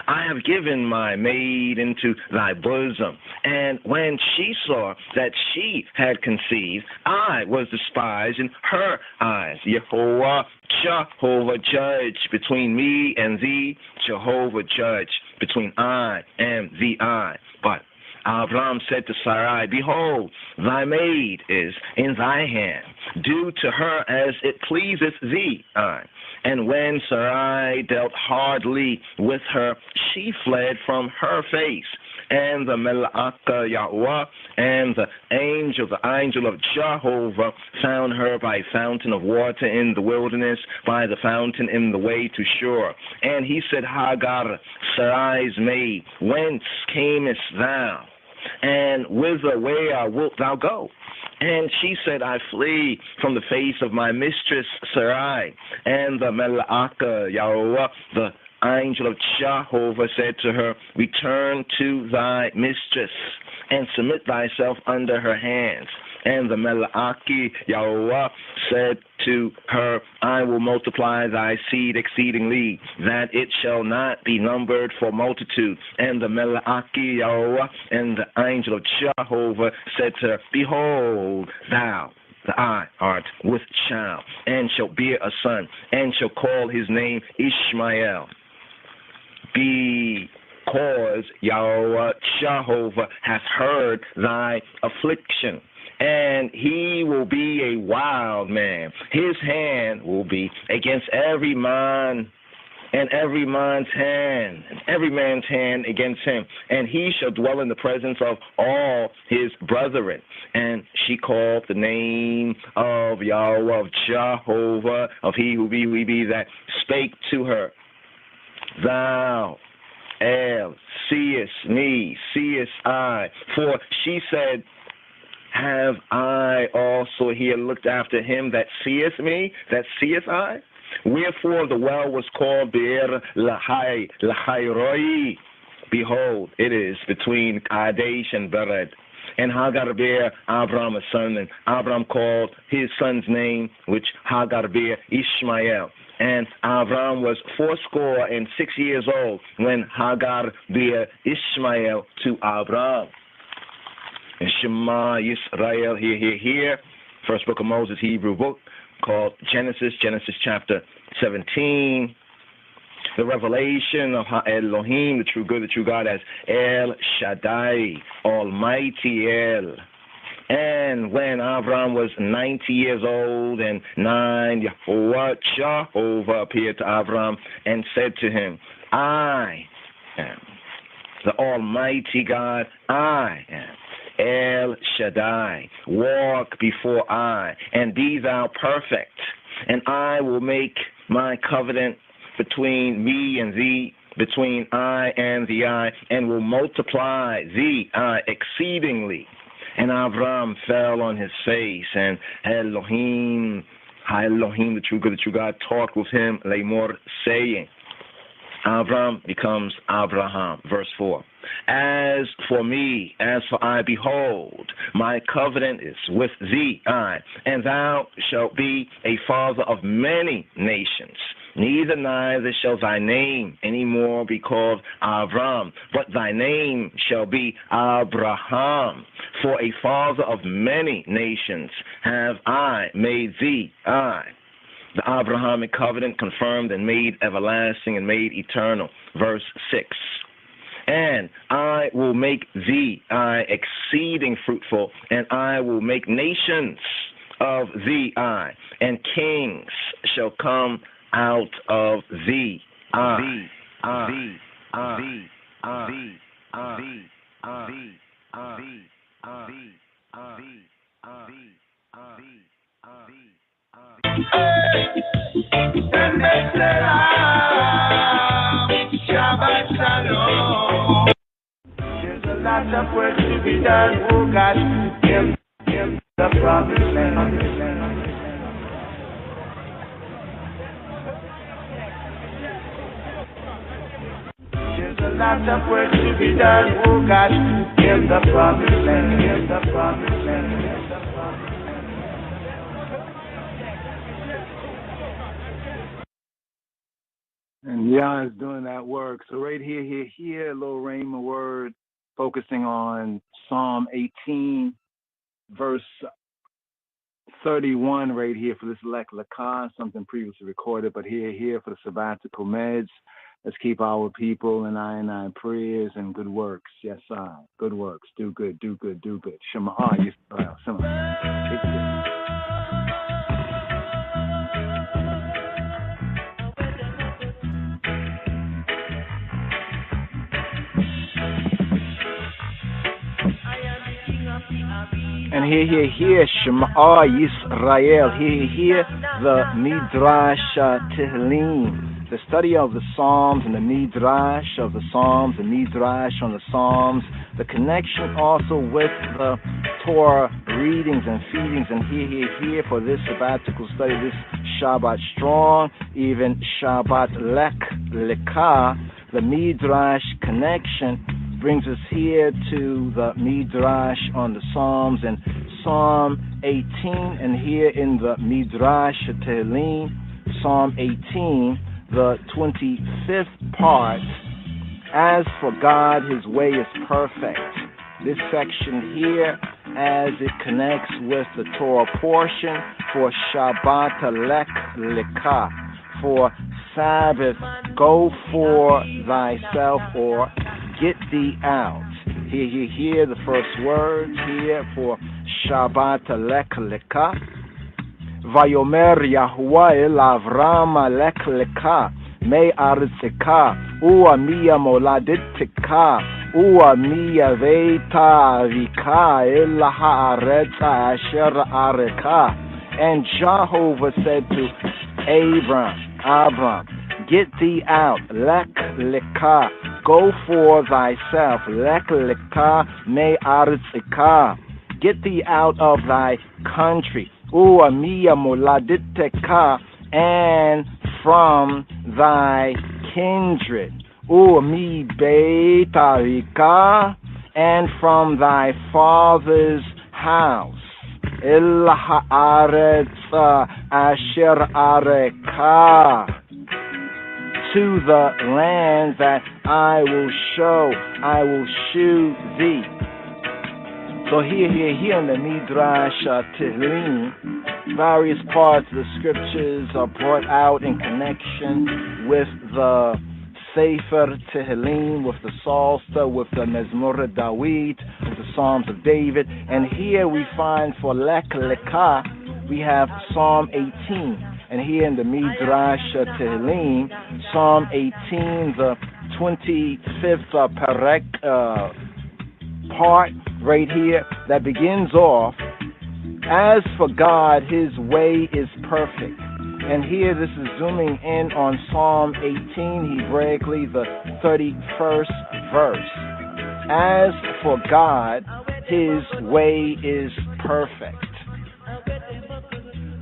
have given my maid into thy bosom. And when she saw that she had conceived, I was despised in her eyes. Jehovah judge between me and thee. Jehovah judge between I and thee, I. But Abram said to Sarai, behold, thy maid is in thy hand. Do to her as it pleaseth thee. And when Sarai dealt hardly with her, she fled from her face. and the Melaka Yahweh, and the angel of Jehovah, found her by a fountain of water in the wilderness, by the fountain in the way to shore. And he said, Hagar, Sarai's maid, whence camest thou? And whither where wilt thou go? And she said, I flee from the face of my mistress Sarai. And the Melaka Yahweh, the angel of Jehovah, said to her, return to thy mistress and submit thyself under her hands. And the Melaki Yahweh said to her, I will multiply thy seed exceedingly, that it shall not be numbered for multitude. And the Melaki Yahweh and the angel of Jehovah said to her, behold, thou art with child, and shall bear a son, and shall call his name Ishmael. Because Yahweh Jehovah hath heard thy affliction, and he will be a wild man. His hand will be against every man, and every man's hand, and every man's hand against him. And he shall dwell in the presence of all his brethren. And she called the name of Yahweh, of Jehovah, of he who be that spake to her. Thou, El, seest me, seest I. For she said, have I also here looked after him that seeth me, that seeth I? Wherefore the well was called Be'er Lahairoi. Behold, it is between Kadesh and Bered. And Hagar bare Abram a son, and Abram called his son's name, which Hagar bare Ishmael. And Abram was 86 years old when Hagar bare Ishmael to Abram. And Shema Yisrael, hear. First book of Moses, Hebrew book, called Genesis chapter 17. The revelation of Elohim, the true good, the true God, as El Shaddai, Almighty El. And when Avram was 90 years old and 9, Yahweh Jehovah appeared to Avram and said to him, I am the Almighty God, I am El Shaddai, walk before I, and be thou perfect, and I will make my covenant between me and thee, between I and the I, and will multiply thee exceedingly. And Avram fell on his face, and Elohim, the true good, the true God, talked with him, Lamor, saying, Avram becomes Abraham. Verse 4. As for me, as for I, behold, my covenant is with thee, and thou shalt be a father of many nations. Neither shall thy name any more be called Avram, but thy name shall be Abraham. For a father of many nations have I made thee, The Abrahamic covenant confirmed and made everlasting and made eternal. Verse 6. And I will make thee exceeding fruitful, and I will make nations of thee, and kings shall come out of thee. Shabbat Shalom. There's a lot of work to be done. Oh God, give the promised land. There's a lot of work to be done. Oh God, give the promised land. Give the promised land. And Yah is doing that work. So right here, a little Rhema word, focusing on Psalm 18, verse 31 right here for this Lecha, something previously recorded, but here for the sabbatical meds. Let's keep our people in I prayers and good works. Yes, good works. Do good. Shema Yisrael. Shema. And here, Shema Yisrael. Here, the Midrash Tehillim, the study of the Psalms and the Midrash of the Psalms, the Midrash on the Psalms, the connection also with the Torah readings and feedings. And here for this sabbatical study, this Shabbat strong, even Shabbat Lecha, the Midrash connection brings us here to the Midrash on the Psalms and Psalm 18, and here in the Midrash Tehillim, Psalm 18, the 25th part. As for God, his way is perfect. This section here, as it connects with the Torah portion for Shabbat Lecha, for Sabbath, go for thyself, or get thee out. Here, the first words here for Shabbat Lecha. Vayomer Yahuwah el Avram Lecha, me artzeka, ua mia moladitka, ua mia veita avika, el haaretza asher areka. And Jehovah said to Abram, get thee out, lecha, go for thyself, lecha me artzeka, get thee out of thy country, ua mia moladiteka, and from thy kindred, ua mi beitarika, and from thy father's house, el haaretz asher areka, to the land that I will shew thee. So here in the Midrash Tehillim, various parts of the scriptures are brought out in connection with the Sefer Tehillim, with the Psalter, with the Mezmor Dawid, with the Psalms of David. And here we find for Lecha, we have Psalm 18. And here in the Midrash Tehillim, Psalm 18, the 25th part right here that begins off, as for God, his way is perfect. And here this is zooming in on Psalm 18, Hebraically the 31st verse. As for God, his way is perfect.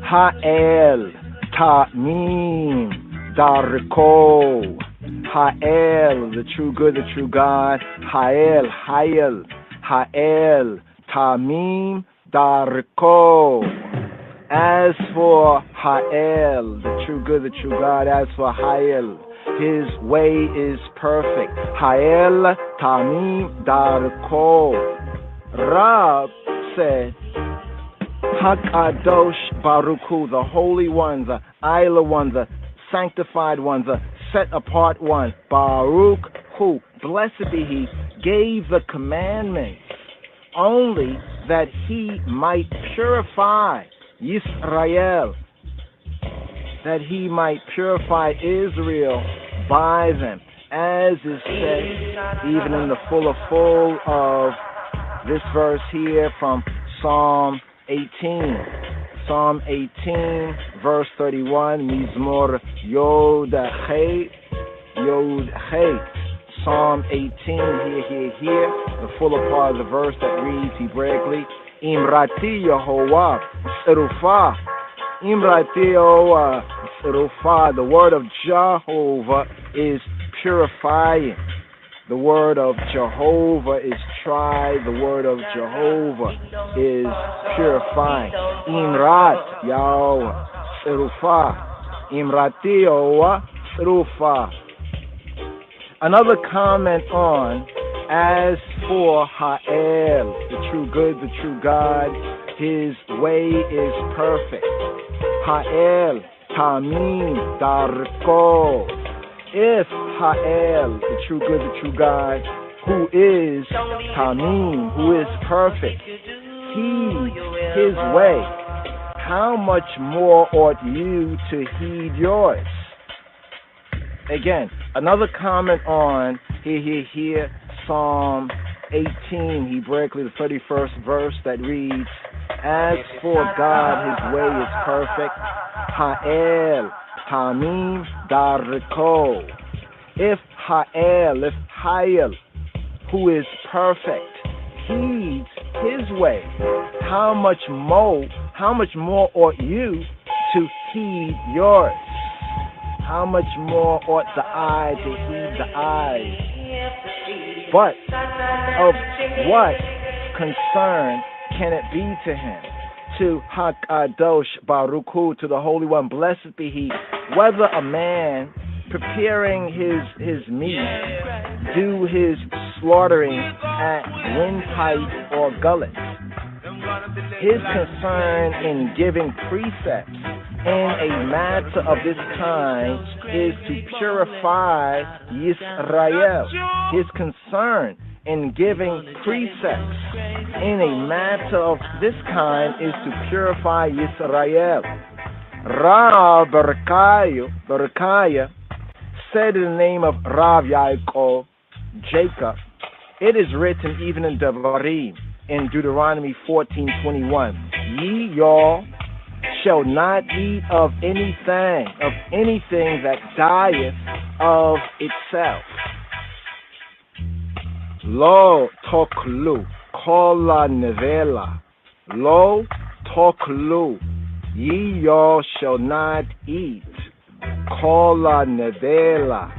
Ha'el Ta'mim Darko, Ha'el, the true good, the true God, Ha'el, Ha'el Ta'mim Darko. As for Ha'el, the true good, the true God, as for Ha'el, his way is perfect. Ha'el Ta'mim Darko. Rab said, Hakadosh Baruch Hu, the Holy One, the Isla One, the Sanctified One, the Set Apart One, Baruch Hu, blessed be he, gave the commandments only that he might purify Yisrael, that he might purify Israel by them, as is said even in the full of this verse here from Psalm 18. Psalm 18, verse 31, Mizmor Yod Chet. Psalm 18, here, the fuller part of the verse that reads Hebraically, Imrati Yehovah Tzirufah. Imrati Yehovah Tzirufah. The word of Jehovah is purifying. The word of Jehovah is tried. The word of Jehovah is purifying. Imrat Yehovah Tzirufah. Imrati Yehovah Tzirufah. Another comment on, as for Ha'el, the true good, the true God, his way is perfect. Ha'el, Tamim, Darko. If Ha'el, the true good, the true God, who is Tamim, who is perfect, heeds his way, how much more ought you to heed yours? Again, another comment on here, Psalm 18, Hebraically the 31st verse that reads, As for God, his way is perfect. Ha'el, Tamim, Dariko. If Ha'el, who is perfect, heeds his way, how much more ought you to heed yours? How much more ought the eye to heed the eyes? But of what concern can it be to him? To Hakadosh Baruch Hu, to the Holy One, blessed be he, whether a man preparing his meat do his slaughtering at windpipe or gullet. His concern in giving precepts in a matter of this kind is to purify Yisrael. His concern in giving precepts in a matter of this kind is to purify Yisrael. Rav Berechiah said in the name of Rav Yaakov, Jacob, it is written even in Devarim, in Deuteronomy 14:21, ye y'all shall not eat of anything that dieth of itself. Lo toklu kola nevela. Lo toklu. Ye y'all shall not eat kola nevela,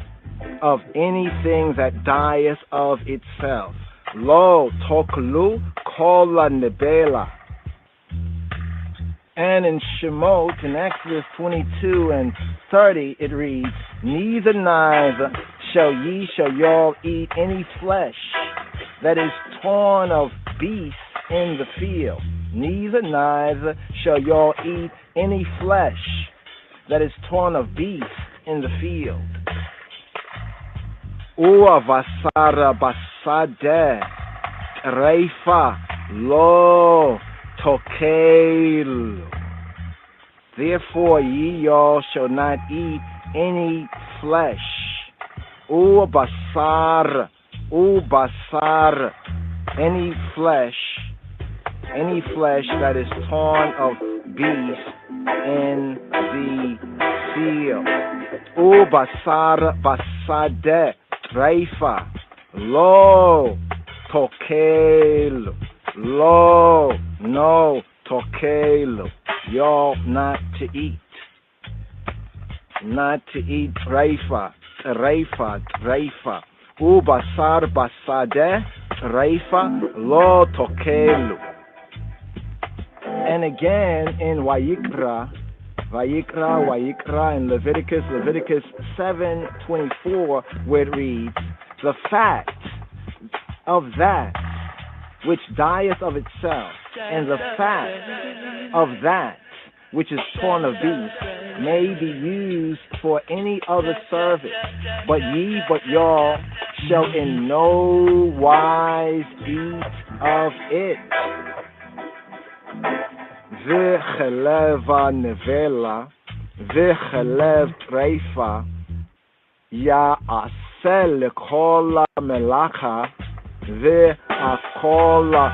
of anything that dieth of itself. Lo toklu kola nevela. And in Shemot, in Exodus 22:30, it reads, neither shall y'all eat any flesh that is torn of beasts in the field. Neither shall y'all eat any flesh that is torn of beasts in the field. Ua vasara basade reifa lo tokel. Therefore ye y'all shall not eat any flesh. Ua basar, any flesh that is torn of beast in the field. Ua basar basade reifa lo tokel. Lo, no, tokel, y'all not to eat reifa, ubasar basade, reifa, lo tokel. And again in Vayikra, in Leviticus 7:24, where it reads, the fat of that which dieth of itself, and the fat of that which is torn of beast may be used for any other service, but y'all shall in no wise eat of it. V'cheleva nevela, v'chelev treifa, ya'aseh lekol melacha, ve'akola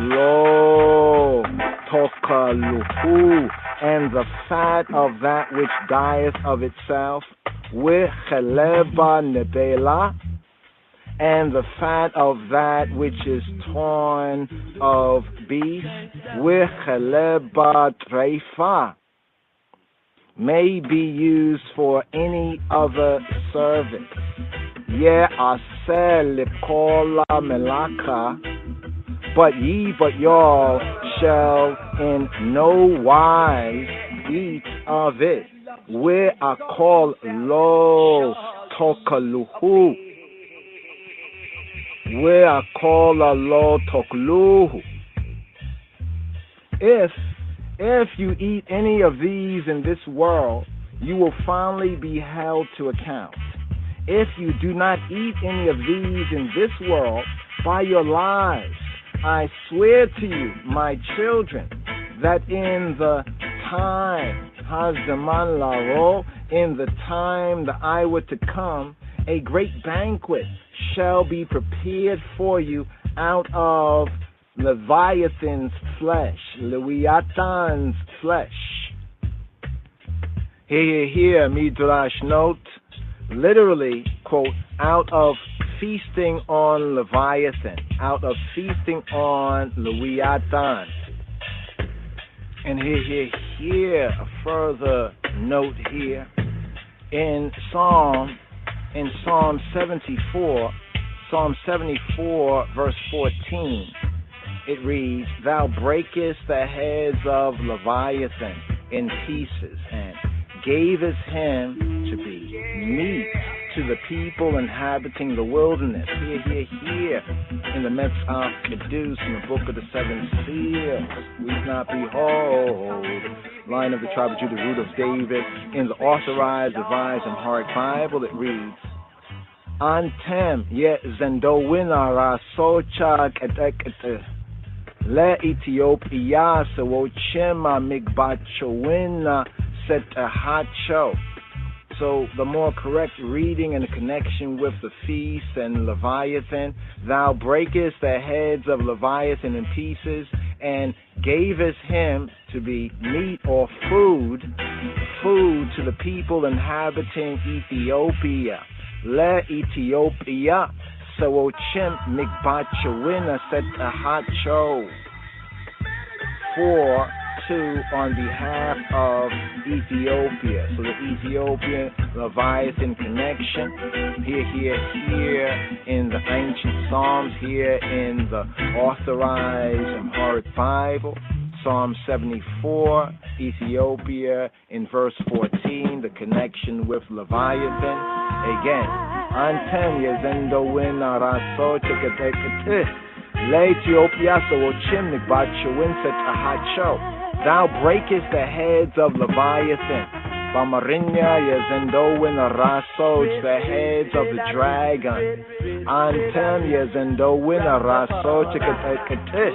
lo tokaluhu, and the fat of that which dieth of itself, ve'cheleba nebela, and the fat of that which is torn of beast, ve'cheleba treifa, may be used for any other service. Ye'aseh lekola melaka, but y'all shall in no wise eat of it. Ve'akol lo tokaluhu, ve'akol lo tokluhu. If you eat any of these in this world, you will finally be held to account. If you do not eat any of these in this world, by your lives, I swear to you, my children, that in the time, Hazdaman Laro, in the time the I were to come, a great banquet shall be prepared for you out of Leviathan's flesh, Leviathan's flesh. Here, Midrash note, literally, quote, out of feasting on Leviathan, out of feasting on Leviathan. And here, a further note here, in Psalm 74, verse 14, it reads, Thou breakest the heads of Leviathan in pieces, and gavest him to be meat to the people inhabiting the wilderness. Here, in the Metzach Kedus, in the book of the seven seals, weep not, behold, Lion of the tribe of Judah, root of David. In the authorized, revised, and hard Bible, it reads, Antem ye zendowina rasocha ketekete le Ethiopia sewochema migbachowina setahacho. So the more correct reading and the connection with the feast and Leviathan, thou breakest the heads of Leviathan in pieces and gavest him to be meat or food to the people inhabiting Ethiopia. Le Ethiopia sewochem mikbachowina setahacho. 4:2 on behalf of Ethiopia. So the Ethiopian Leviathan connection here in the ancient Psalms, here in the authorized Amharic Bible. Psalm 74, Ethiopia in verse 14, the connection with Leviathan. Again, Antem yezendowin araso cheketekete le Ethiopia sewochem mikbachowin setahacho. Thou breakest the heads of Leviathan. Bamarinya yezendowin araso, the heads of the dragon. Antem yezendowin araso cheketekete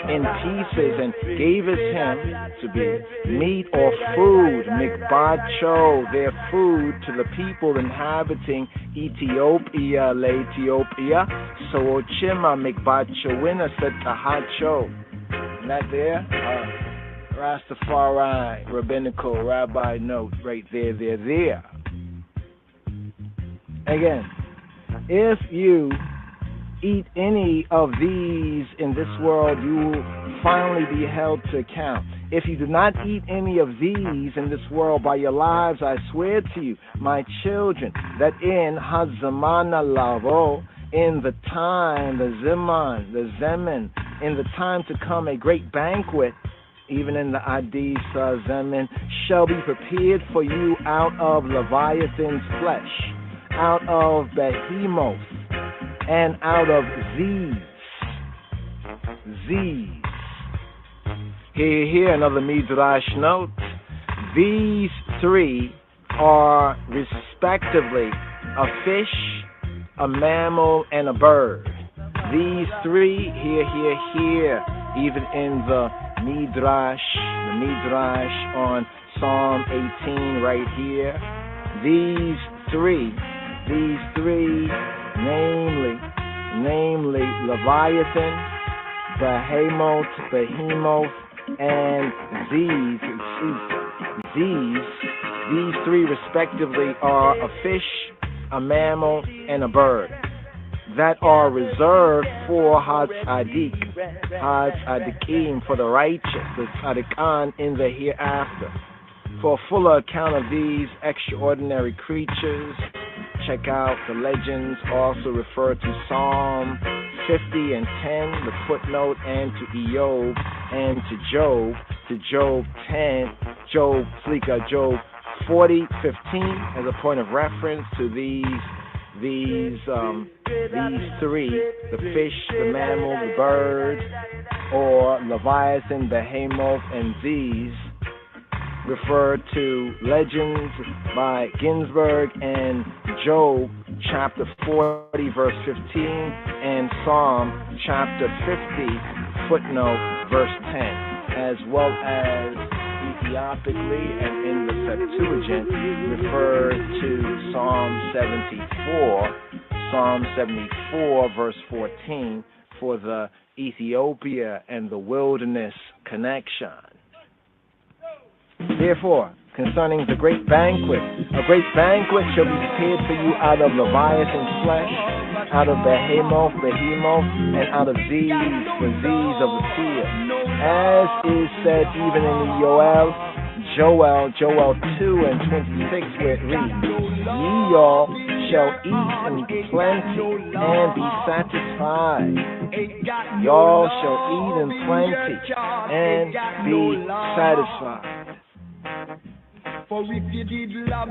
in pieces, and gavest him to be meat or food, mikbacho, their food to the people inhabiting Ethiopia, le Ethiopia, soochima mikbachowina setahacho. And that there, Rastafari, rabbinical rabbi note, right there. Again, if you eat any of these in this world, you will finally be held to account. If you do not eat any of these in this world, by your lives I swear to you, my children, that in Hazamana Lavo, in the time, the Zeman, in the time to come, a great banquet, even in the Adis Zeman, shall be prepared for you out of Leviathan's flesh, out of Behemoth, and out of these. Here, another Midrash note. These three are respectively a fish, a mammal, and a bird. These three, here, even in the Midrash on Psalm 18 right here. These three, namely Leviathan, Behemoth, and these three respectively are a fish, a mammal, and a bird that are reserved for Tzadikim, for the righteous, the Tzadikan in the hereafter. For a fuller account of these extraordinary creatures, check out the legends. Also refer to Psalm 50 and 10, the footnote, and to Eob and to Job 10, Job 40:15 as a point of reference to these three, the fish, the mammal, the bird, or Leviathan, Behemoth, and these refer to legends by Ginsburg and Job chapter 40 verse 15 and Psalm chapter 50 footnote verse 10, as well as Ethiopically and in the Septuagint refer to Psalm 74 verse 14 for the Ethiopia and the wilderness connection. Therefore, concerning the great banquet, a great banquet shall be prepared for you out of Leviathan's flesh, out of behemoth, and out of these, the these of the field. As is said even in Joel 2 and 26, where it reads, Ye all shall eat in plenty and be satisfied. Y'all shall eat in plenty and be satisfied. For if you did love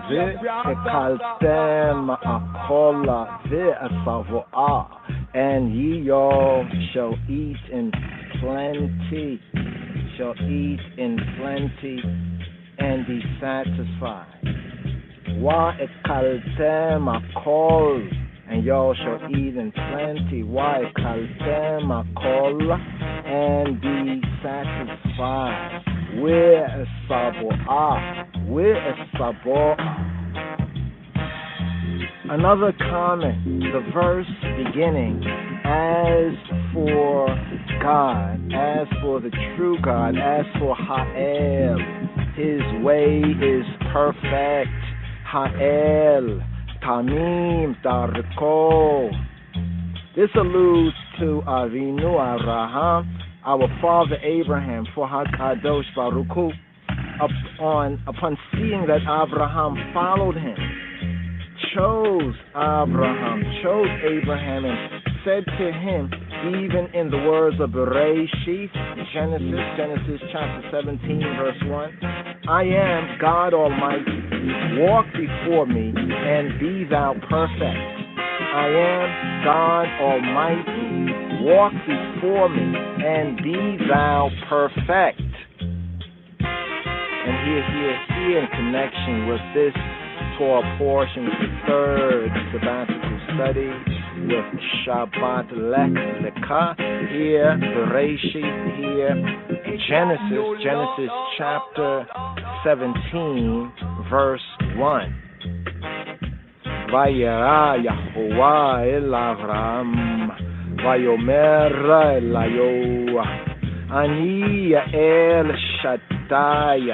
and ye all shall eat in plenty, and be satisfied. Wa ekaltem akol, and y'all shall eat in plenty. Wa ekaltem akol, and be satisfied. Where is Saboah? Another comment, the verse beginning, as for God, as for the true God, as for Ha'el, his way is perfect. Ha'el, Tamim, Darko. This alludes to Avinu Abraham, our father Abraham, for HaKadosh Baruch Hu, upon seeing that Abraham followed him, chose Abraham, and said to him, even in the words of Bereshit, Genesis chapter 17, verse 1, I am God Almighty, walk before me and be thou perfect. I am God Almighty, walk before me and be thou perfect. And here, in connection with this Torah portion, the third sabbatical study with Shabbat Lecha, here, Bereshit, here, Genesis chapter 17, verse 1. Vayera Yahuwah el Avram, Vayomer elayo, Ani el Shaddai,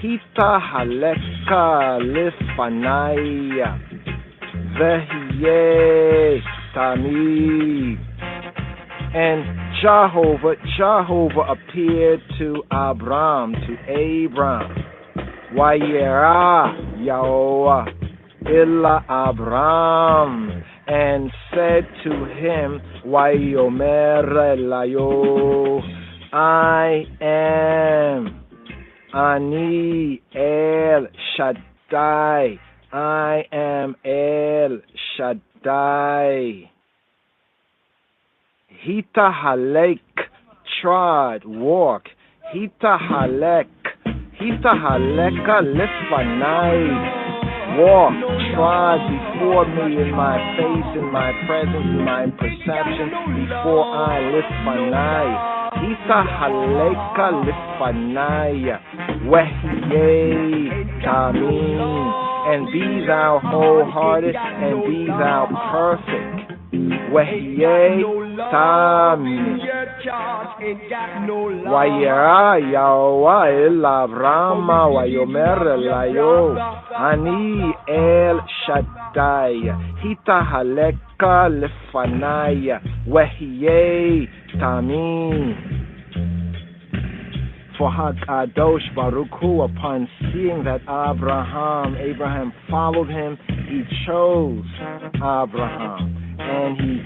Hita haleka lifanaya, Vehye tamid. And Jehovah appeared to Abram, Vayera Yahuwah illa Abram, and said to him, Vayomer elayo, I am Ani El Shaddai, I am El Shaddai. Hita halek, trod, walk. Hita haleka lifanai, walk, trod before me in my face, in my presence, in my perception, before I lifanai. Hita haleka lifanai, wehye tamim, and be thou wholehearted, and be thou perfect. Wehye tamim. Vayera Yahuwah el Avram, Vayomer elayo, Ani el Shaddai, Hita haleka lifanai, wehye tamim. For HaKadosh Baruch Hu, upon seeing that Abraham followed him, he chose Abraham, and he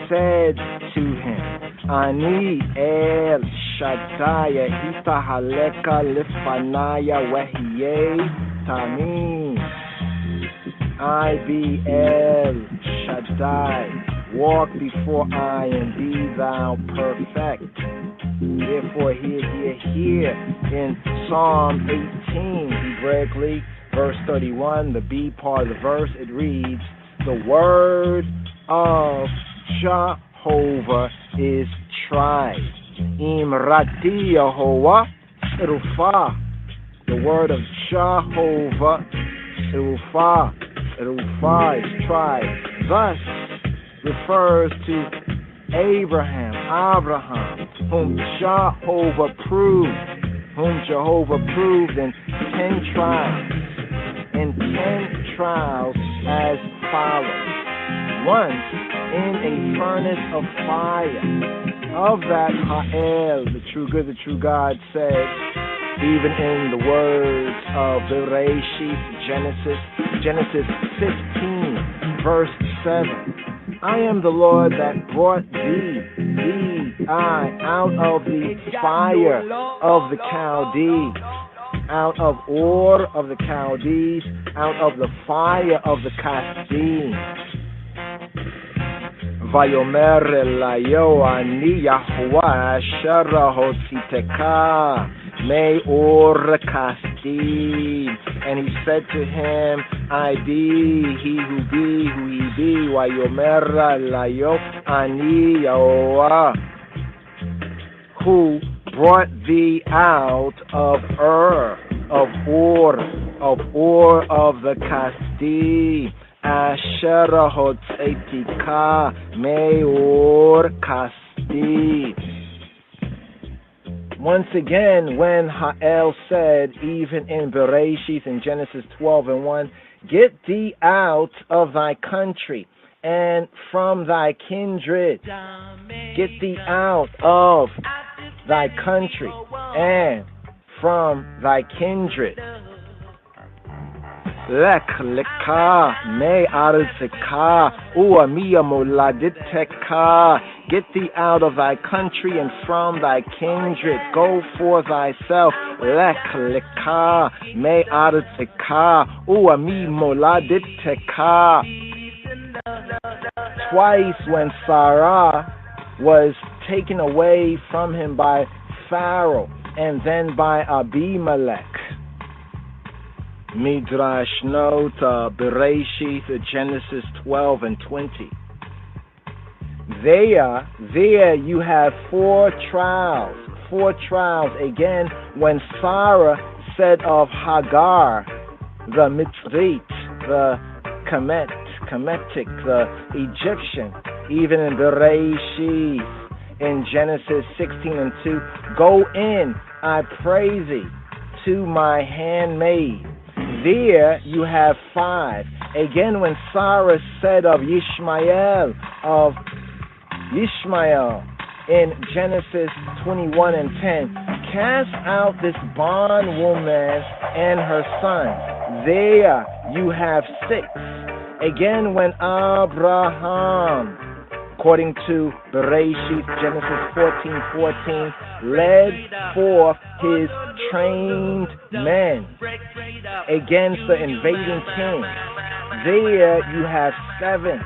said to him, Ani El Shaddai, Hita haleka lifanaya, wehye tamim. I be El Shaddai, walk before I and be thou perfect. Therefore, here in Psalm 18, Hebraically, verse 31, the B part of the verse, it reads, the word of Jehovah is tried. Imrati Yehovah Rufa. The word of Jehovah Rufa is tried. Thus refers to Abraham, whom Jehovah proved in 10 trials. In 10 trials as follows. Once in a furnace of fire. Of that Ha'el, the true good, the true God said, even in the words of Bereshit, Genesis 15, verse 7. I am the Lord that brought I, out of the fire of the Chaldees, out of Ur of the Chaldees, out of the fire of the Kasdim. Vayomer elayo ani Yahuwah asher hotziteka me'or Kasdim. And he said to him, I be he who he be. Vayomer elayo ani Yahuwah, who brought thee out of Ur of the Kasdim. Asher hotzetika me'or Kasdim. Once again, when Ha'el said, even in Bereshit in Genesis 12:1, get thee out of thy country and from thy kindred. Get thee out of thy country and from thy kindred. Lech lecha me arzeka uamiya moladiteka. Get thee out of thy country and from thy kindred. Go forth thyself. Lech lecha me arzeka uami moladiteka. Twice when Sarah was taken away from him by Pharaoh and then by Abimelech. Midrash note, Bereshit, Genesis 12 and 20. There you have 4 trials. 4 trials. Again, when Sarah said of Hagar, the Mitzrayit, the Kemetic, the Egyptian, even in Bereshit, in Genesis 16 and 2, go in, I pray thee, to my handmaid. There you have 5. Again, when Sarah said of Ishmael, in Genesis 21 and 10, cast out this bondwoman and her son. There you have 6. Again, when Abraham, according to Bereshit, Genesis 14:14, led forth his trained men against the invading king. There you have 7.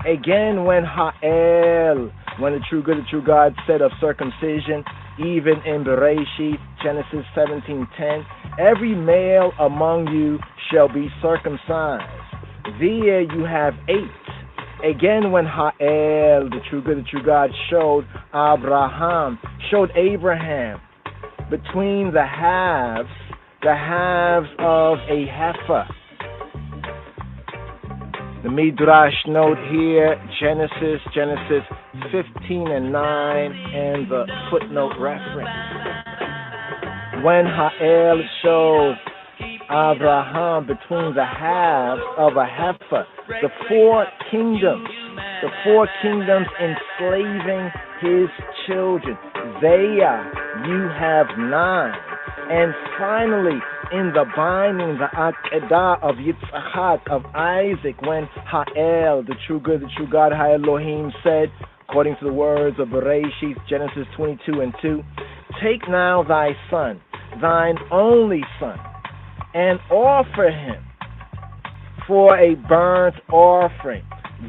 Again, when Ha'el, when the true good, the true God said of circumcision, even in Bereshit, Genesis 17:10, every male among you shall be circumcised. There you have 8. Again, when Ha'el, the true good, the true God, showed Abraham between the halves of a heifer. The Midrash note here, Genesis 15 and 9, and the footnote reference. When Ha'el showed Abraham between the halves of a heifer, the 4 kingdoms enslaving his children. There you have 9. And finally, in the binding, the Akedah of Yitzchak, of Isaac, when Ha'el, the true good, the true God, Ha'elohim, said, according to the words of Bereshit, Genesis 22 and 2, take now thy son, thine only son, and offer him for a burnt offering.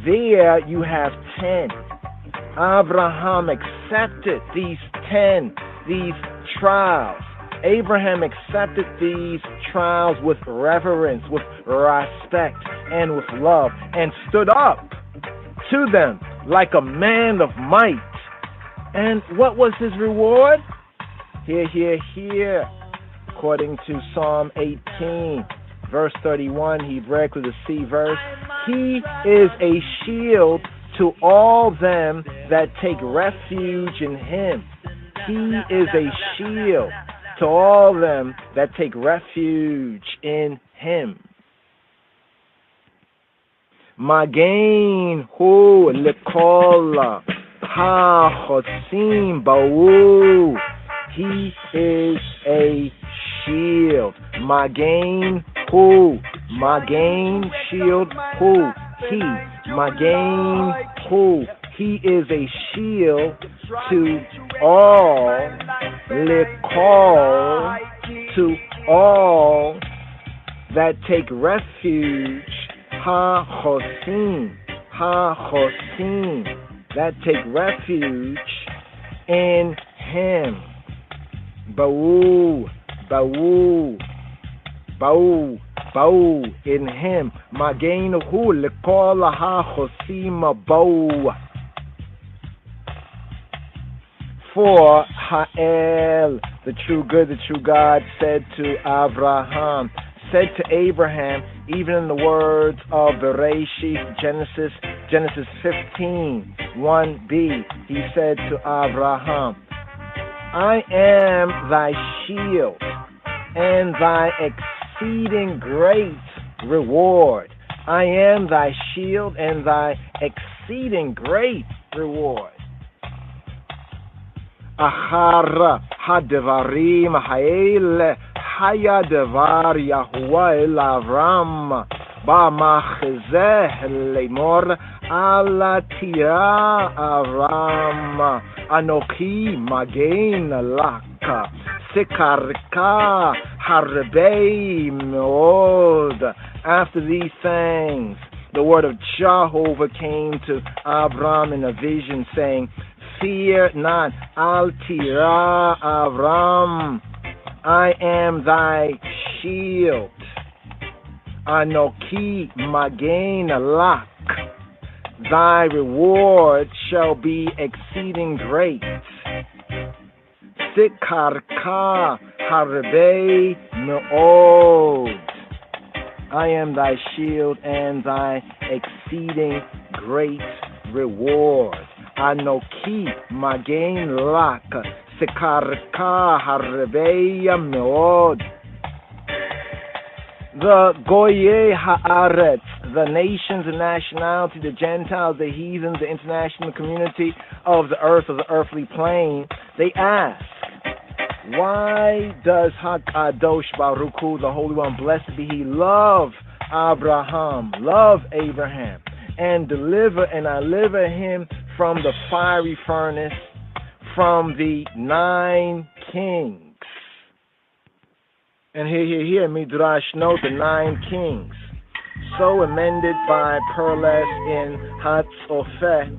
There you have 10. Abraham accepted these trials. Abraham accepted these trials with reverence, with respect, and with love, and stood up to them like a man of might. And what was his reward? Here. According to Psalm 18, verse 31, Hebrew with a C verse, he is a shield to all them that take refuge in him. He is a shield to all them that take refuge in him. Magain hu likol ha-chosim ba'u. He is a shield. Magain hu. Magain shield hu. He. Magain hu. He is a shield to all. Likol. To all that take refuge. Ha-chosim. Ha-chosim. That take refuge in him. Ba'u, ba'u, ba'u, ba'u, in him. Magainuhu lekol ha-chosim ba'u. For Ha'el, the true good, the true God, said to Abraham, said to Abraham, even in the words of Bereshit, Genesis 15, 1b, he said to Abraham, I am thy shield and thy exceeding great reward. I am thy shield and thy exceeding great reward. Achar hadevarim ha'el haya devar Yahuwah el Avram ba'machzeh lemor ala tira Avram Anoki Magain Laka Sikarka Harbei Meod. After these things, the word of Jehovah came to Abram in a vision, saying, Fear not, Al Tira Avram, I am thy shield. Anoki Magain Lak. Thy reward shall be exceeding great. Sikarka Harbei Meod. I am thy shield and thy exceeding great reward. Anoki Magain Lak. Sikarka Harbei Meod. The Goye Haaretz, the nations and nationality, the Gentiles, the heathens, the international community of the earth, of the earthly plane, they ask, why does HaKadosh Baruch Hu, the Holy One, blessed be He, love Abraham, love Abraham, and deliver him from the fiery furnace, from the 9 kings? And here, Midrash note the 9 kings. So amended by Perles in Hatzofeh,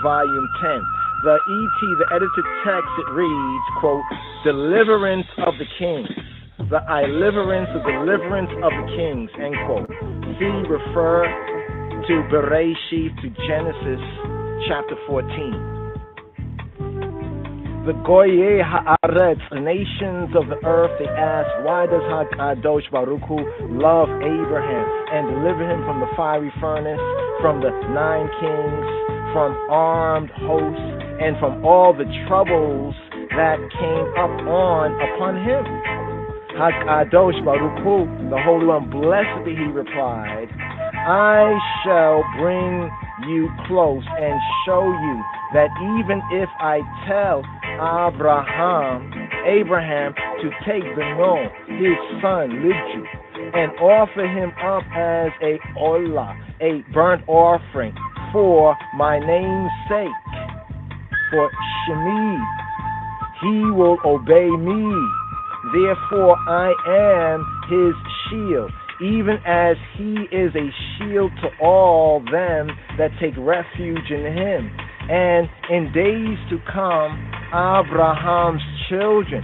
volume 10. The ET, the edited text, it reads, quote, deliverance of the kings. The deliverance of the kings, end quote. See, refer to Bereshit, to Genesis chapter 14. The Goye Haaretz, the nations of the earth, they ask, why does HaKadosh Baruch Hu love Abraham and deliver him from the fiery furnace, from the 9 kings, from armed hosts, and from all the troubles that came upon him? HaKadosh Baruch Hu, the Holy One, blessed be He, replied, I shall bring you close and show you that even if I tell Abraham to take Beno, his son, Lidju, and offer him up as a olah, a burnt offering, for my name's sake, for Shemi, he will obey me. Therefore I am his shield, even as he is a shield to all them that take refuge in him. And in days to come, Abraham's children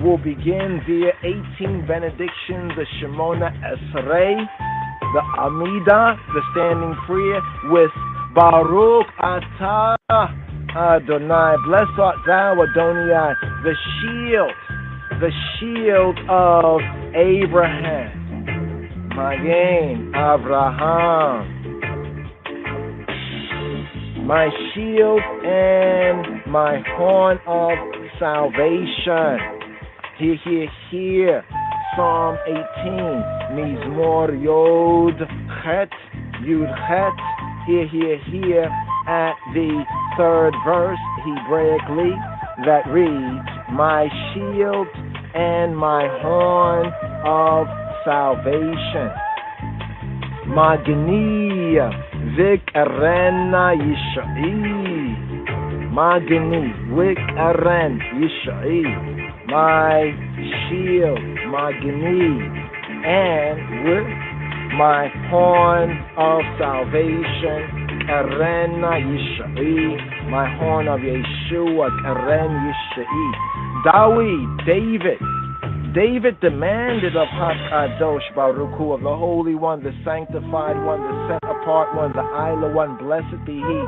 will begin their 18 benedictions, the Shemona Esrei, the Amida, the standing prayer, with Baruch Atah Adonai, blessed art thou Adonai, the shield of Abraham. Magain Abraham. my shield and my horn of salvation. Here. Psalm 18. Mizmor Yod Chet, Yud Chet. Here. At the third verse, Hebraically, that reads, my shield and my horn of salvation. Magni Vikarena Yishai. Magni Vikaren Yishai. My shield, Magni, and with my horn of salvation. Arena Yishai, my horn of Yeshua, Karen Yishai. David demanded of HaKadosh Baruch Hu, of the Holy One, the Sanctified One, the Set Apart One, the Isla One, blessed be He.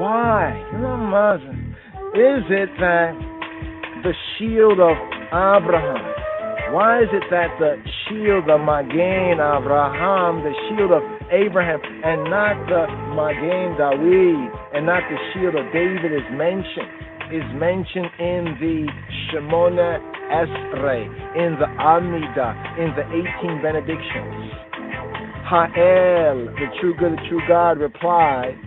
Why? Is it that the shield of Abraham? Why is it that the shield of Magen Abraham, the shield of Abraham, and not the Magen David, and not the shield of David is mentioned in the Shemona Esrei, in the Amida, in the 18 benedictions? Ha'el, the true good, the true God, replied,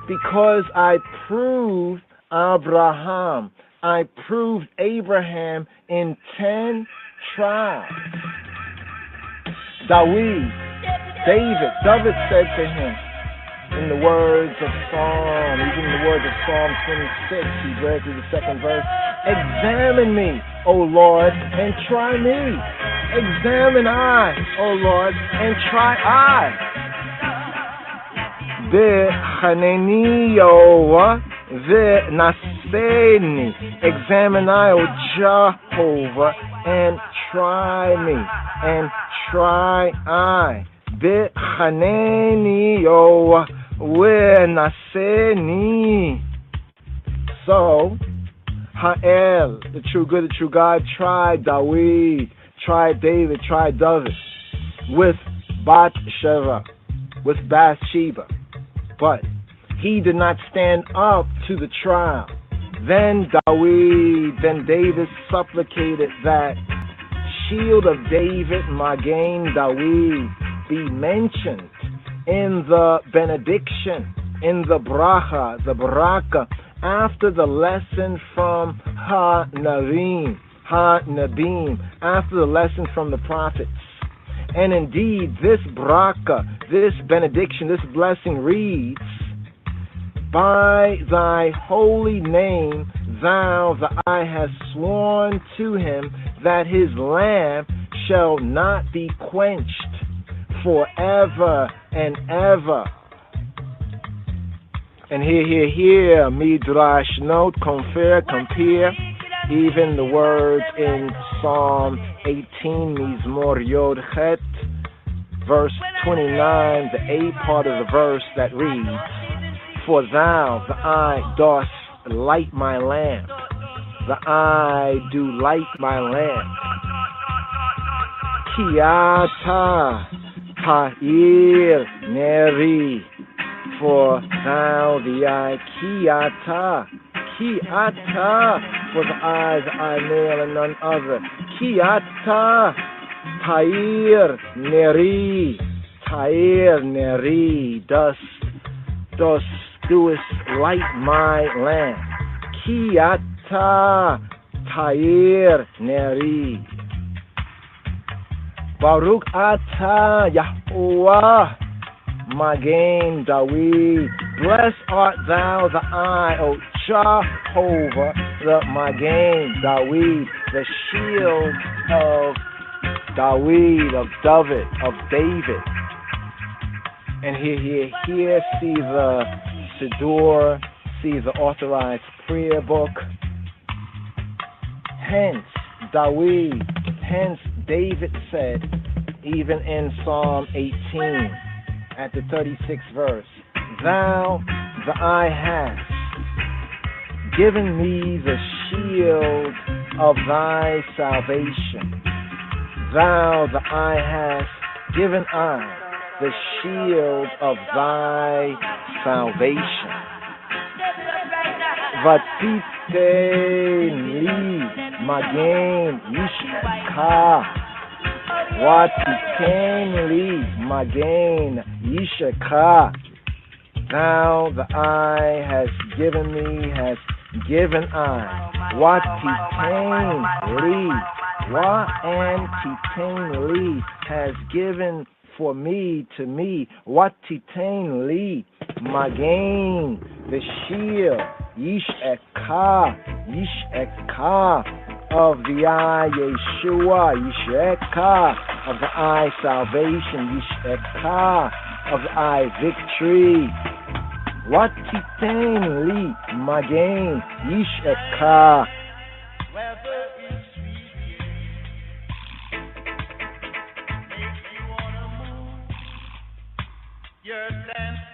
because I proved Abraham, I proved Abraham in 10 trials. David said to him, in the words of Psalm 26, he read through the second verse, examine me, O Lord, and try me. Examine I, O Lord, and try I. Examine I, O Jehovah, and try me, and try I. So, Ha'el, the true good, the true God, tried David, with Bathsheba, but he did not stand up to the trial. Then David supplicated that shield of David, Magen David, be mentioned in the benediction, in the bracha, the baraka, after the lesson from Ha-Nabim, after the lesson from the prophets. And indeed, this bracha, this benediction, this blessing reads, by thy holy name, thou, the eye, hast sworn to him that his lamp shall not be quenched forever and ever. And here, Midrash note, compare, even the words in Psalm 18, Mizmor Yod Chet, verse 29, the A part of the verse that reads, for thou, the eye, dost light my lamp. The eye do light my lamp. Kiata ha'ir neri. For thou, the eye, kiata, for the eye male and none other. Kiata ta'ir neri, dost light my lamp. Kiata ta'ir neri. Baruch ata Yahuwah Magen David. Blessed art thou, the eye, O Jehovah, the Magen David, the shield of David. And here, see the Siddur, see the authorized prayer book. Hence, David said, even in Psalm 18, at the 36th verse, thou, the eye, hast given me the shield of thy salvation. Thou, the eye, hast given I the shield of thy salvation. Vatitenli magen yishka. Vatitenli magen yishka. Thou the eye has given me, has given I. Vatitenli. Wa and Titain has given for me to me. What Titain Li, Magain, the shield, Yish Ekah of the eye, Yeshua, Yish Ekah of the eye, salvation, Yish Ekah of the eye, victory. What Titain Li, Magain, Yish Ekah. You're dancing.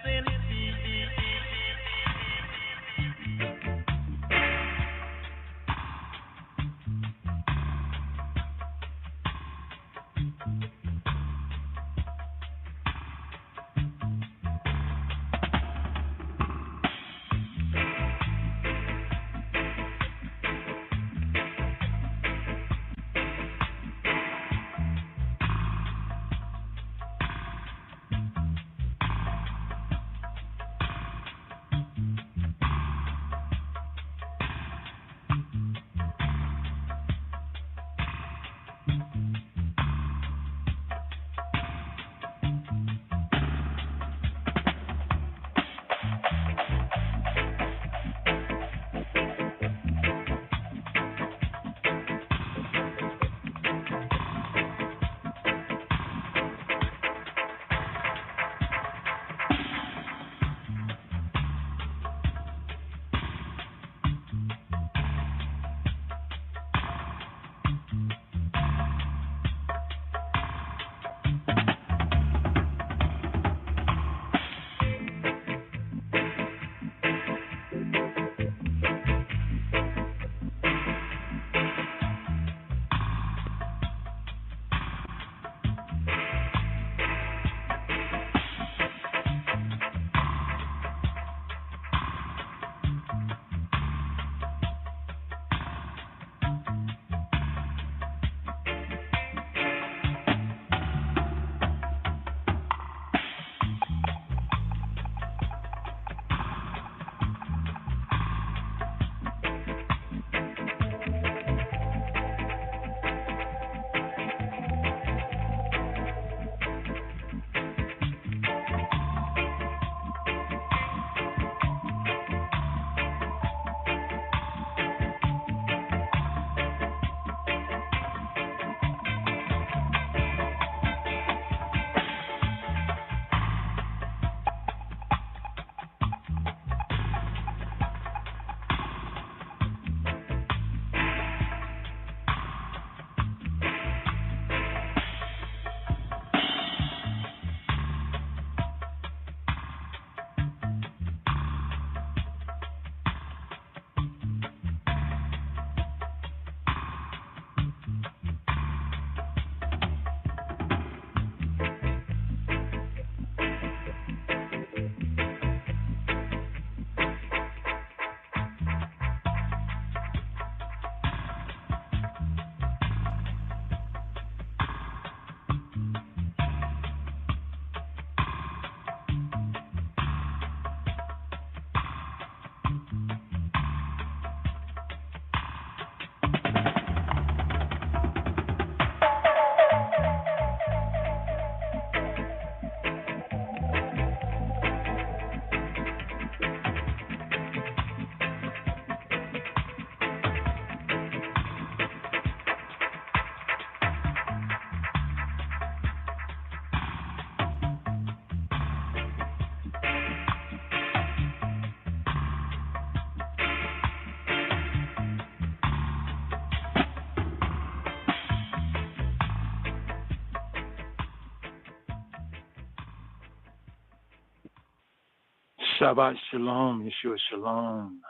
Shabbat Shalom, Yeshua Shalom.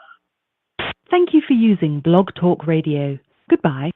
Thank you for using Blog Talk Radio. Goodbye.